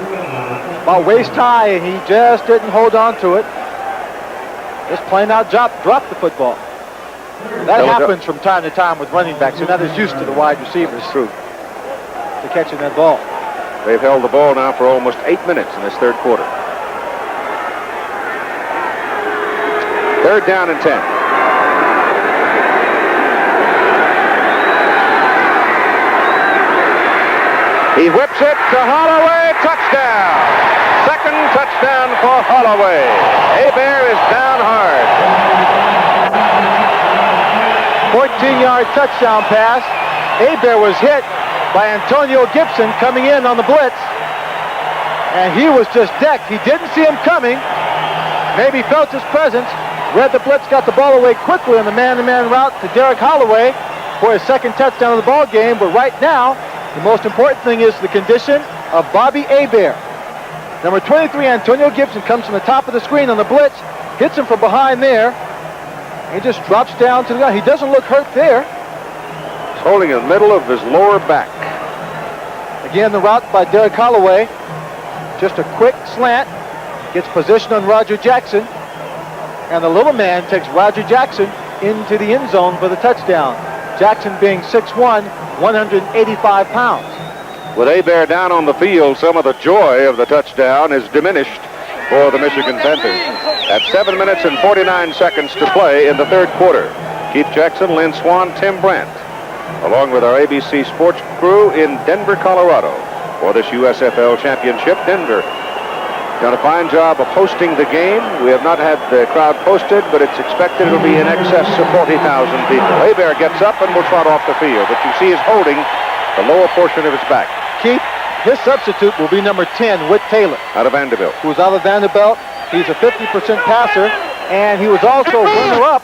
about waist high, and he just didn't hold on to it. Just plain out dropped the football. That happens from time to time with running backs. They're not as used to the wide receivers. True. To catching that ball. They've held the ball now for almost 8 minutes in this third quarter. 3rd down and 10. He whips it to Holloway. Touchdown. Second touchdown for Holloway. Hebert is down hard. 14-yard touchdown pass. Hebert was hit by Antonio Gibson coming in on the blitz. And he was just decked. He didn't see him coming. Maybe felt his presence. Read the blitz, got the ball away quickly on the man-to-man route to Derek Holloway for his second touchdown of the ball game. But right now, the most important thing is the condition of Bobby Hebert. Number 23, Antonio Gibson, comes from the top of the screen on the blitz, hits him from behind there. He just drops down to the ground. He doesn't look hurt there. He's holding in the middle of his lower back. Again, the route by Derek Holloway. Just a quick slant. Gets position on Roger Jackson. And the little man takes Roger Jackson into the end zone for the touchdown. Jackson being 6'1", 185 pounds. With Hebert down on the field, some of the joy of the touchdown is diminished for the Michigan Panthers. At 7 minutes and 49 seconds to play in the third quarter. Keith Jackson, Lynn Swan, Tim Brandt, along with our ABC Sports crew in Denver, Colorado, for this USFL Championship. Denver done a fine job of hosting the game. We have not had the crowd posted, but it's expected it'll be in excess of 40,000 people. Hebert gets up and will trot off the field, but you see he's holding the lower portion of his back. Keith, his substitute will be number 10, Whit Taylor. Out of Vanderbilt. Who's out of Vanderbilt. He's a 50% passer, and he was also runner-up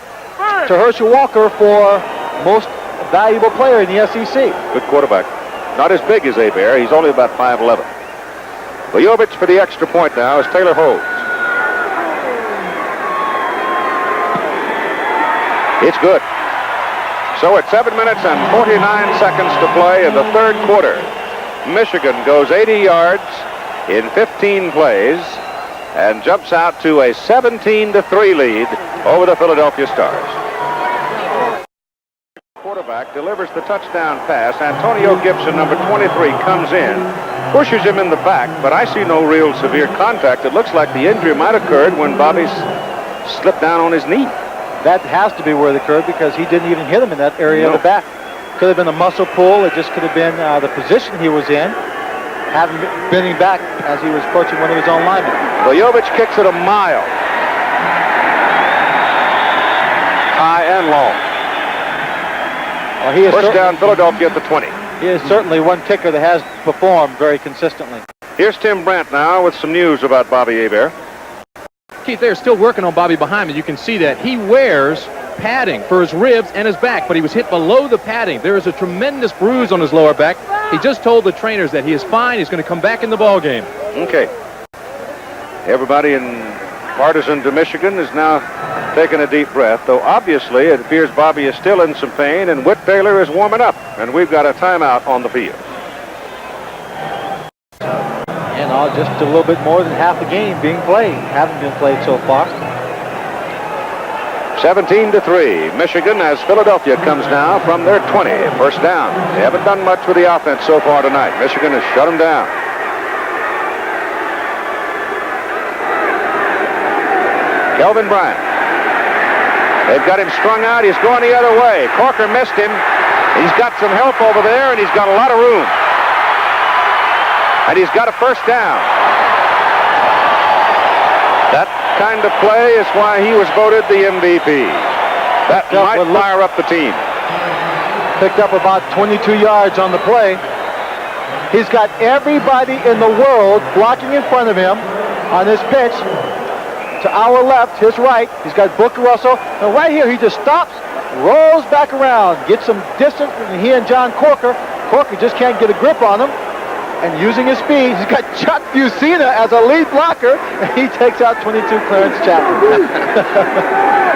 to Herschel Walker for most valuable player in the SEC. Good quarterback. Not as big as Hebert. He's only about 5'11". Vujovich for the extra point now as Taylor holds. It's good. So at 7 minutes and 49 seconds to play in the third quarter, Michigan goes 80 yards in 15 plays and jumps out to a 17-3 lead over the Philadelphia Stars. Quarterback delivers the touchdown pass. Antonio Gibson, number 23, comes in, pushes him in the back, but I see no real severe contact. It looks like the injury might have occurred when Bobby slipped down on his knee. That has to be where it occurred because he didn't even hit him in that area of the back. Could have been a muscle pull. It just could have been the position he was in, having bending back as he was approaching one of his own linemen. Vujovich kicks it a mile. High and long. Well, he is first down Philadelphia at the 20. He is certainly one kicker that has performed very consistently. Here's Tim Brandt now with some news about Bobby Hebert. Keith, they're still working on Bobby behind me. You can see that he wears padding for his ribs and his back, but he was hit below the padding. There is a tremendous bruise on his lower back. He just told the trainers that he is fine. He's going to come back in the ball game. Okay. Everybody in partisan to Michigan is now taking a deep breath, though obviously it appears Bobby is still in some pain and Whit Taylor is warming up, and we've got a timeout on the field. And just a little bit more than half the game being played. Haven't been played so far. 17-3. Michigan as Philadelphia comes now from their 20. First down. They haven't done much with the offense so far tonight. Michigan has shut them down. Kelvin Bryant. They've got him strung out. He's going the other way. Corker missed him. He's got some help over there, and he's got a lot of room. And he's got a first down. That kind of play is why he was voted the MVP. That might fire up the team. Picked up about 22 yards on the play. He's got everybody in the world blocking in front of him on this pitch. To our left, his right, he's got Booker Russell. And right here, he just stops, rolls back around, gets some distance between he and John Corker. Corker just can't get a grip on him. And using his speed, he's got Chuck Fusina as a lead blocker, and he takes out 22 Clarence Chapman.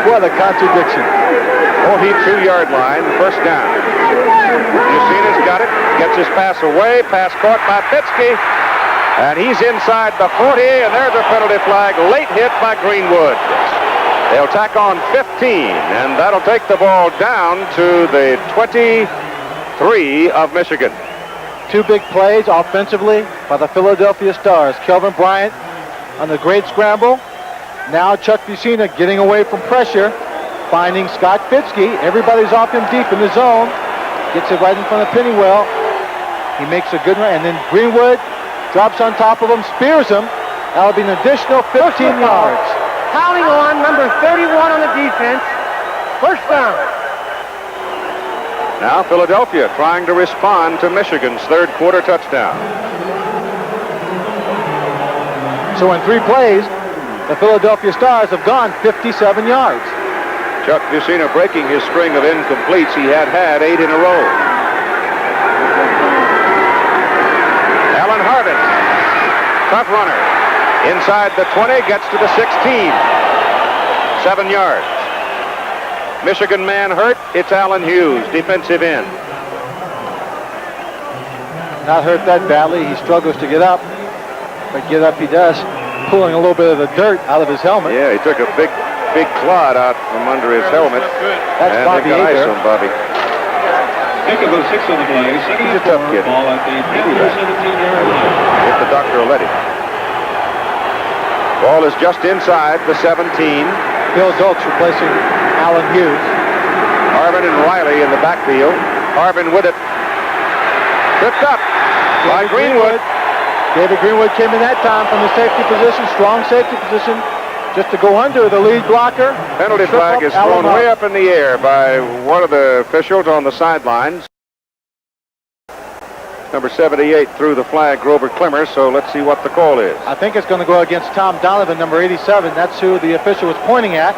What a contradiction. 42-yard line, first down. Fusina's got it, gets his pass away, pass caught by Pitsky, and he's inside the 40, and there's a penalty flag, late hit by Greenwood. They'll tack on 15, and that'll take the ball down to the 23 of Michigan. Two big plays offensively by the Philadelphia Stars. Kelvin Bryant on the great scramble. Now Chuck Fusina getting away from pressure, finding Scott Fitzke. Everybody's off him deep in the zone. Gets it right in front of Pennywell. He makes a good run, and then Greenwood drops on top of him, spears him. That'll be an additional 15 yards. Piling on, number 31 on the defense. First down. Now Philadelphia trying to respond to Michigan's third quarter touchdown. So in 3 plays, the Philadelphia Stars have gone 57 yards. Chuck Vicina breaking his string of incompletes. He had 8 in a row. Alan Harvin, tough runner. Inside the 20, gets to the 16. 7 yards. Michigan man hurt. It's Alan Hughes, defensive end. Not hurt that badly. He struggles to get up, but get up he does, pulling a little bit of the dirt out of his helmet. Yeah, he took a big clod out from under his helmet. That's and Bobby they got ice Ager. on Bobby. Pick of the 6 on the play. Second He's a and tough 4. kid. Ball at the Panthers 17-yard line. If the doctor will let him. Ball is just inside the 17. Bill Dultz replacing Alan Hughes. Harvin and Riley in the backfield. Harvin with it. Tripped up by Greenwood. David Greenwood came in that time from the safety position, strong safety position, just to go under the lead blocker. Penalty flag is thrown way up in the air by one of the officials on the sidelines. Number 78 threw the flag, Grover Clemmer, so let's see what the call is. I think it's going to go against Tom Donovan, number 87. That's who the official was pointing at.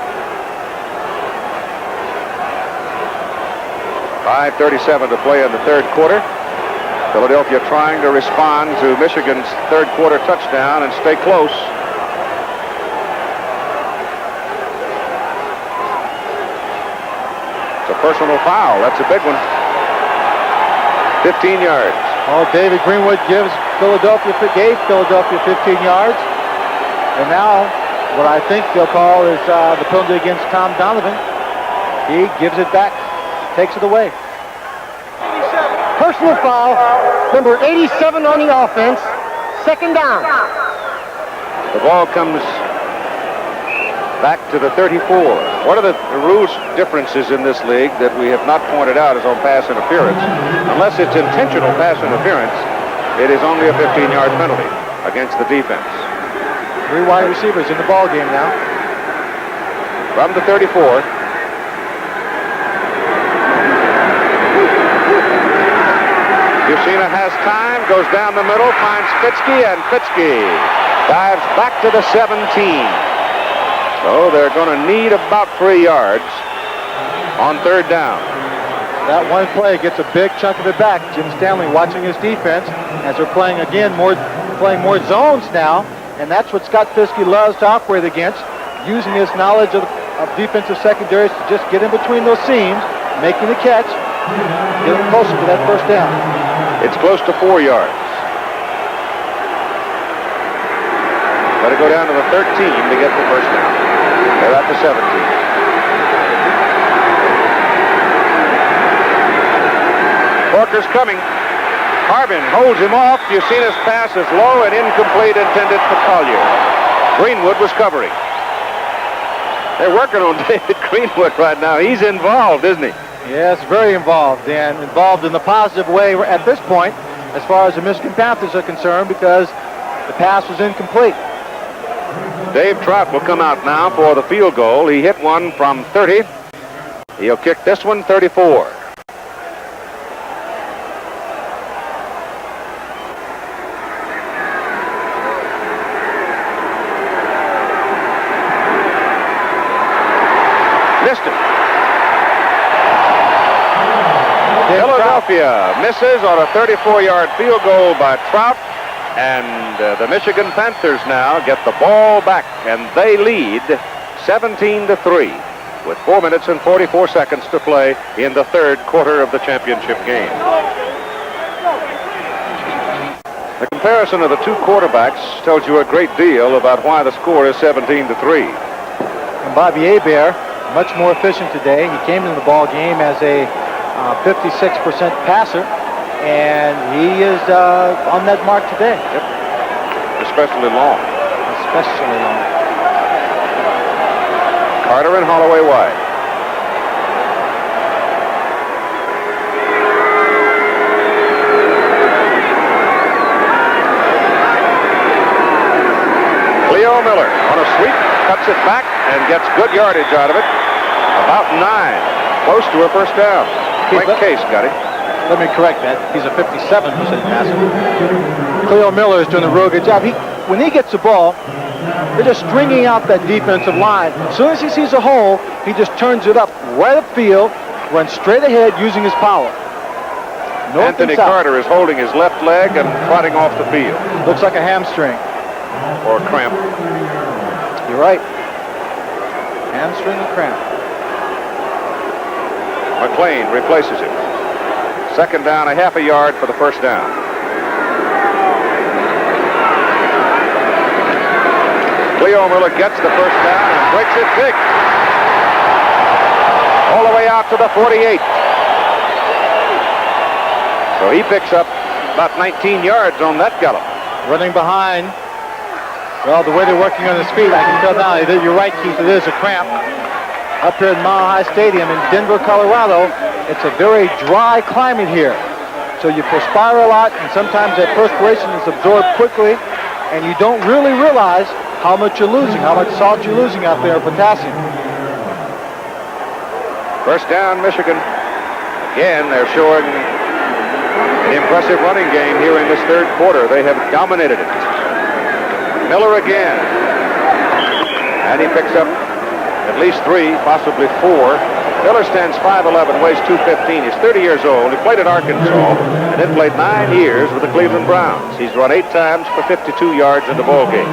5:37 to play in the third quarter. Philadelphia trying to respond to Michigan's third quarter touchdown and stay close. It's a personal foul. That's a big one. 15 yards. Oh, David Greenwood gave Philadelphia 15 yards. And now what I think they'll call is the penalty against Tom Donovan. He gives it back, takes it away. Personal foul, number 87 on the offense. Second down. The ball comes back to the 34. One of the rules differences in this league that we have not pointed out is on pass interference. Unless it's intentional pass interference, it is only a 15-yard penalty against the defense. 3 wide receivers in the ball game now. From the 34. Vicina has time, goes down the middle, finds Fitzke, and Fitzke dives back to the 17. So they're going to need about 3 yards on third down. That one play gets a big chunk of it back. Jim Stanley watching his defense as they're playing again more zones now, and that's what Scott Fitzke loves to operate against, using his knowledge of defensive secondaries to just get in between those seams, making the catch, get them closer to that first down. It's close to 4 yards. Got to go down to the 13 to get the first down. They're at the 17. Parker's coming. Harvin holds him off. Vicina's pass is low and incomplete, intended for Collier. Greenwood was covering. They're working on David Greenwood right now. He's involved, isn't he? Yes, very involved, and involved in the positive way at this point as far as the Michigan Panthers are concerned, because the pass was incomplete. Dave Trout will come out now for the field goal. He hit one from 30. He'll kick this one 34. Missed it. Philadelphia misses on a 34-yard field goal by Trout, and the Michigan Panthers now get the ball back, and they lead 17-3 with 4 minutes and 44 seconds to play in the third quarter of the championship game. The comparison of the two quarterbacks tells you a great deal about why the score is 17-3. And Bobby Hebert, much more efficient today. He came into the ball game as a 56% passer, and he is on that mark today. Yep. Especially long. Especially long. Carter and Holloway wide. cuts it back and gets good yardage out of it. About 9. Close to a first down. Frank Case got it. Let me correct that. He's a 57% passer. Cleo Miller is doing a real good job. When he gets the ball, they're just stringing out that defensive line. As soon as he sees a hole, he just turns it up right upfield, runs straight ahead using his power. Anthony Carter is holding his left leg and trotting off the field. Looks like a hamstring. Or a cramp. You're right. Hamstring and cramp. McLean replaces him. Second down, a half a yard for the first down. Cleo Miller gets the first down and breaks it big. All the way out to the 48. So he picks up about 19 yards on that gallop. Running behind. Well, the way they're working on his feet, I can tell now that you're right, Keith. It is a cramp. Up here at Mile High Stadium in Denver, Colorado, it's a very dry climate here. So you perspire a lot, and sometimes that perspiration is absorbed quickly, and you don't really realize how much you're losing, how much salt you're losing out there of potassium. First down, Michigan. Again, they're showing an impressive running game here in this third quarter. They have dominated it. Miller again. And he picks up at least 3, possibly 4. Miller stands 5'11", weighs 215. He's 30 years old. He played at Arkansas and then played 9 years with the Cleveland Browns. He's run 8 times for 52 yards in the ball game.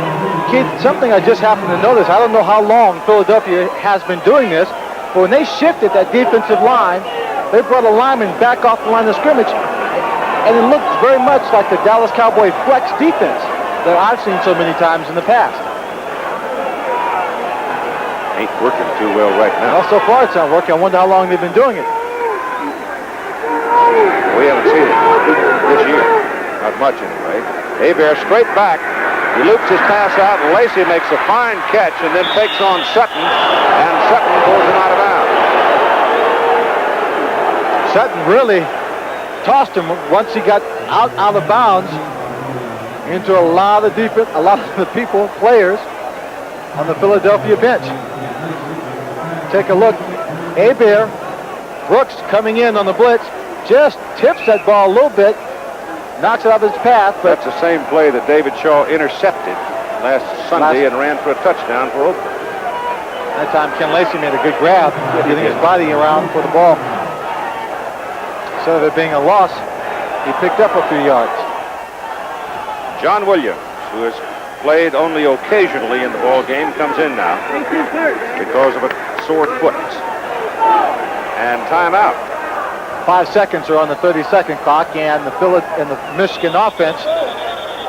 Keith, something I just happened to notice, I don't know how long Philadelphia has been doing this, but when they shifted that defensive line, they brought a lineman back off the line of scrimmage, and it looks very much like the Dallas Cowboy flex defense that I've seen so many times in the past. Ain't working too well right now. Well, so far it's not working. I wonder how long they've been doing it. We haven't seen it this year. Not much anyway. Hebert straight back. He loops his pass out, and Lacey makes a fine catch and then takes on Sutton, and Sutton pulls him out of bounds. Sutton really tossed him once he got out of bounds into a lot of the players on the Philadelphia bench. Take a look. Hebert, Brooks coming in on the blitz, just tips that ball a little bit, knocks it off his path. But that's the same play that David Shaw intercepted last Sunday and ran for a touchdown for Oakland. That time Ken Lacey made a good grab, getting his body around for the ball. Instead of it being a loss, he picked up a few yards. John Williams, who has played only occasionally in the ball game, comes in now because of a sore foot. And timeout. 5 seconds are on the 30-second clock, and the Michigan offense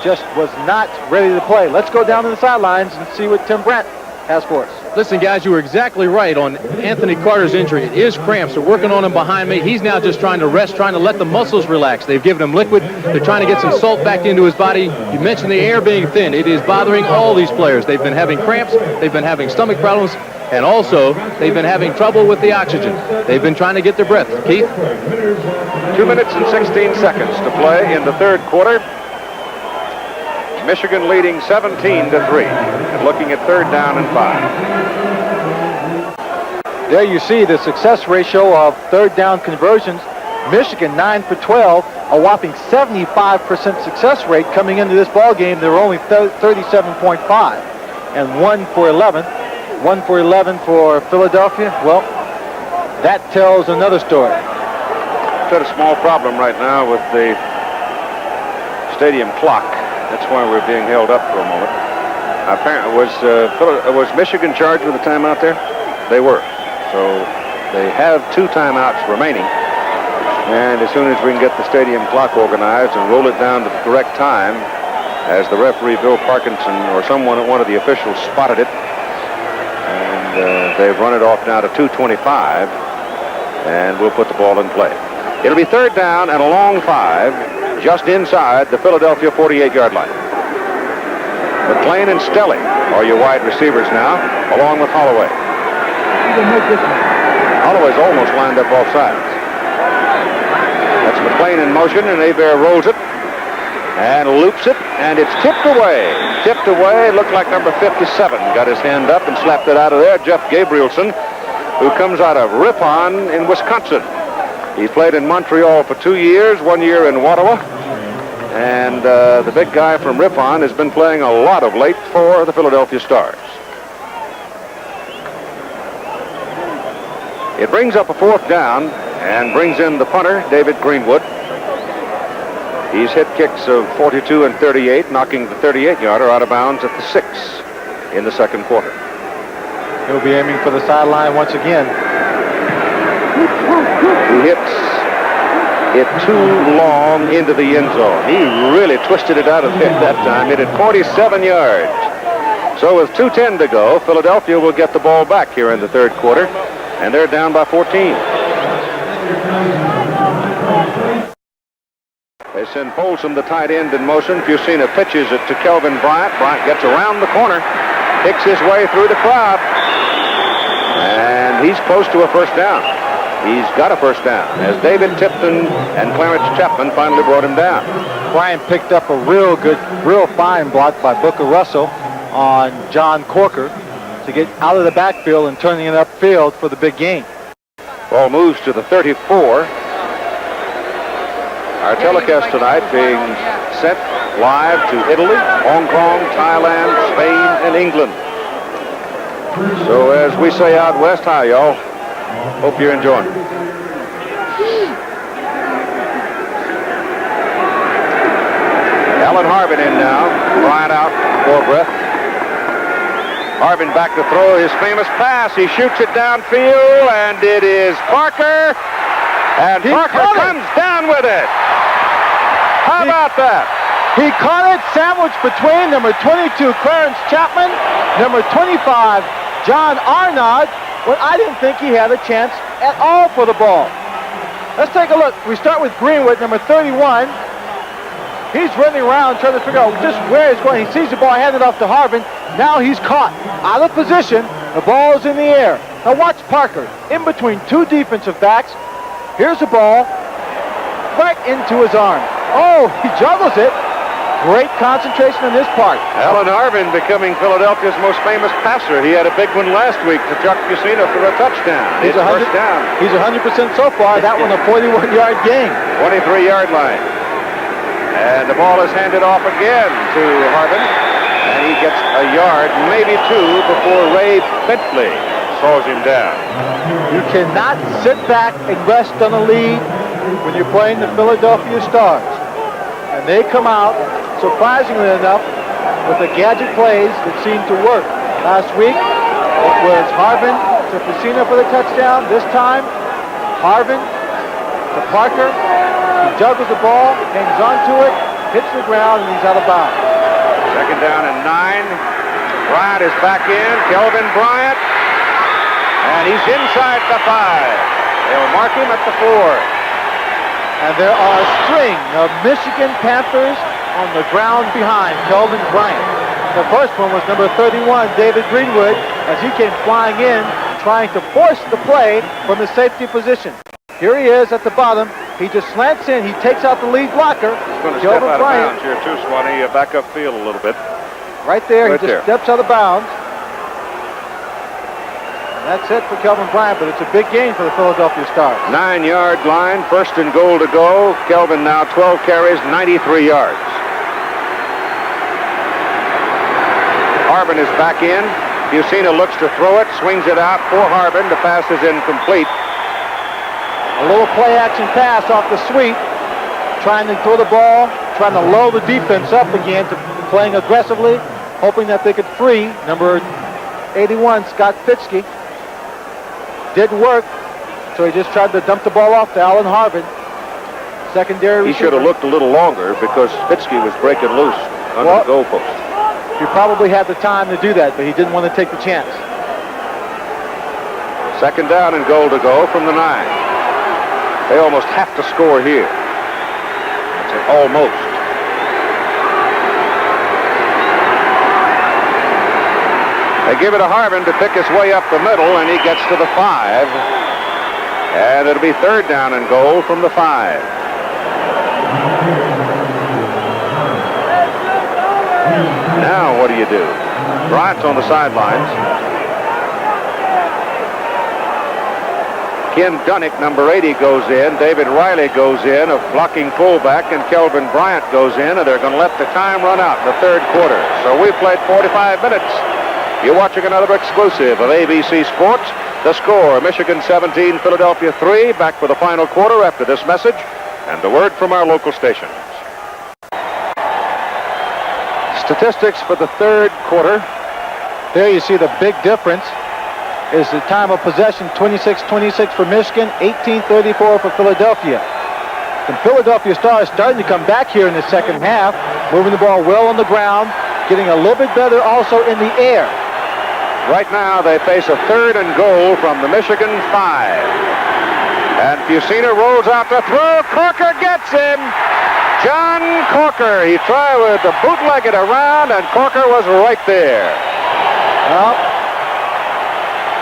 just was not ready to play. Let's go down to the sidelines and see what Tim Brent has for us. Listen, guys, you were exactly right on Anthony Carter's injury. It is cramps. They're working on him behind me. He's now just trying to rest, trying to let the muscles relax. They've given him liquid. They're trying to get some salt back into his body. You mentioned the air being thin. It is bothering all these players. They've been having cramps. They've been having stomach problems. And also, they've been having trouble with the oxygen. They've been trying to get their breath. Keith? 2 minutes and 16 seconds to play in the third quarter. Michigan leading 17-3 and looking at third down and 5. There you see the success ratio of third down conversions. Michigan 9 for 12, a whopping 75% success rate coming into this ball game. They were only 37.5 and 1 for 11. 1 for 11 for Philadelphia. Well, that tells another story. We've got a small problem right now with the stadium clock. That's why we're being held up for a moment. Apparently, was Michigan charged with a timeout there? They were. So they have 2 timeouts remaining. And as soon as we can get the stadium clock organized and roll it down to the correct time, as the referee Bill Parkinson or one of the officials spotted it, and they've run it off now to 2:25, and we'll put the ball in play. It'll be third down and a long 5. Just inside the Philadelphia 48-yard line. McLean and Stelly are your wide receivers now, along with Holloway. Holloway's almost lined up off sides. That's McLean in motion, and Hebert rolls it. and loops it, and it's tipped away. Tipped away. Looked like number 57 got his hand up and slapped it out of there. Jeff Gabrielson, who comes out of Ripon in Wisconsin. He played in Montreal for 2 years, 1 year in Ottawa. And the big guy from Ripon has been playing a lot of late for the Philadelphia Stars. It brings up a 4th down and brings in the punter, David Greenwood. He's hit kicks of 42 and 38, knocking the 38-yarder out of bounds at the 6 in the second quarter. He'll be aiming for the sideline once again. He hits it too long into the end zone. He really twisted it out of there that time. It had 47 yards. So with 2:10 to go, Philadelphia will get the ball back here in the third quarter, and they're down by 14. They send Polson, the tight end, in motion. Fusina pitches it to Kelvin Bryant. Bryant gets around the corner, picks his way through the crowd, and he's close to a first down. He's got a first down as David Tipton and Clarence Chapman finally brought him down. Bryant picked up a real fine block by Booker Russell on John Corker to get out of the backfield and turning it upfield for the big gain. Ball moves to the 34. Our telecast tonight being sent live to Italy, Hong Kong, Thailand, Spain, and England. So as we say out west, hi y'all. Hope you're enjoying it. Alan Harvin in now. Bryant out for breath. Harvin back to throw his famous pass. He shoots it downfield, and it is Parker. And Parker comes down with it. How about that? He caught it sandwiched between number 22, Clarence Chapman, number 25, John Arnott, when I didn't think he had a chance at all for the ball. Let's take a look. We start with Greenwood, number 31. He's running around trying to figure out just where he's going. He sees the ball handed off to Harvin. Now he's caught out of position. The ball is in the air. Now watch Parker in between two defensive backs. Here's the ball right into his arm. Oh, he juggles it. Great concentration on this part. Alan Harvin becoming Philadelphia's most famous passer. He had a big one last week to Chuck Fusina for a touchdown. He's 100 down. He's 100% so far. That one a 41-yard gain. 23-yard line. And the ball is handed off again to Harvin. And he gets a yard, maybe two, before Ray Bentley slows him down. You cannot sit back and rest on a lead when you're playing the Philadelphia Stars. And they come out, surprisingly enough, with the gadget plays that seem to work. Last week, it was Harvin to Fusina for the touchdown. This time, Harvin to Parker. He juggles the ball, hangs onto it, hits the ground, and he's out of bounds. Second down and 9. Bryant is back in. Kelvin Bryant. And he's inside the 5. They'll mark him at the 4. And there are a string of Michigan Panthers on the ground behind Kelvin Bryant. The first one was number 31, David Greenwood, as he came flying in, trying to force the play from the safety position. Here he is at the bottom. He just slants in. He takes out the lead blocker. He's going to step out of bounds here too, Swanee. Back up field a little bit. Right there. He just steps out of bounds. That's it for Kelvin Bryant, but it's a big gain for the Philadelphia Stars. 9-yard line, first and goal to go. Kelvin now 12 carries, 93 yards. Harvin is back in. Fusina looks to throw it, swings it out for Harvin. The pass is incomplete. A little play-action pass off the sweep, trying to throw the ball, trying to lull the defense up again to playing aggressively, hoping that they could free number 81, Scott Fitzke. Didn't work, so he just tried to dump the ball off to Alan Harvin. Secondary He should have looked a little longer because Fitzke was breaking loose under the goalpost. He probably had the time to do that, but he didn't want to take the chance. Second down and goal to go from the 9. They almost have to score here. It's an almost. They give it to Harvin to pick his way up the middle, and he gets to the 5. And it'll be third down and goal from the 5. Now what do you do? Bryant's on the sidelines. Ken Dunnick, number 80, goes in. David Riley goes in, a blocking fullback, and Kelvin Bryant goes in, and they're going to let the time run out in the third quarter. So we played 45 minutes. You're watching another exclusive of ABC Sports. The score, Michigan 17, Philadelphia 3. Back for the final quarter after this message and the word from our local stations. Statistics for the third quarter. There you see the big difference is the time of possession, 26-26 for Michigan, 18-34 for Philadelphia. The Philadelphia Stars starting to come back here in the second half, moving the ball well on the ground, getting a little bit better also in the air. Right now they face a 3rd and goal from the Michigan 5. And Fusina rolls out to throw. Corker gets him. John Corker. He tried with the bootleg it around, and Corker was right there. Well,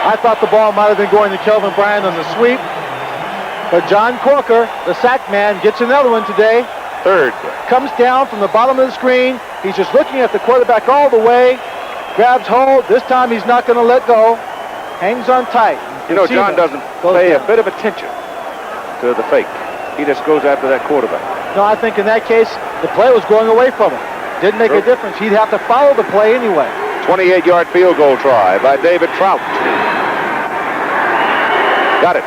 I thought the ball might have been going to Kelvin Bryant on the sweep. But John Corker, the sack man, gets another one today. 3rd. Comes down from the bottom of the screen. He's just looking at the quarterback all the way. Grabs hold. This time he's not going to let go. Hangs on tight. You know, John doesn't pay a bit of attention to the fake. He just goes after that quarterback. No, I think in that case, the play was going away from him. Didn't make a difference. He'd have to follow the play anyway. 28-yard field goal try by David Trout. Got it.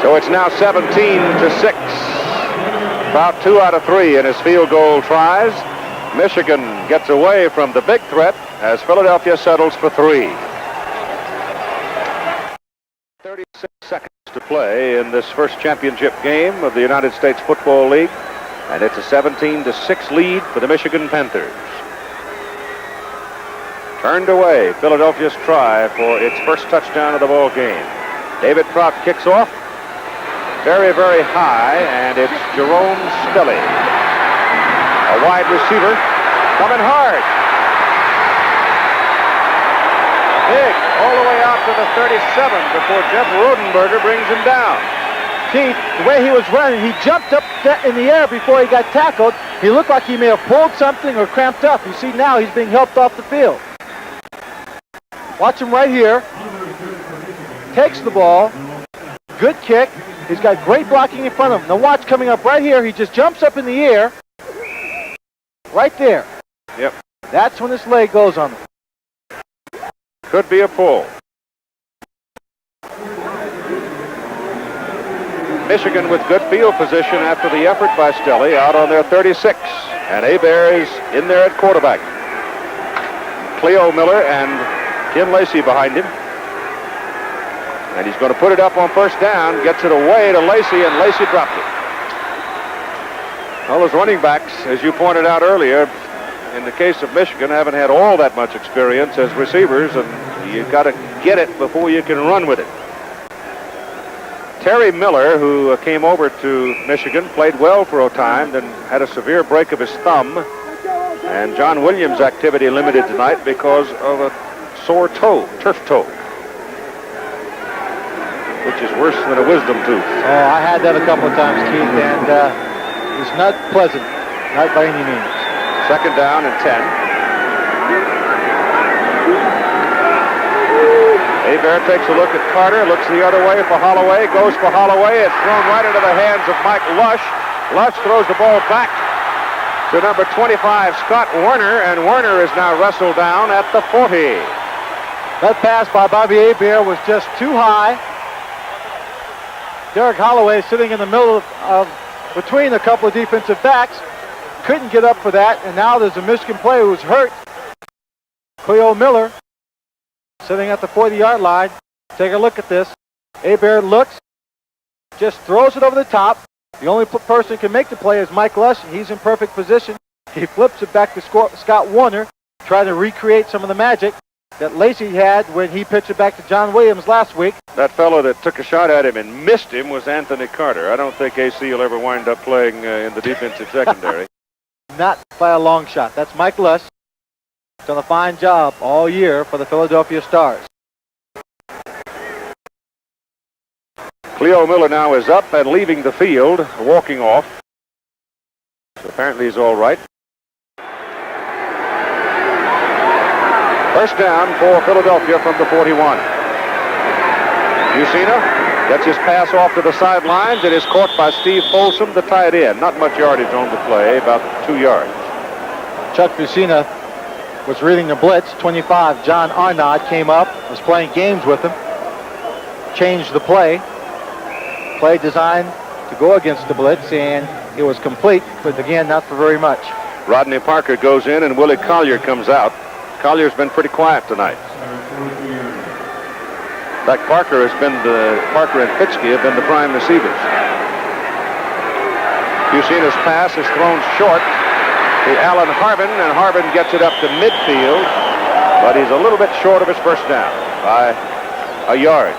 So it's now 17-6. About 2 out of 3 in his field goal tries. Michigan gets away from the big threat as Philadelphia settles for 3. 36 seconds to play in this first championship game of the United States Football League. And it's a 17-6 lead for the Michigan Panthers. Turned away, Philadelphia's try for its first touchdown of the ball game. David Trout kicks off. Very, very high, and it's Jerome Stelly. A wide receiver coming hard. Big, all the way out to the 37 before Jeff Rodenberger brings him down. Keith, the way he was running, he jumped up in the air before he got tackled. He looked like he may have pulled something or cramped up. You see now he's being helped off the field. Watch him right here. Takes the ball. Good kick. He's got great blocking in front of him. Now watch coming up right here. He just jumps up in the air. Right there. Yep. That's when his leg goes on him. Could be a pull. Michigan with good field position after the effort by Stelly out on their 36. And Hebert is in there at quarterback. Cleo Miller and Tim Lacey behind him. And he's going to put it up on first down, gets it away to Lacey, and Lacey dropped it. Well, those running backs, as you pointed out earlier, in the case of Michigan, haven't had all that much experience as receivers, and you've got to get it before you can run with it. Terry Miller, who came over to Michigan, played well for a time, then had a severe break of his thumb. And John Williams' activity limited tonight because of a sore toe, turf toe, which is worse than a wisdom tooth. Oh, I had that a couple of times, Keith, and it's not pleasant, not by any means. Second down and 10. Hebert takes a look at Carter, looks the other way for Holloway, goes for Holloway. It's thrown right into the hands of Mike Lush. Lush throws the ball back to number 25, Scott Werner, and Werner is now wrestled down at the 40. That pass by Bobby Hebert was just too high. Derek Holloway sitting in the middle of between a couple of defensive backs. Couldn't get up for that, and now there's a Michigan player who's hurt. Cleo Miller sitting at the 40-yard line. Take a look at this. Hebert looks, just throws it over the top. The only person who can make the play is Mike Lush, and he's in perfect position. He flips it back to Scott Warner, trying to recreate some of the magic that Lacey had when he pitched it back to John Williams last week. That fellow that took a shot at him and missed him was Anthony Carter. I don't think AC will ever wind up playing in the defensive secondary. Not by a long shot. That's Mike Lush. Done a fine job all year for the Philadelphia Stars. Cleo Miller now is up and leaving the field, walking off. So apparently he's all right. First down for Philadelphia from the 41. Mussina gets his pass off to the sidelines. It is caught by Steve Folsom, the tight end. Not much yardage on the play, about 2 yards. Chuck Mussina was reading the blitz. 25, John Arnott came up, was playing games with him. Changed the play. Play designed to go against the blitz, and it was complete, but again, not for very much. Rodney Parker goes in, and Willie Collier comes out. Collier's been pretty quiet tonight. In fact, Parker and Fitzke have been the prime receivers. Mussina's pass is thrown short to Alan Harbin, and Harbin gets it up to midfield, but he's a little bit short of his first down by a yard.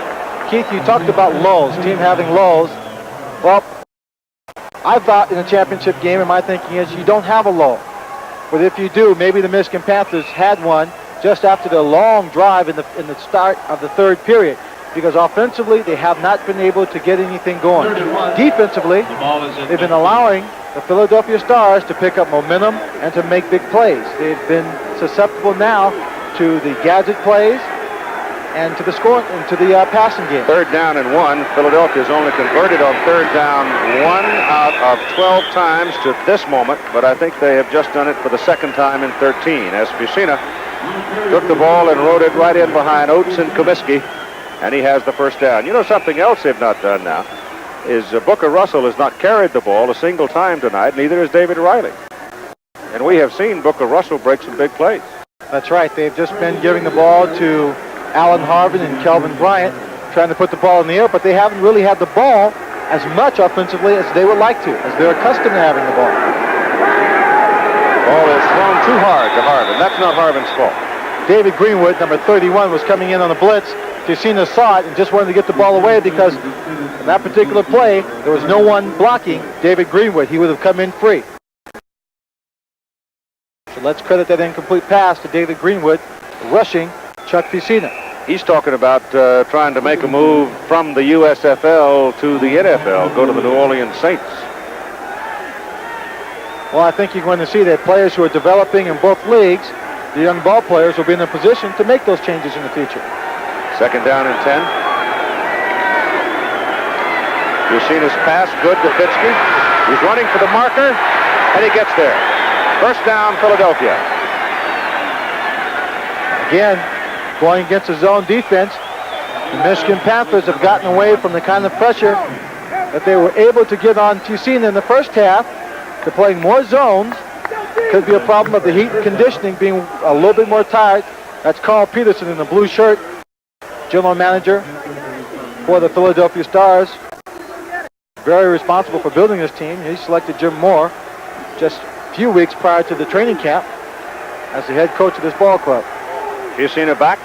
Keith, you talked about lulls, team having lulls. Well, I thought in a championship game, and my thinking is you don't have a lull. But if you do, maybe the Michigan Panthers had one just after the long drive in the start of the third period, because offensively they have not been able to get anything going. Defensively, they've been allowing the Philadelphia Stars to pick up momentum and to make big plays. They've been susceptible now to the gadget plays and to the score and to the passing game. Third down and 1. Philadelphia's only converted on third down 1 out of 12 times to this moment, but I think they have just done it for the second time in 13 as Mussina took the ball and rode it right in behind Oates and Comiskey, and he has the first down. You know, something else they've not done now is Booker Russell has not carried the ball a single time tonight, neither has David Riley. And we have seen Booker Russell break some big plays. That's right. They've just been giving the ball to Alan Harbin and Kelvin Bryant, trying to put the ball in the air, but they haven't really had the ball as much offensively as they would like to, as they're accustomed to having the ball. Ball is thrown too hard to Harbin. That's not Harbin's fault. David Greenwood, number 31, was coming in on a blitz. Mussina saw it and just wanted to get the ball away because in that particular play, there was no one blocking David Greenwood. He would have come in free. So let's credit that incomplete pass to David Greenwood, rushing Chuck Mussina. He's talking about trying to make a move from the USFL to the NFL, go to the New Orleans Saints. Well, I think you're going to see that players who are developing in both leagues, the young ball players, will be in a position to make those changes in the future. Second down and 10. Mussina's pass, good to Fitzke. He's running for the marker, and he gets there. First down, Philadelphia. Again, going against the zone defense, the Michigan Panthers have gotten away from the kind of pressure that they were able to get on Mussina in the first half. They're playing more zones. Could be a problem of the heat and conditioning being a little bit more tired. That's Carl Peterson in the blue shirt, general manager for the Philadelphia Stars. Very responsible for building this team. He selected Jim Moore just a few weeks prior to the training camp as the head coach of this ball club. Mussina back.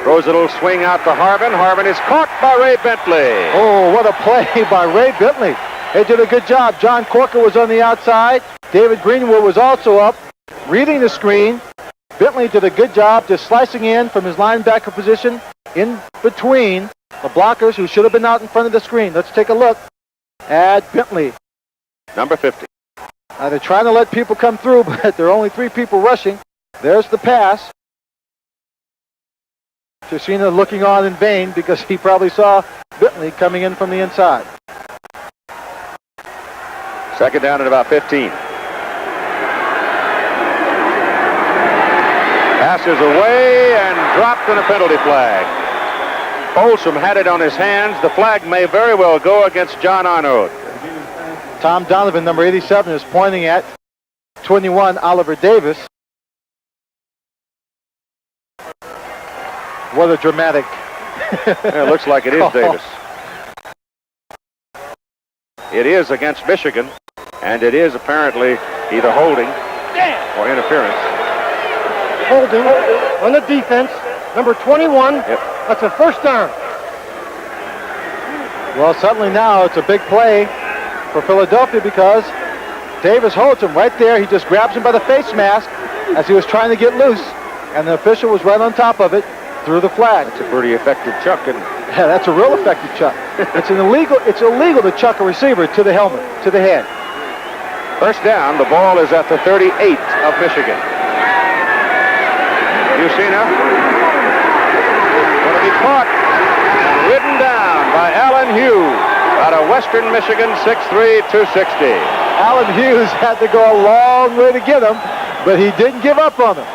Throws a little swing out to Harbin. Harbin is caught by Ray Bentley. Oh, what a play by Ray Bentley. They did a good job. John Corker was on the outside. David Greenwood was also up, reading the screen. Bentley did a good job just slicing in from his linebacker position in between the blockers who should have been out in front of the screen. Let's take a look at Bentley. Number 50. They're trying to let people come through, but there are only 3 people rushing. There's the pass. Mussina looking on in vain because he probably saw Bentley coming in from the inside. Second down at about 15. Passes away and dropped in a penalty flag. Folsom had it on his hands. The flag may very well go against John Arnott. Tom Donovan, number 87, is pointing at 21, Oliver Davis. What a dramatic. It looks like it is Davis. It is against Michigan, and it is apparently either holding or interference. Holding on the defense, number 21. Yep. That's a first down. Well, suddenly now it's a big play for Philadelphia because Davis holds him right there. He just grabs him by the face mask as he was trying to get loose, and the official was right on top of it, threw the flag. That's a pretty effective chuck, isn't it? Yeah, that's a real effective chuck. It's illegal to chuck a receiver to the helmet, to the head. First down, the ball is at the 38 of Michigan. Bucina going to be caught and ridden down by Alan Hughes out of Western Michigan, 6'3", 260. Alan Hughes had to go a long way to get him, but he didn't give up on him.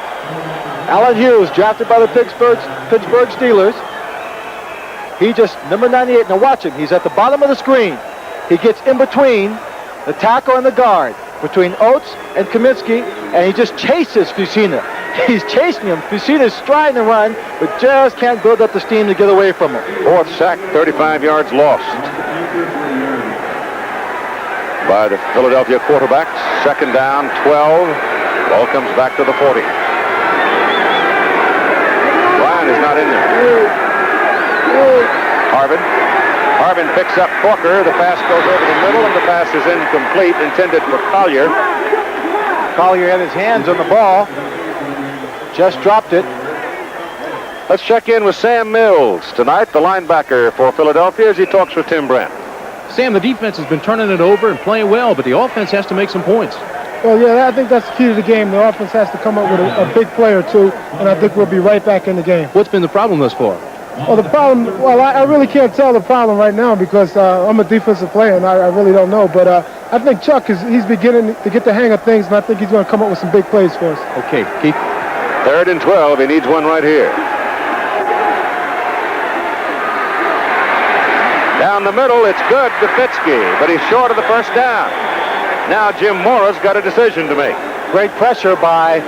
Alan Hughes, drafted by the Pittsburgh Steelers. He just, number 98, now watch him. He's at the bottom of the screen. He gets in between the tackle and the guard, between Oates and Kaminsky, and he just chases Bucina. He's chasing him. Bucina's trying to run, but just can't build up the steam to get away from him. Fourth sack, 35 yards lost by the Philadelphia quarterback. Second down, 12. Ball comes back to the 40. Ryan is not in there. Harvin picks up Corker. The pass goes over the middle, and the pass is incomplete, intended for Collier. Collier had his hands on the ball. Just dropped it. Let's check in with Sam Mills tonight, the linebacker for Philadelphia, as he talks with Tim Brent. Sam, the defense has been turning it over and playing well, but the offense has to make some points. Well, yeah, I think that's the key to the game. The offense has to come up with a big play or two, and I think we'll be right back in the game. What's been the problem thus far? Well, the problem, I really can't tell the problem right now because I'm a defensive player, and I really don't know. But I think Chuck, he's beginning to get the hang of things, and I think he's going to come up with some big plays for us. Okay, Keith. 3rd and 12. He needs one right here. Down the middle, it's good to Fitzke, but he's short of the first down. Now Jim Morris got a decision to make. Great pressure by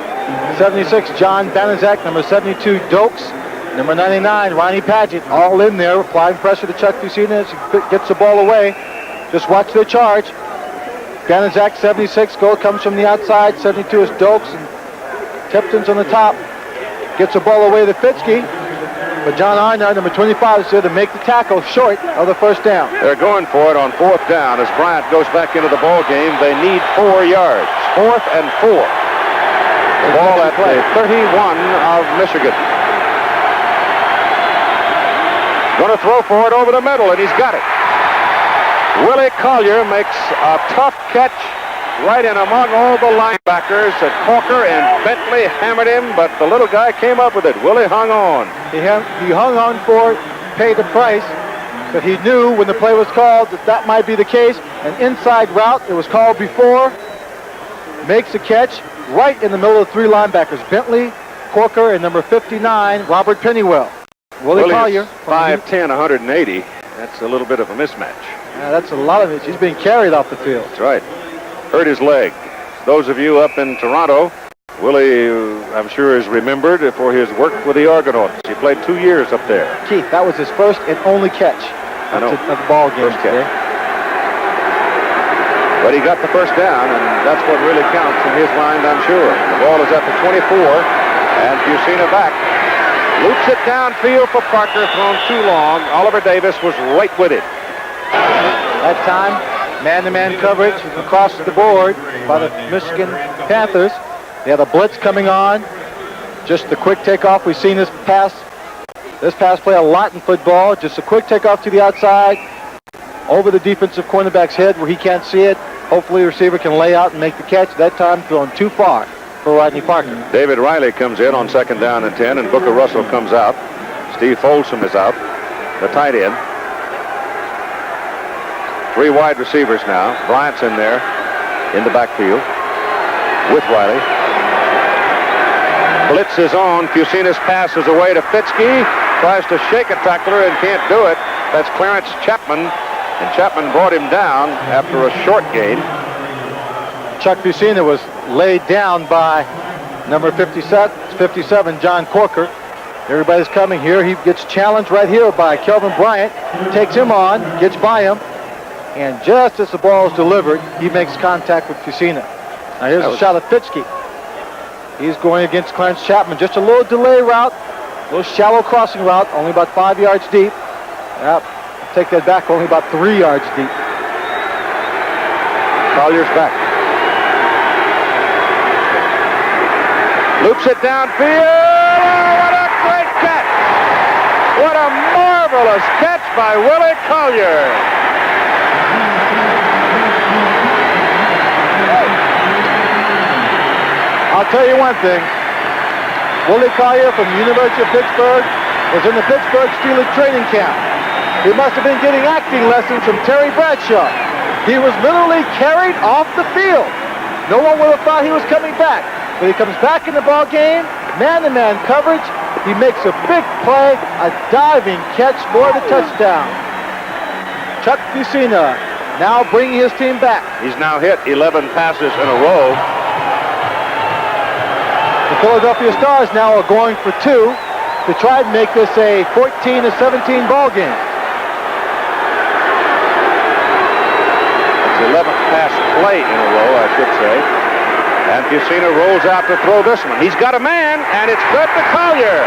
76, John Banaszak, number 72, Dokes, number 99, Ronnie Padgett, all in there, applying pressure to Chuck Bucina as he gets the ball away. Just watch their charge. Banaszak, 76, goal comes from the outside. 72 is Dokes, and Tipton's on the top. Gets the ball away to Fitzke. But John Einar, number 25, is there to make the tackle short of the first down. They're going for it on 4th down. As Bryant goes back into the ball game, they need 4 yards. 4th and 4. The ball at the 31 of Michigan. Going to throw for it over the middle, and he's got it. Willie Collier makes a tough catch right in among all the linebackers. Corker and Bentley hammered him, but the little guy came up with it. Willie hung on. He hung on for it, paid the price, but he knew when the play was called that might be the case. An inside route, it was called before, makes a catch right in the middle of 3 linebackers, Bentley, Corker, and number 59, Robert Pennywell. Willie Collier. 5'10", 180. That's a little bit of a mismatch. That's a lot of it. He's being carried off the field. That's right. Hurt his leg. Those of you up in Toronto, Willie, I'm sure, is remembered for his work with the Argonauts. He played 2 years up there. Keith, that was his first and only catch of the ball game today. But he got the first down, and that's what really counts in his mind, I'm sure. The ball is at the 24, and Bucina back. Loops it downfield for Parker, thrown too long. Oliver Davis was right with it. That time, man-to-man coverage across the board by the Michigan Panthers. They had a blitz coming on. Just the quick takeoff. We've seen this pass play a lot in football. Just a quick takeoff to the outside, over the defensive cornerback's head where he can't see it. Hopefully the receiver can lay out and make the catch. That time thrown too far for Rodney Parker. David Riley comes in on 2nd down and 10, and Booker Russell comes out. Steve Folsom is out, the tight end. 3 wide receivers now. Bryant's in there in the backfield with Riley. Blitz is on. Bucina's pass is away to Fitzke. Tries to shake a tackler and can't do it. That's Clarence Chapman, and Chapman brought him down after a short gain. Chuck Bucina was laid down by number 57, John Corker. Everybody's coming here. He gets challenged right here by Kelvin Bryant. Takes him on, gets by him, and just as the ball is delivered, he makes contact with Bucina. Now here's a shot at Fitzke. He's going against Clarence Chapman. Just a little delay route, a little shallow crossing route, only about 5 yards deep. Yep, take that back, only about 3 yards deep. Collier's back. Loops it downfield. Oh, what a great catch! What a marvelous catch by Willie Collier. I'll tell you one thing. Willie Collier from the University of Pittsburgh was in the Pittsburgh Steelers training camp. He must have been getting acting lessons from Terry Bradshaw. He was literally carried off the field. No one would have thought he was coming back. But he comes back in the ball game, man-to-man coverage. He makes a big play, a diving catch for the touchdown. Chuck Bucina now bringing his team back. He's now hit 11 passes in a row. The Philadelphia Stars now are going for 2 to try and make this a 14-17 ball game. It's 11th pass play in a row, I should say. And Bucina rolls out to throw this one. He's got a man, and it's good to Collier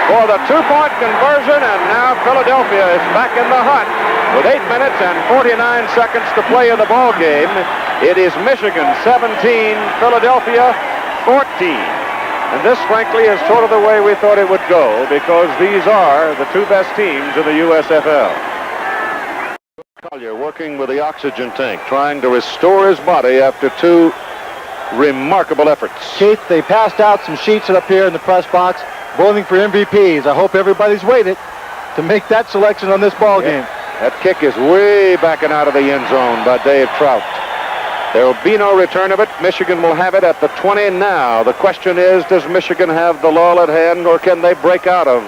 for the 2-point conversion, and now Philadelphia is back in the hunt. With 8 minutes and 49 seconds to play in the ball game, it is Michigan 17, Philadelphia 14. And this, frankly, is sort of the way we thought it would go, because these are the 2 best teams in the USFL. Collier working with the oxygen tank, trying to restore his body after 2 remarkable efforts. Keith, they passed out some sheets up here in the press box, voting for MVPs. I hope everybody's waited to make that selection on this ball game. That kick is way backing out of the end zone by Dave Trout. There will be no return of it. Michigan will have it at the 20 now. The question is, does Michigan have the lull at hand, or can they break out of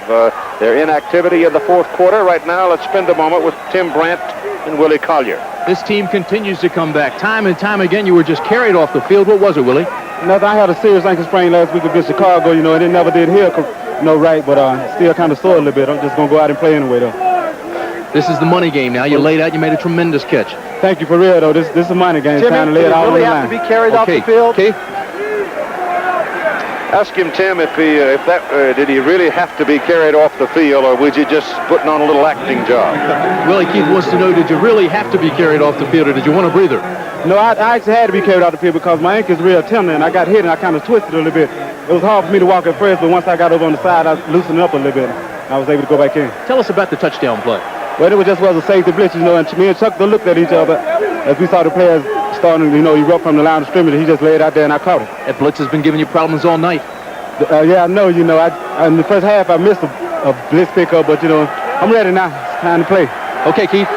their inactivity in the 4th quarter? Right now, let's spend a moment with Tim Brandt and Willie Collier. This team continues to come back. Time and time again, you were just carried off the field. What was it, Willie? Nothing. I had a serious ankle sprain last week against Chicago. You know, and it never did heal, right, but still kind of sore a little bit. I'm just going to go out and play anyway, though. This is the money game now. You laid out. You made a tremendous catch. Thank you for real, though. This is a money game. Jimmy, Time to lay it all on the have line. to be carried off the field. Keith? Ask him, Tim, if did he really have to be carried off the field, or was he just putting on a little acting job? Willie, Keith wants to know, did you really have to be carried off the field, or did you want a breather? No, I actually had to be carried off the field because my ankle is real tender, and I got hit and I kind of twisted a little bit. It was hard for me to walk at first, but once I got over on the side, I loosened up a little bit. I was able to go back in. Tell us about the touchdown play. Well, it was a safety blitz, you know, and me and Chuck looked at each other as we saw the players starting, you know, erupt from the line of scrimmage. He just laid out there, and I caught it. That blitz has been giving you problems all night. Yeah, I know, you know. In the first half, I missed a blitz pickup, but, you know, I'm ready now. It's time to play. Okay, Keith.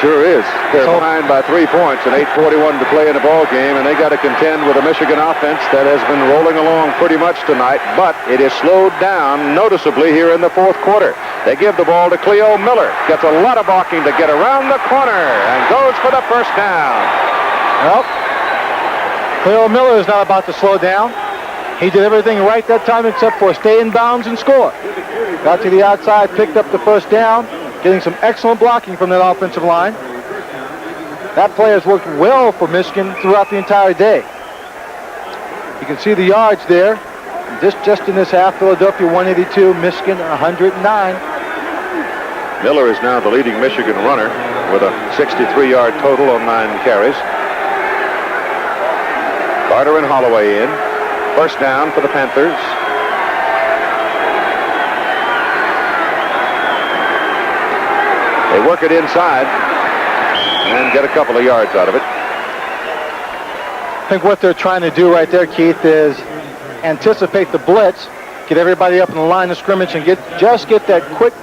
Sure is. They're behind by 3 points and 8:41 to play in the ball game, and they got to contend with a Michigan offense that has been rolling along pretty much tonight, but it is slowed down noticeably here in the 4th quarter. They give the ball to Cleo Miller. Gets a lot of blocking to get around the corner and goes for the first down. Well, Cleo Miller is not about to slow down. He did everything right that time except for stay in bounds and score. Got to the outside, picked up the first down, getting some excellent blocking from that offensive line. That play has worked well for Michigan throughout the entire day. You can see the yards there. Just in this half, Philadelphia 182, Michigan 109. Miller is now the leading Michigan runner with a 63-yard total on 9 carries. Carter and Holloway in. First down for the Panthers. They work it inside and get a couple of yards out of it. I think what they're trying to do right there, Keith, is anticipate the blitz, get everybody up in the line of scrimmage, and get that quick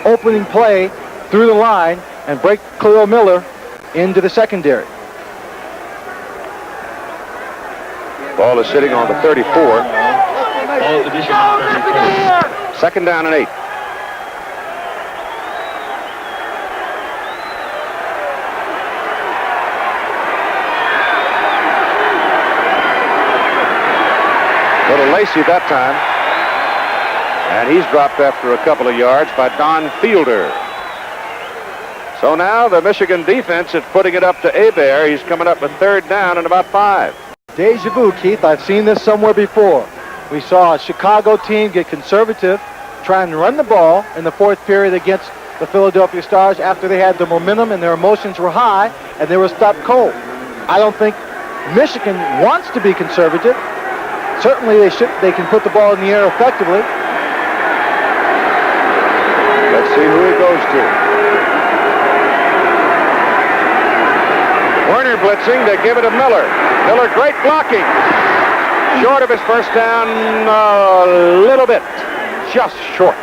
opening play through the line and break Cleo Miller into the secondary. Ball is sitting on the 34. Second down and 8. Little Lacey that time. And he's dropped after a couple of yards by Don Fielder. So now the Michigan defense is putting it up to Hebert. He's coming up with 3rd down and about 5. Deja vu, Keith. I've seen this somewhere before. We saw a Chicago team get conservative, try and run the ball in the 4th period against the Philadelphia Stars after they had the momentum and their emotions were high and they were stopped cold. I don't think Michigan wants to be conservative. Certainly they can put the ball in the air effectively. Let's see who he goes to. Werner blitzing. They give it to Miller. Miller, great blocking. Short of his first down a little bit. Just short.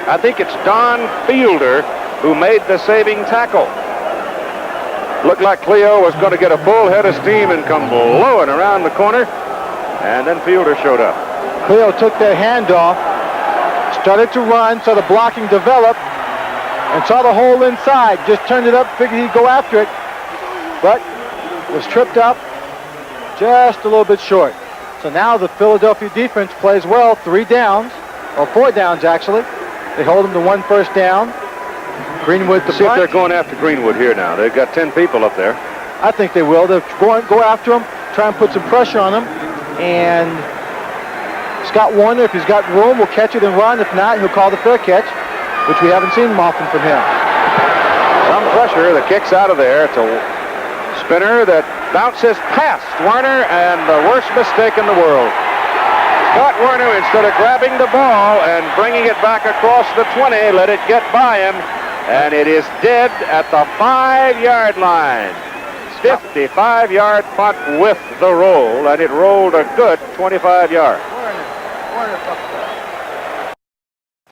I think it's Don Fielder who made the saving tackle. Looked like Cleo was going to get a full head of steam and come blowing around the corner. And then Fielder showed up. Cleo took that handoff, started to run, saw the blocking develop, and saw the hole inside. Just turned it up, figured he'd go after it, but was tripped up just a little bit short. So now the Philadelphia defense plays well, 3 downs, or 4 downs actually. They hold them to 1 first down. Greenwood to see if they're going after Greenwood here now. They've got 10 people up there. I think they will. They'll go after him, try and put some pressure on him, and Scott Warner, if he's got room, will catch it and run. If not, he'll call the fair catch, which we haven't seen often from him. Some pressure. The kick's out of there. It's a spinner that bounces past Warner, and the worst mistake in the world. Scott Warner, instead of grabbing the ball and bringing it back across the 20, let it get by him, and it is dead at the 5-yard line. 55-yard punt with the roll, and it rolled a good 25 yards.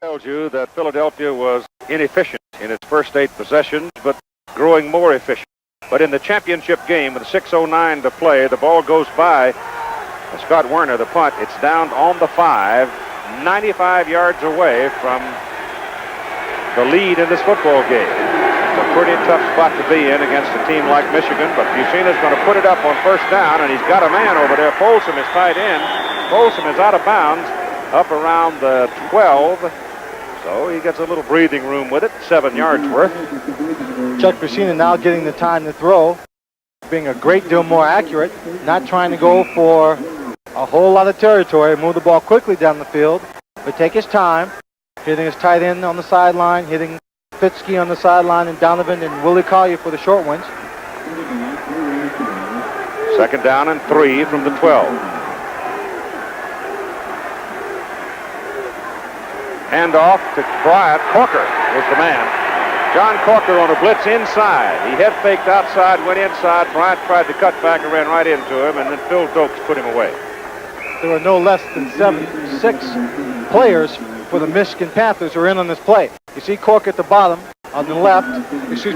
Tells you that Philadelphia was inefficient in its first 8 possessions, but growing more efficient. But in the championship game with 6:09 to play, the ball goes by Scott Warner, the punt. It's down on the 5, 95 yards away from the lead in this football game. It's a pretty tough spot to be in against a team like Michigan, but Bucina's going to put it up on first down, and he's got a man over there. Folsom is tight end. Folsom is out of bounds up around the 12, so he gets a little breathing room with it, 7 yards worth. Chuck Bucina now getting the time to throw, being a great deal more accurate, not trying to go for a whole lot of territory, move the ball quickly down the field, but take his time, hitting his tight end on the sideline, hitting Fitzke on the sideline, and Donovan and Willie Collier for the short ones. 2nd down and 3 from the 12. Hand off to Bryant. Corker was the man. John Corker on a blitz inside. He head faked outside, went inside. Bryant tried to cut back and ran right into him, and then Phil Dokes put him away. There were no less than 6 players for the Michigan Panthers who are in on this play. You see Corker at the bottom on the left, on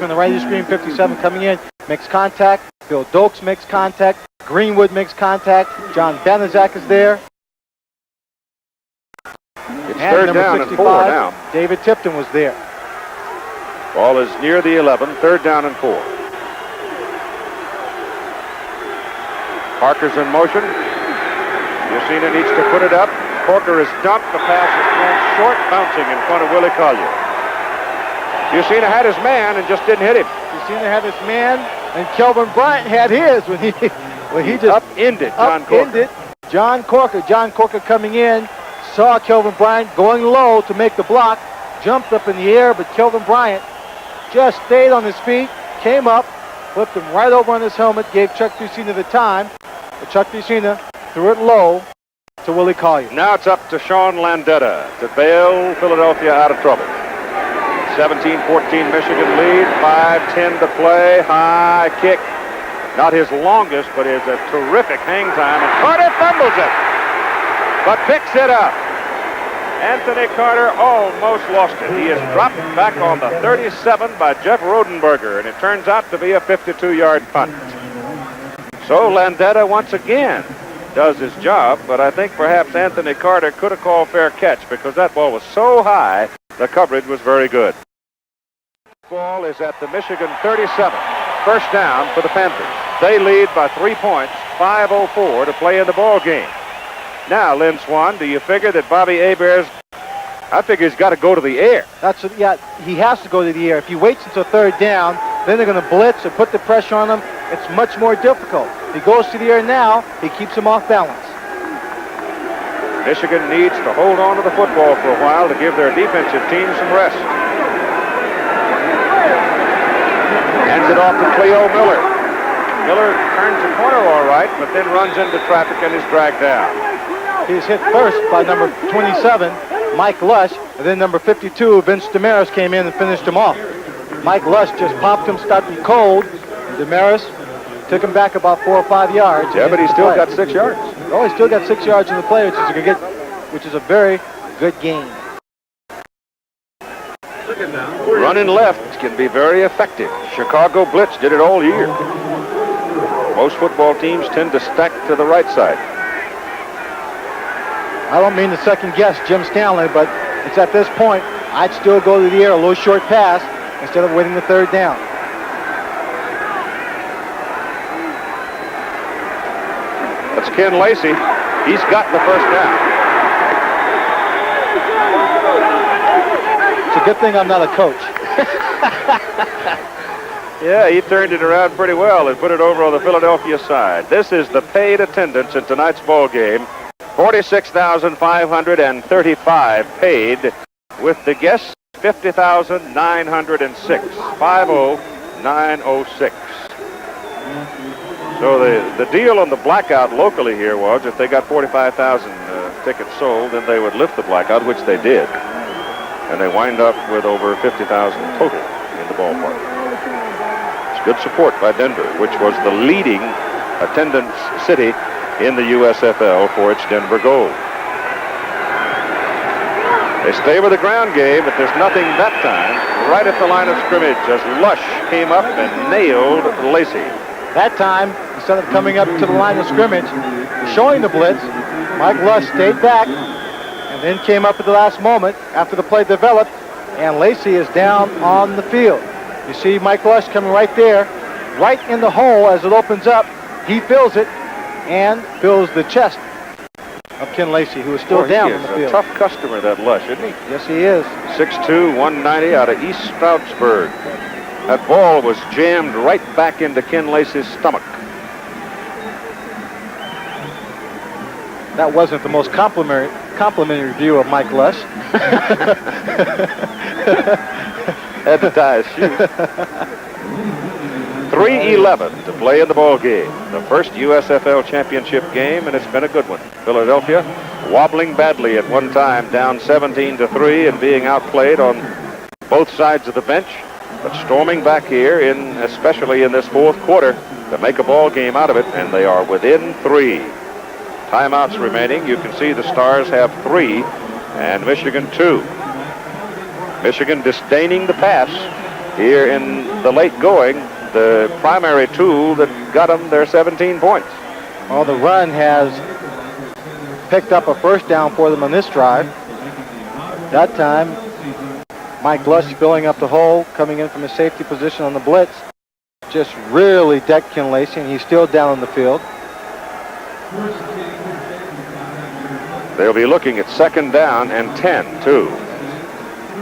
the right of the screen, 57 coming in, makes contact. Phil Dokes makes contact. Greenwood makes contact. John Banaszak is there. It's and 3rd down 65, and 4 now. David Tipton was there. Ball is near the 11, 3rd down and 4. Parker's in motion. Bucina needs to put it up. Corker is dumped. The pass is thrown short, bouncing in front of Willie Collier. Bucina had his man and just didn't hit him. Bucina had his man, and Kelvin Bryant had his when he just upended John Corker. John Corker. John Corker coming in, saw Kelvin Bryant going low to make the block, jumped up in the air, but Kelvin Bryant just stayed on his feet, came up, flipped him right over on his helmet, gave Chuck Bucina the time, but Chuck Bucina threw it low to Willie Collier. Now it's up to Sean Landeta to bail Philadelphia out of trouble. 17-14 Michigan lead, 5:10 to play, high kick. Not his longest, but is a terrific hang time, and Carter fumbles it, but picks it up. Anthony Carter almost lost it. He is dropped back on the 37 by Jeff Rodenberger, and it turns out to be a 52-yard punt. So Landeta once again does his job, but I think perhaps Anthony Carter could have called fair catch because that ball was so high, the coverage was very good. Ball is at the Michigan 37. First down for the Panthers. They lead by 3 points, 5:04 to play in the ball game. Now, Lynn Swan, do you figure that Bobby Heber's, I figure he's got to go to the air. He has to go to the air. If he waits until 3rd down, then they're going to blitz and put the pressure on him. It's much more difficult. If he goes to the air now, he keeps him off balance. Michigan needs to hold on to the football for a while to give their defensive team some rest. Hands it off to Cleo Miller. Miller turns the corner all right, but then runs into traffic and is dragged down. He's hit first by number 27, Mike Lush, and then number 52, Vince Damaris, came in and finished him off. Mike Lush just popped him, started him cold. Damaris Took him back about 4 or 5 yards. Yeah, but he still got 6 yards. Oh, he still got 6 yards in the play, which is a very good gain. Running left can be very effective. Chicago blitz did it all year. Most football teams tend to stack to the right side. I don't mean to second guess Jim Stanley, but it's at this point, I'd still go to the air, a little short pass, instead of waiting the third down. That's Ken Lacey. He's got the first down. It's a good thing I'm not a coach. Yeah, he turned it around pretty well and put it over on the Philadelphia side. This is the paid attendance in tonight's ball game. 46,535 paid, with the guests 50,906. 50,906. So the deal on the blackout locally here was if they got 45,000 tickets sold, then they would lift the blackout, which they did. And they wind up with over 50,000 total in the ballpark. It's good support by Denver, which was the leading attendance city in the USFL for its Denver Gold. They stay with the ground game, but there's nothing that time. Right at the line of scrimmage as Lush came up and nailed Lacey. That time, instead of coming up to the line of scrimmage, showing the blitz, Mike Lush stayed back and then came up at the last moment after the play developed, and Lacey is down on the field. You see Mike Lush coming right there, right in the hole as it opens up. He fills it and fills the chest of Ken Lacey, who is still down on the field. He's a tough customer, that Lush, isn't he? Yes, he is. 6'2", 190 out of East Stroudsburg. That ball was jammed right back into Ken Lacey's stomach. That wasn't the most complimentary view of Mike Lush. Had to tie his shoe. 3:11 to play in the ball game. The first USFL championship game, and it's been a good one. Philadelphia wobbling badly at one time, down 17-3 and being outplayed on both sides of the bench, but storming back here, especially in this fourth quarter, to make a ball game out of it, and they are within 3. Timeouts remaining. You can see the Stars have 3 and Michigan 2. Michigan disdaining the pass here in the late going, the primary tool that got them their 17 points. Well, the run has picked up a first down for them on this drive. That time, Mike Lush filling up the hole, coming in from a safety position on the blitz. Just really decked Ken Lacey, and he's still down on the field. They'll be looking at second down and 10, too.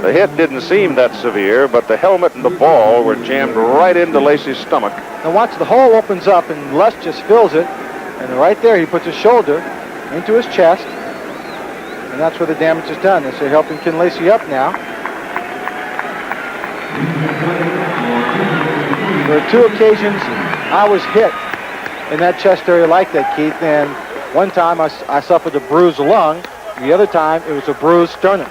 The hit didn't seem that severe, but the helmet and the ball were jammed right into Lacey's stomach. Now watch, the hole opens up, and Lush just fills it. And right there, he puts his shoulder into his chest. And that's where the damage is done. As they're helping Ken Lacey up now. There are 2 occasions I was hit in that chest area like that, Keith. And one time I suffered a bruised lung. The other time it was a bruised sternum.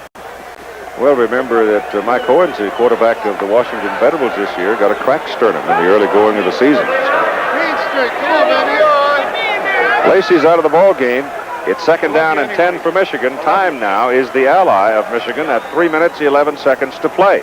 Well, remember that Mike Owens, the quarterback of the Washington Federals this year, got a cracked sternum in the early going of the season. Lacey's out of the ball game. It's second down and 10 for Michigan. Time now is the ally of Michigan at 3 minutes, 11 seconds to play.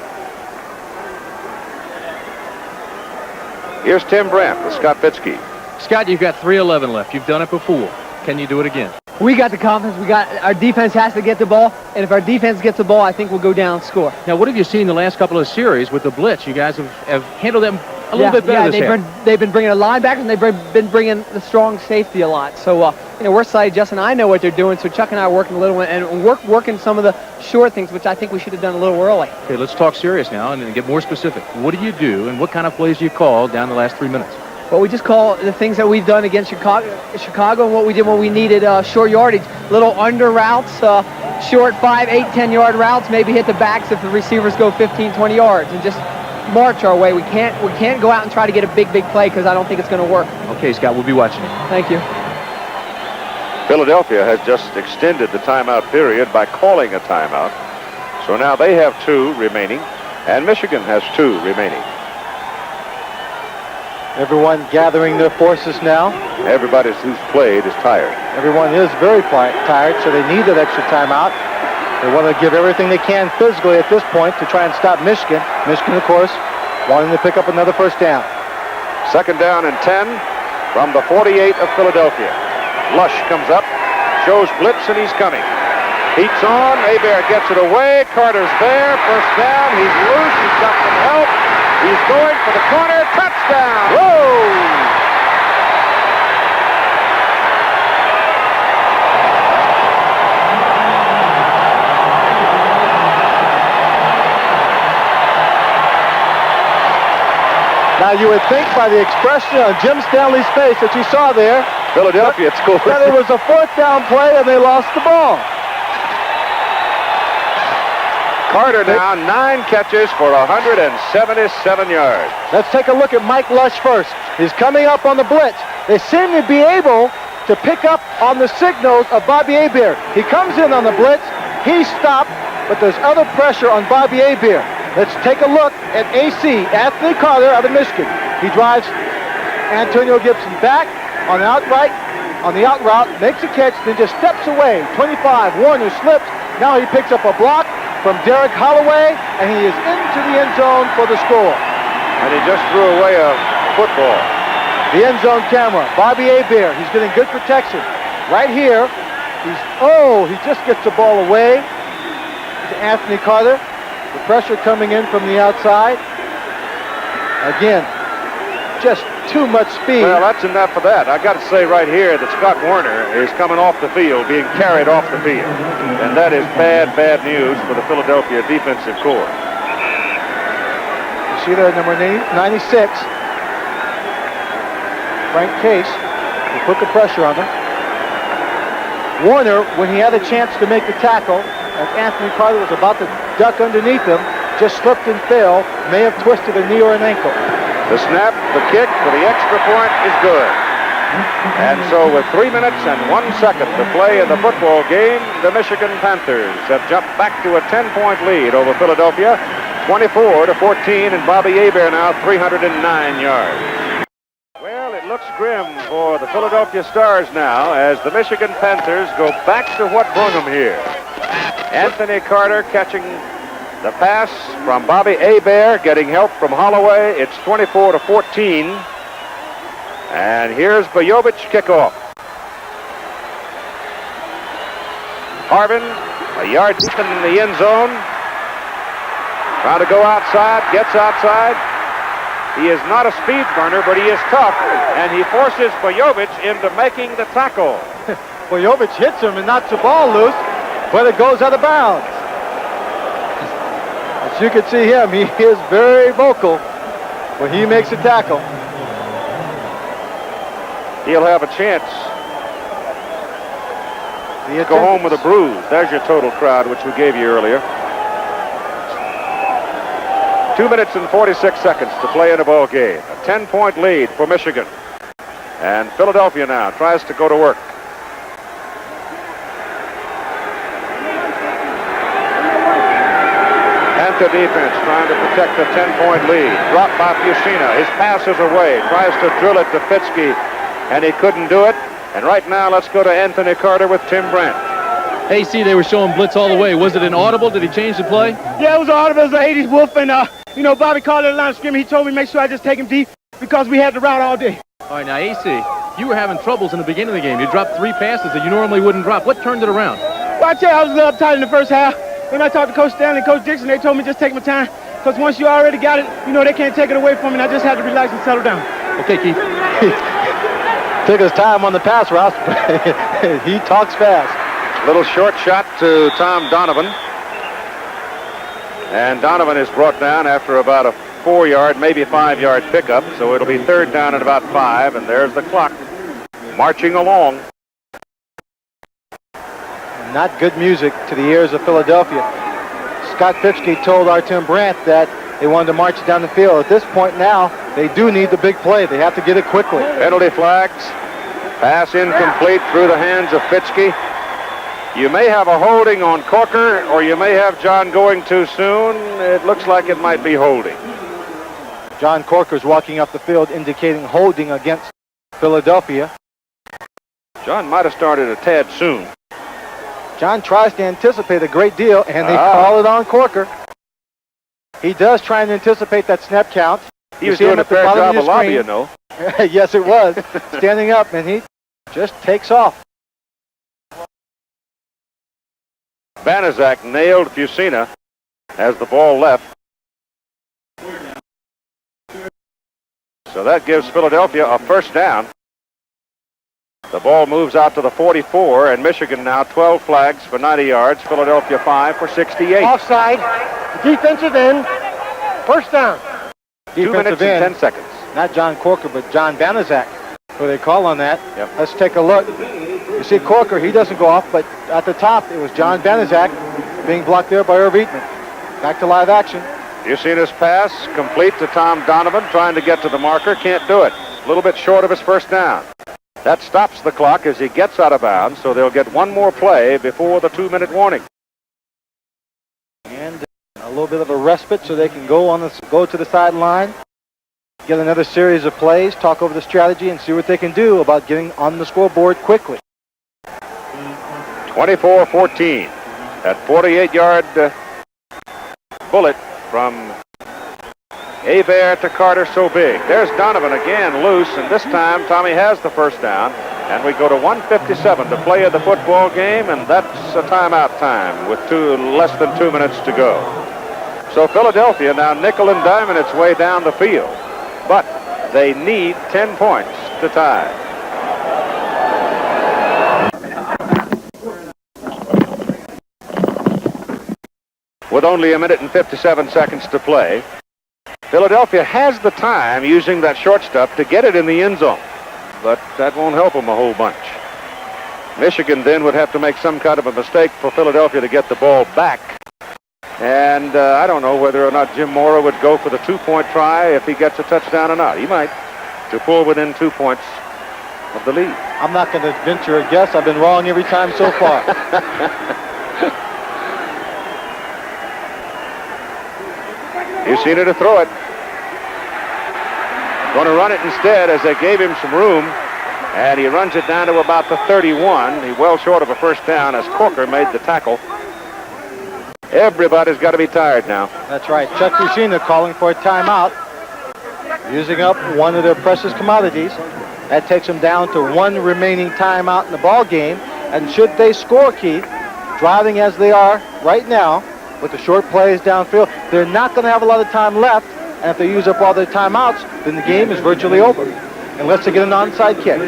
Here's Tim Brandt with Scott Fitzke. Scott, you've got 3:11 left. You've done it before. Can you do it again? We got the confidence. Our defense has to get the ball, and if our defense gets the ball, I think we'll go down and score. Now, what have you seen the last couple of series with the blitz? You guys have handled them a little bit better this year. They've been bringing a linebacker, and they've been bringing the strong safety a lot. So, we're excited. Justin and I know what they're doing, so Chuck and I are working a little, and working some of the short things, which I think we should have done a little early. Okay, let's talk serious now and get more specific. What do you do, and what kind of plays do you call down the last 3 minutes? Well, we just call the things that we've done against Chicago and what we did when we needed short yardage. Little under routes, short 5, 8, 10-yard routes, maybe hit the backs if the receivers go 15, 20 yards, and just march our way. We can't go out and try to get a big play because I don't think it's going to work. Okay, Scott, we'll be watching you. Thank you. Philadelphia has just extended the timeout period by calling a timeout. So now they have 2 remaining, and Michigan has 2 remaining. Everyone gathering their forces now. Everybody who's played is tired. Everyone is very tired, so they need that extra timeout. They want to give everything they can physically at this point to try and stop Michigan. Michigan, of course, wanting to pick up another first down. Second down and 10 from the 48 of Philadelphia. Lush comes up, shows blitz, and he's coming. Heats on. Hebert gets it away. Carter's there. First down. He's loose. He's got some help. He's going for the corner. Touchdown. Whoa! Now you would think by the expression on Jim Stanley's face that you saw there, Philadelphia scored. That it was a fourth down play and they lost the ball. Carter now 9 catches for 177 yards. Let's take a look at Mike Lush first. He's coming up on the blitz. They seem to be able to pick up on the signals of Bobby Hebert. He comes in on the blitz. He's stopped, but there's other pressure on Bobby Hebert. Let's take a look at AC, Anthony Carter out of Michigan. He drives Antonio Gibson back on the out route, makes a catch, then just steps away. 25, Warner slips. Now he picks up a block from Derek Holloway, and he is into the end zone for the score. And he just threw away a football. The end zone camera, Bobby Hebert. He's getting good protection. Right here, he just gets the ball away to Anthony Carter. The pressure coming in from the outside. Again, just too much speed. Well, that's enough for that. I got to say right here that Scott Warner is coming off the field, being carried off the field. And that is bad, bad news for the Philadelphia defensive corps. You see there, number 96. Frank Case will put the pressure on them. Warner, when he had a chance to make the tackle, as Anthony Carter was about to duck underneath him, just slipped and fell, may have twisted a knee or an ankle. The snap, the kick for the extra point is good. And so with 3 minutes and 1 second to play in the football game, the Michigan Panthers have jumped back to a 10-point lead over Philadelphia, 24-14, and Bobby Hebert now 309 yards. Well, it looks grim for the Philadelphia Stars now as the Michigan Panthers go back to what brought them here. Anthony Carter catching the pass from Bobby Hebert, getting help from Holloway. It's 24-14. And here's Bojovich kickoff. Harvin, a yard deep in the end zone. Trying to go outside, gets outside. He is not a speed burner, but he is tough. And he forces Bojovich into making the tackle. Bojovich hits him and knocks the ball loose, but it goes out of bounds. As you can see him, he is very vocal when he makes a tackle. He'll have a chance to go home with a bruise. There's your total crowd, which we gave you earlier. 2 minutes and 46 seconds to play in a ball game. A 10-point lead for Michigan. And Philadelphia now tries to go to work. Panther defense trying to protect the 10-point lead. Dropped by Fusina. His pass is away. Tries to drill it to Fitzke, and he couldn't do it. And right now, let's go to Anthony Carter with Tim Brandt. Hey, see, they were showing blitz all the way. Was it inaudible? Did he change the play? Yeah, it was audible. It was an 80s Wolf, and Bobby called it a line of scrimmage. He told me make sure I just take him deep because we had the route all day. All right, now, AC, you were having troubles in the beginning of the game. You dropped 3 passes that you normally wouldn't drop. What turned it around? Well, I tell you, I was a little uptight in the first half. When I talked to Coach Stanley and Coach Dixon, they told me just take my time because once you already got it, they can't take it away from me, and I just had to relax and settle down. Okay, Keith. Took his time on the pass route. He talks fast. Little short shot to Tom Donovan. And Donovan is brought down after about a 4-yard, maybe 5-yard pickup. So it'll be 3rd down at about 5. And there's the clock marching along. Not good music to the ears of Philadelphia. Scott Fitzke told our Tim Brandt that they wanted to march down the field. At this point now, they do need the big play. They have to get it quickly. Penalty flags. Pass incomplete through the hands of Fitzke. You may have a holding on Corker, or you may have John going too soon. It looks like it might be holding. John Corker's walking up the field indicating holding against Philadelphia. John might have started a tad soon. John tries to anticipate a great deal, and they call it on Corker. He does try and anticipate that snap count. He was doing a fair job of lobbying, though. Yes, it was. Standing up, and he just takes off. Banaszak nailed Fusina as the ball left. So that gives Philadelphia a first down. The ball moves out to the 44, and Michigan now 12 flags for 90 yards. Philadelphia 5 for 68. Offside. Defensive end. First down. 2 minutes and 10 seconds. Not John Corker, but John Banaszak, who they call on that. Yep. Let's take a look. You see Corker, he doesn't go off, but at the top, it was John Banaszak being blocked there by Irv Eatman. Back to live action. You seen his pass complete to Tom Donovan, trying to get to the marker. Can't do it. A little bit short of his first down. That stops the clock as he gets out of bounds, so they'll get one more play before the 2-minute warning. And a little bit of a respite so they can go to the sideline, get another series of plays, talk over the strategy, and see what they can do about getting on the scoreboard quickly. 24-14. That 48-yard bullet from Hebert to Carter so big. There's Donovan again loose, and this time Tommy has the first down. And we go to 1:57 to play of the football game, and that's a timeout time with less than 2 minutes to go. So Philadelphia now nickel and diming its way down the field. But they need 10 points to tie. With only 1 minute and 57 seconds to play, Philadelphia has the time using that short stuff to get it in the end zone. But that won't help them a whole bunch. Michigan then would have to make some kind of a mistake for Philadelphia to get the ball back. And I don't know whether or not Jim Mora would go for the 2-point try if he gets a touchdown or not. He might, to pull within 2 points of the lead. I'm not going to venture a guess. I've been wrong every time so far. Fusina to throw it. Going to run it instead as they gave him some room. And he runs it down to about the 31. He well short of a first down as Corker made the tackle. Everybody's got to be tired now. That's right. Chuck Fusina calling for a timeout, using up one of their precious commodities. That takes them down to one remaining timeout in the ball game. And should they score, Keith, driving as they are right now with the short plays downfield, they're not going to have a lot of time left. And if they use up all their timeouts, then the game is virtually over, unless they get an onside kick.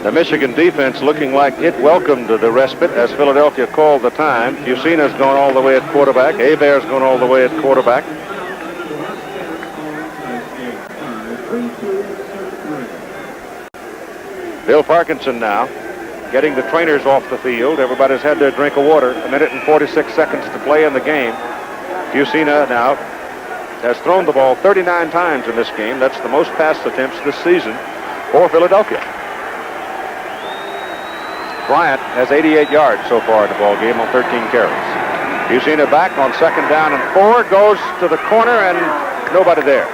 The Michigan defense looking like it welcomed the respite as Philadelphia called the time. Fusina's going all the way at quarterback. Hebert's going all the way at quarterback. Bill Parkinson now getting the trainers off the field. Everybody's had their drink of water. 1 minute and 46 seconds to play in the game. Fusina now has thrown the ball 39 times in this game. That's the most pass attempts this season for Philadelphia. Bryant has 88 yards so far in the ball game on 13 carries. Fusina back on 2nd down and 4, goes to the corner and nobody there.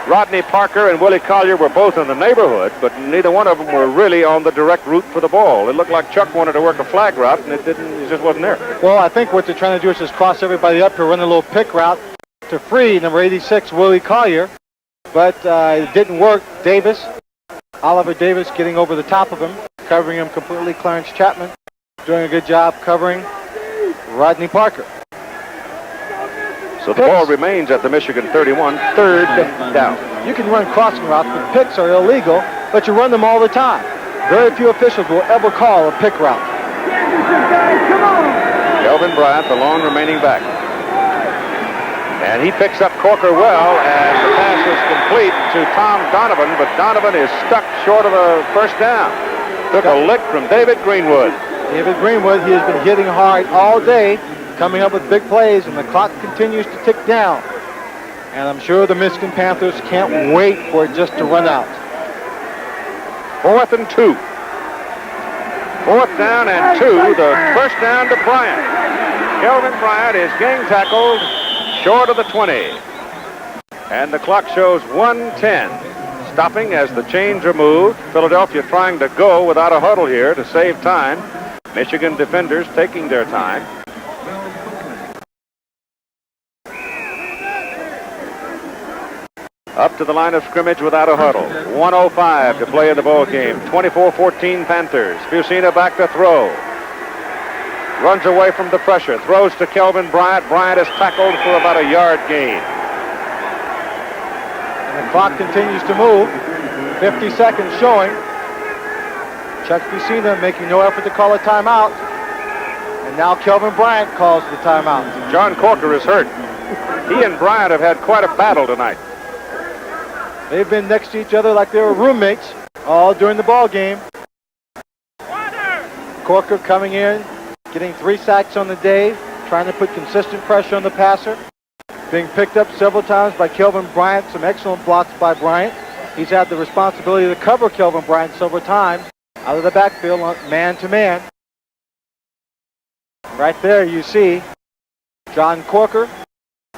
Rodney Parker and Willie Collier were both in the neighborhood, but neither one of them were really on the direct route for the ball. It looked like Chuck wanted to work a flag route, and it just wasn't there. Well, I think what they're trying to do is just cross everybody up to run a little pick route to free number 86, Willie Collier, but it didn't work. Oliver Davis getting over the top of him, covering him completely. Clarence Chapman doing a good job covering Rodney Parker. So the ball remains at the Michigan 31, 3rd down. You can run crossing routes, but picks are illegal, but you run them all the time. Very few officials will ever call a pick route. Kelvin Bryant, the lone remaining back. And he picks up Corker well, and the pass is complete to Tom Donovan, but Donovan is stuck short of a first down. Took a lick from David Greenwood. David Greenwood, he has been hitting hard all day, coming up with big plays, and the clock continues to tick down. And I'm sure the Michigan Panthers can't wait for it just to run out. 4th and 2. 4th down and 2, the first down to Bryant. Kelvin Bryant is gang tackled short of the 20. And the clock shows 1:10. Stopping as the chains are moved. Philadelphia trying to go without a huddle here to save time. Michigan defenders taking their time. Up to the line of scrimmage without a huddle. 1:05 to play in the ball game. 24-14 Panthers. Fusina back to throw. Runs away from the pressure. Throws to Kelvin Bryant. Bryant is tackled for about a yard gain. And the clock continues to move. 50 seconds showing. Chuck Fusina making no effort to call a timeout. And now Kelvin Bryant calls the timeout. John Corker is hurt. He and Bryant have had quite a battle tonight. They've been next to each other like they were roommates all during the ball game. Corker coming in, getting 3 sacks on the day, trying to put consistent pressure on the passer. Being picked up several times by Kelvin Bryant, some excellent blocks by Bryant. He's had the responsibility to cover Kelvin Bryant several times out of the backfield, man to man. Right there you see John Corker.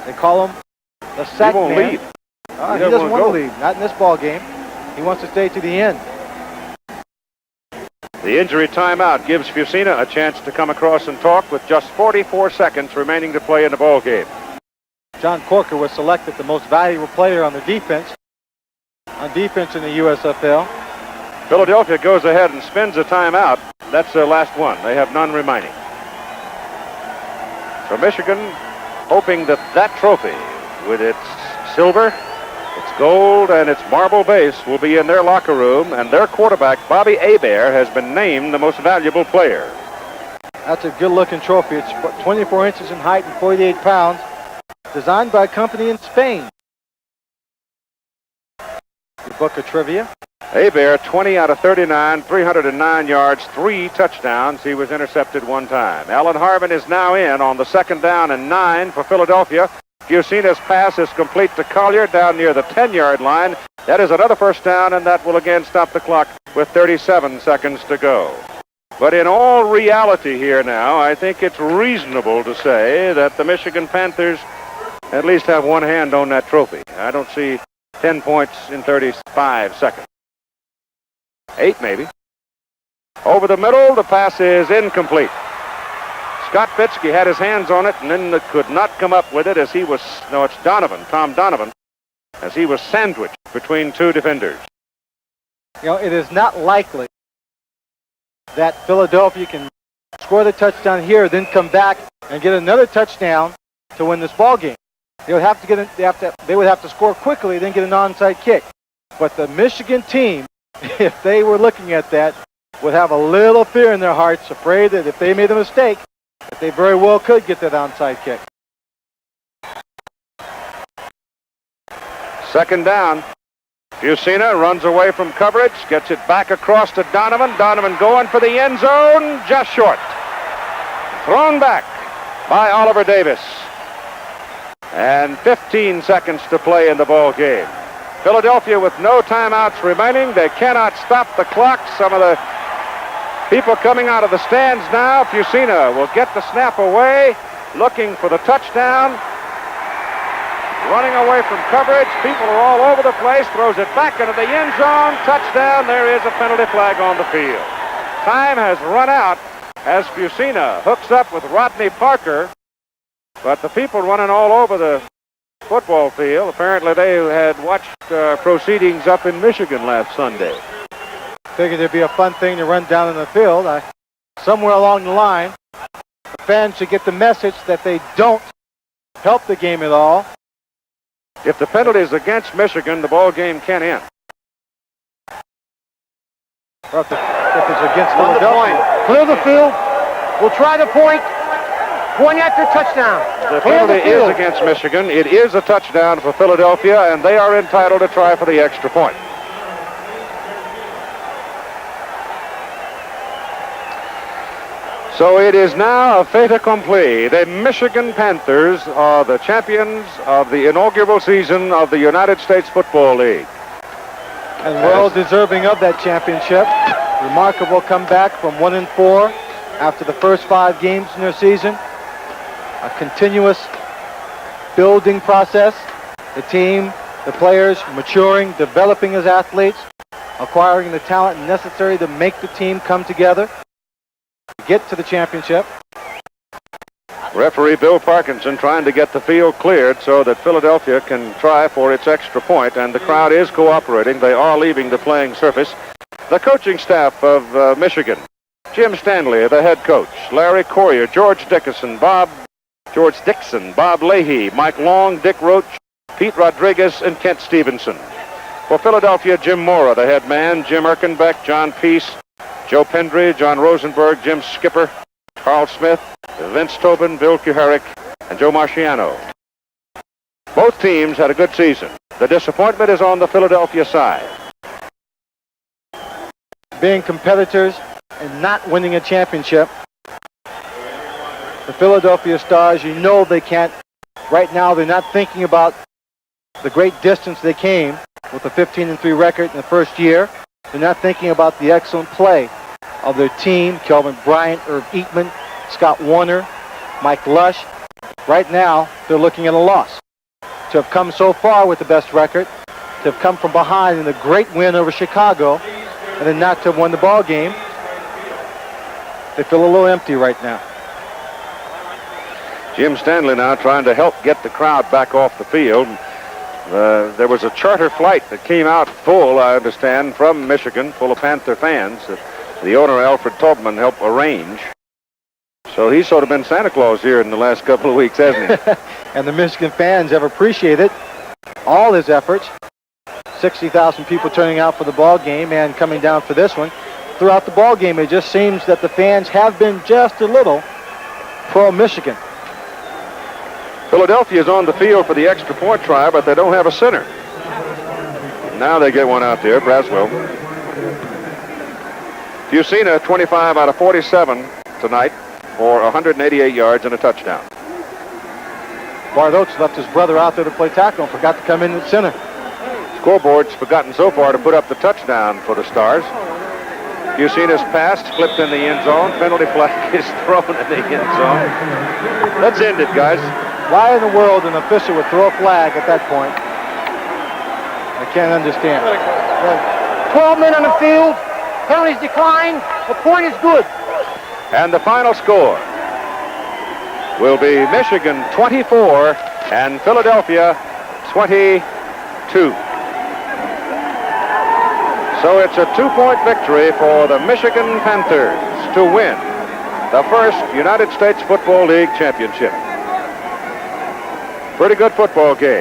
They call him the sack man. He won't leave. He doesn't want to leave, not in this ball game. He wants to stay to the end. The injury timeout gives Fusina a chance to come across and talk with just 44 seconds remaining to play in the ball game. John Corker was selected the most valuable player on the defense. On defense in the USFL. Philadelphia goes ahead and spends a timeout. That's their last one. They have none remaining. So Michigan hoping that that trophy with its silver, its gold, and its marble base will be in their locker room, and their quarterback, Bobby Hebert, has been named the most valuable player. That's a good-looking trophy. It's 24 inches in height and 48 pounds. Designed by a company in Spain. The book of trivia. Hebert, 20 out of 39, 309 yards, 3 touchdowns. He was intercepted 1 time. Alan Harvin is now in on the 2nd down and 9 for Philadelphia. Fusina's pass is complete to Collier down near the 10-yard line. That is another first down, and that will again stop the clock with 37 seconds to go. But in all reality here now, I think it's reasonable to say that the Michigan Panthers at least have one hand on that trophy. I don't see 10 points in 35 seconds. 8 maybe. Over the middle, the pass is incomplete. Scott Fitzke had his hands on it and then could not come up with it as he was, no, it's Tom Donovan, as he was sandwiched between 2 defenders. You know, it is not likely that Philadelphia can score the touchdown here, then come back and get another touchdown to win this ball game. They would have to score quickly, then get an onside kick. But the Michigan team, if they were looking at that, would have a little fear in their hearts, afraid that if they made a mistake, that they very well could get that onside kick. 2nd down. Fusina runs away from coverage, gets it back across to Donovan. Donovan going for the end zone, just short. Thrown back by Oliver Davis. And 15 seconds to play in the ball game. Philadelphia with no timeouts remaining. They cannot stop the clock. Some of the people coming out of the stands now. Fusina will get the snap away, looking for the touchdown. Running away from coverage. People are all over the place. Throws it back into the end zone. Touchdown. There is a penalty flag on the field. Time has run out as Fusina hooks up with Rodney Parker. But the people running all over the football field, apparently they had watched proceedings up in Michigan last Sunday. Figured it'd be a fun thing to run down in the field. Somewhere along the line, the fans should get the message that they don't help the game at all. If the penalty is against Michigan, the ball game can end. Or if it's against Philadelphia. Clear the field. We'll try the point. Point after touchdown. The penalty is against Michigan. It is a touchdown for Philadelphia, and they are entitled to try for the extra point. So it is now a fait accompli. The Michigan Panthers are the champions of the inaugural season of the United States Football League. And well deserving of that championship. Remarkable comeback from 1-4 after the first 5 games in their season. a continuous building process. The team, the players maturing, developing as athletes, acquiring the talent necessary to make the team come together, get to the championship. Referee Bill Parkinson trying to get the field cleared so that Philadelphia can try for its extra point, and the crowd is cooperating. They are leaving the playing surface. The coaching staff of Michigan: Jim Stanley, the head coach; Larry Courier, George Dixon, Bob Leahy, Mike Long, Dick Roach, Pete Rodriguez, and Kent Stevenson. For Philadelphia, Jim Mora, the head man; Jim Erkenbeck, John Peace, Joe Pendry, John Rosenberg, Jim Skipper, Carl Smith, Vince Tobin, Bill Kuharic, and Joe Marciano. Both teams had a good season. The disappointment is on the Philadelphia side. Being competitors and not winning a championship, the Philadelphia Stars, you know they can't. Right now, they're not thinking about the great distance they came with a 15-3 record in the first year. They're not thinking about the excellent play of their team: Kelvin Bryant, Irv Eatman, Scott Warner, Mike Lush. Right now, they're looking at a loss. To have come so far with the best record, to have come from behind in a great win over Chicago, and then not to have won the ball game, they feel a little empty right now. Jim Stanley now trying to help get the crowd back off the field. There was a charter flight that came out full, I understand, from Michigan, full of Panther fans. The owner, Alfred Tobman, helped arrange. So he's sort of been Santa Claus here in the last couple of weeks, hasn't he? And the Michigan fans have appreciated all his efforts. 60,000 people turning out for the ball game and coming down for this one. Throughout the ball game, it just seems that the fans have been just a little pro-Michigan. Philadelphia is on the field for the extra point try, but they don't have a center. Now they get one out there, Braswell. Fusina, 25 out of 47 tonight for 188 yards and a touchdown. Bart Oates left his brother out there to play tackle and forgot to come in at center. Scoreboard's forgotten so far to put up the touchdown for the Stars. Fusina's pass flipped in the end zone. Penalty flag is thrown in the end zone. Let's end it, guys. Why in the world an official would throw a flag at that point, I can't understand. 12 men on the field. Penalties decline. The point is good. And the final score will be Michigan 24 and Philadelphia 22. So it's a 2-point victory for the Michigan Panthers to win the first United States Football League championship. Pretty good football game.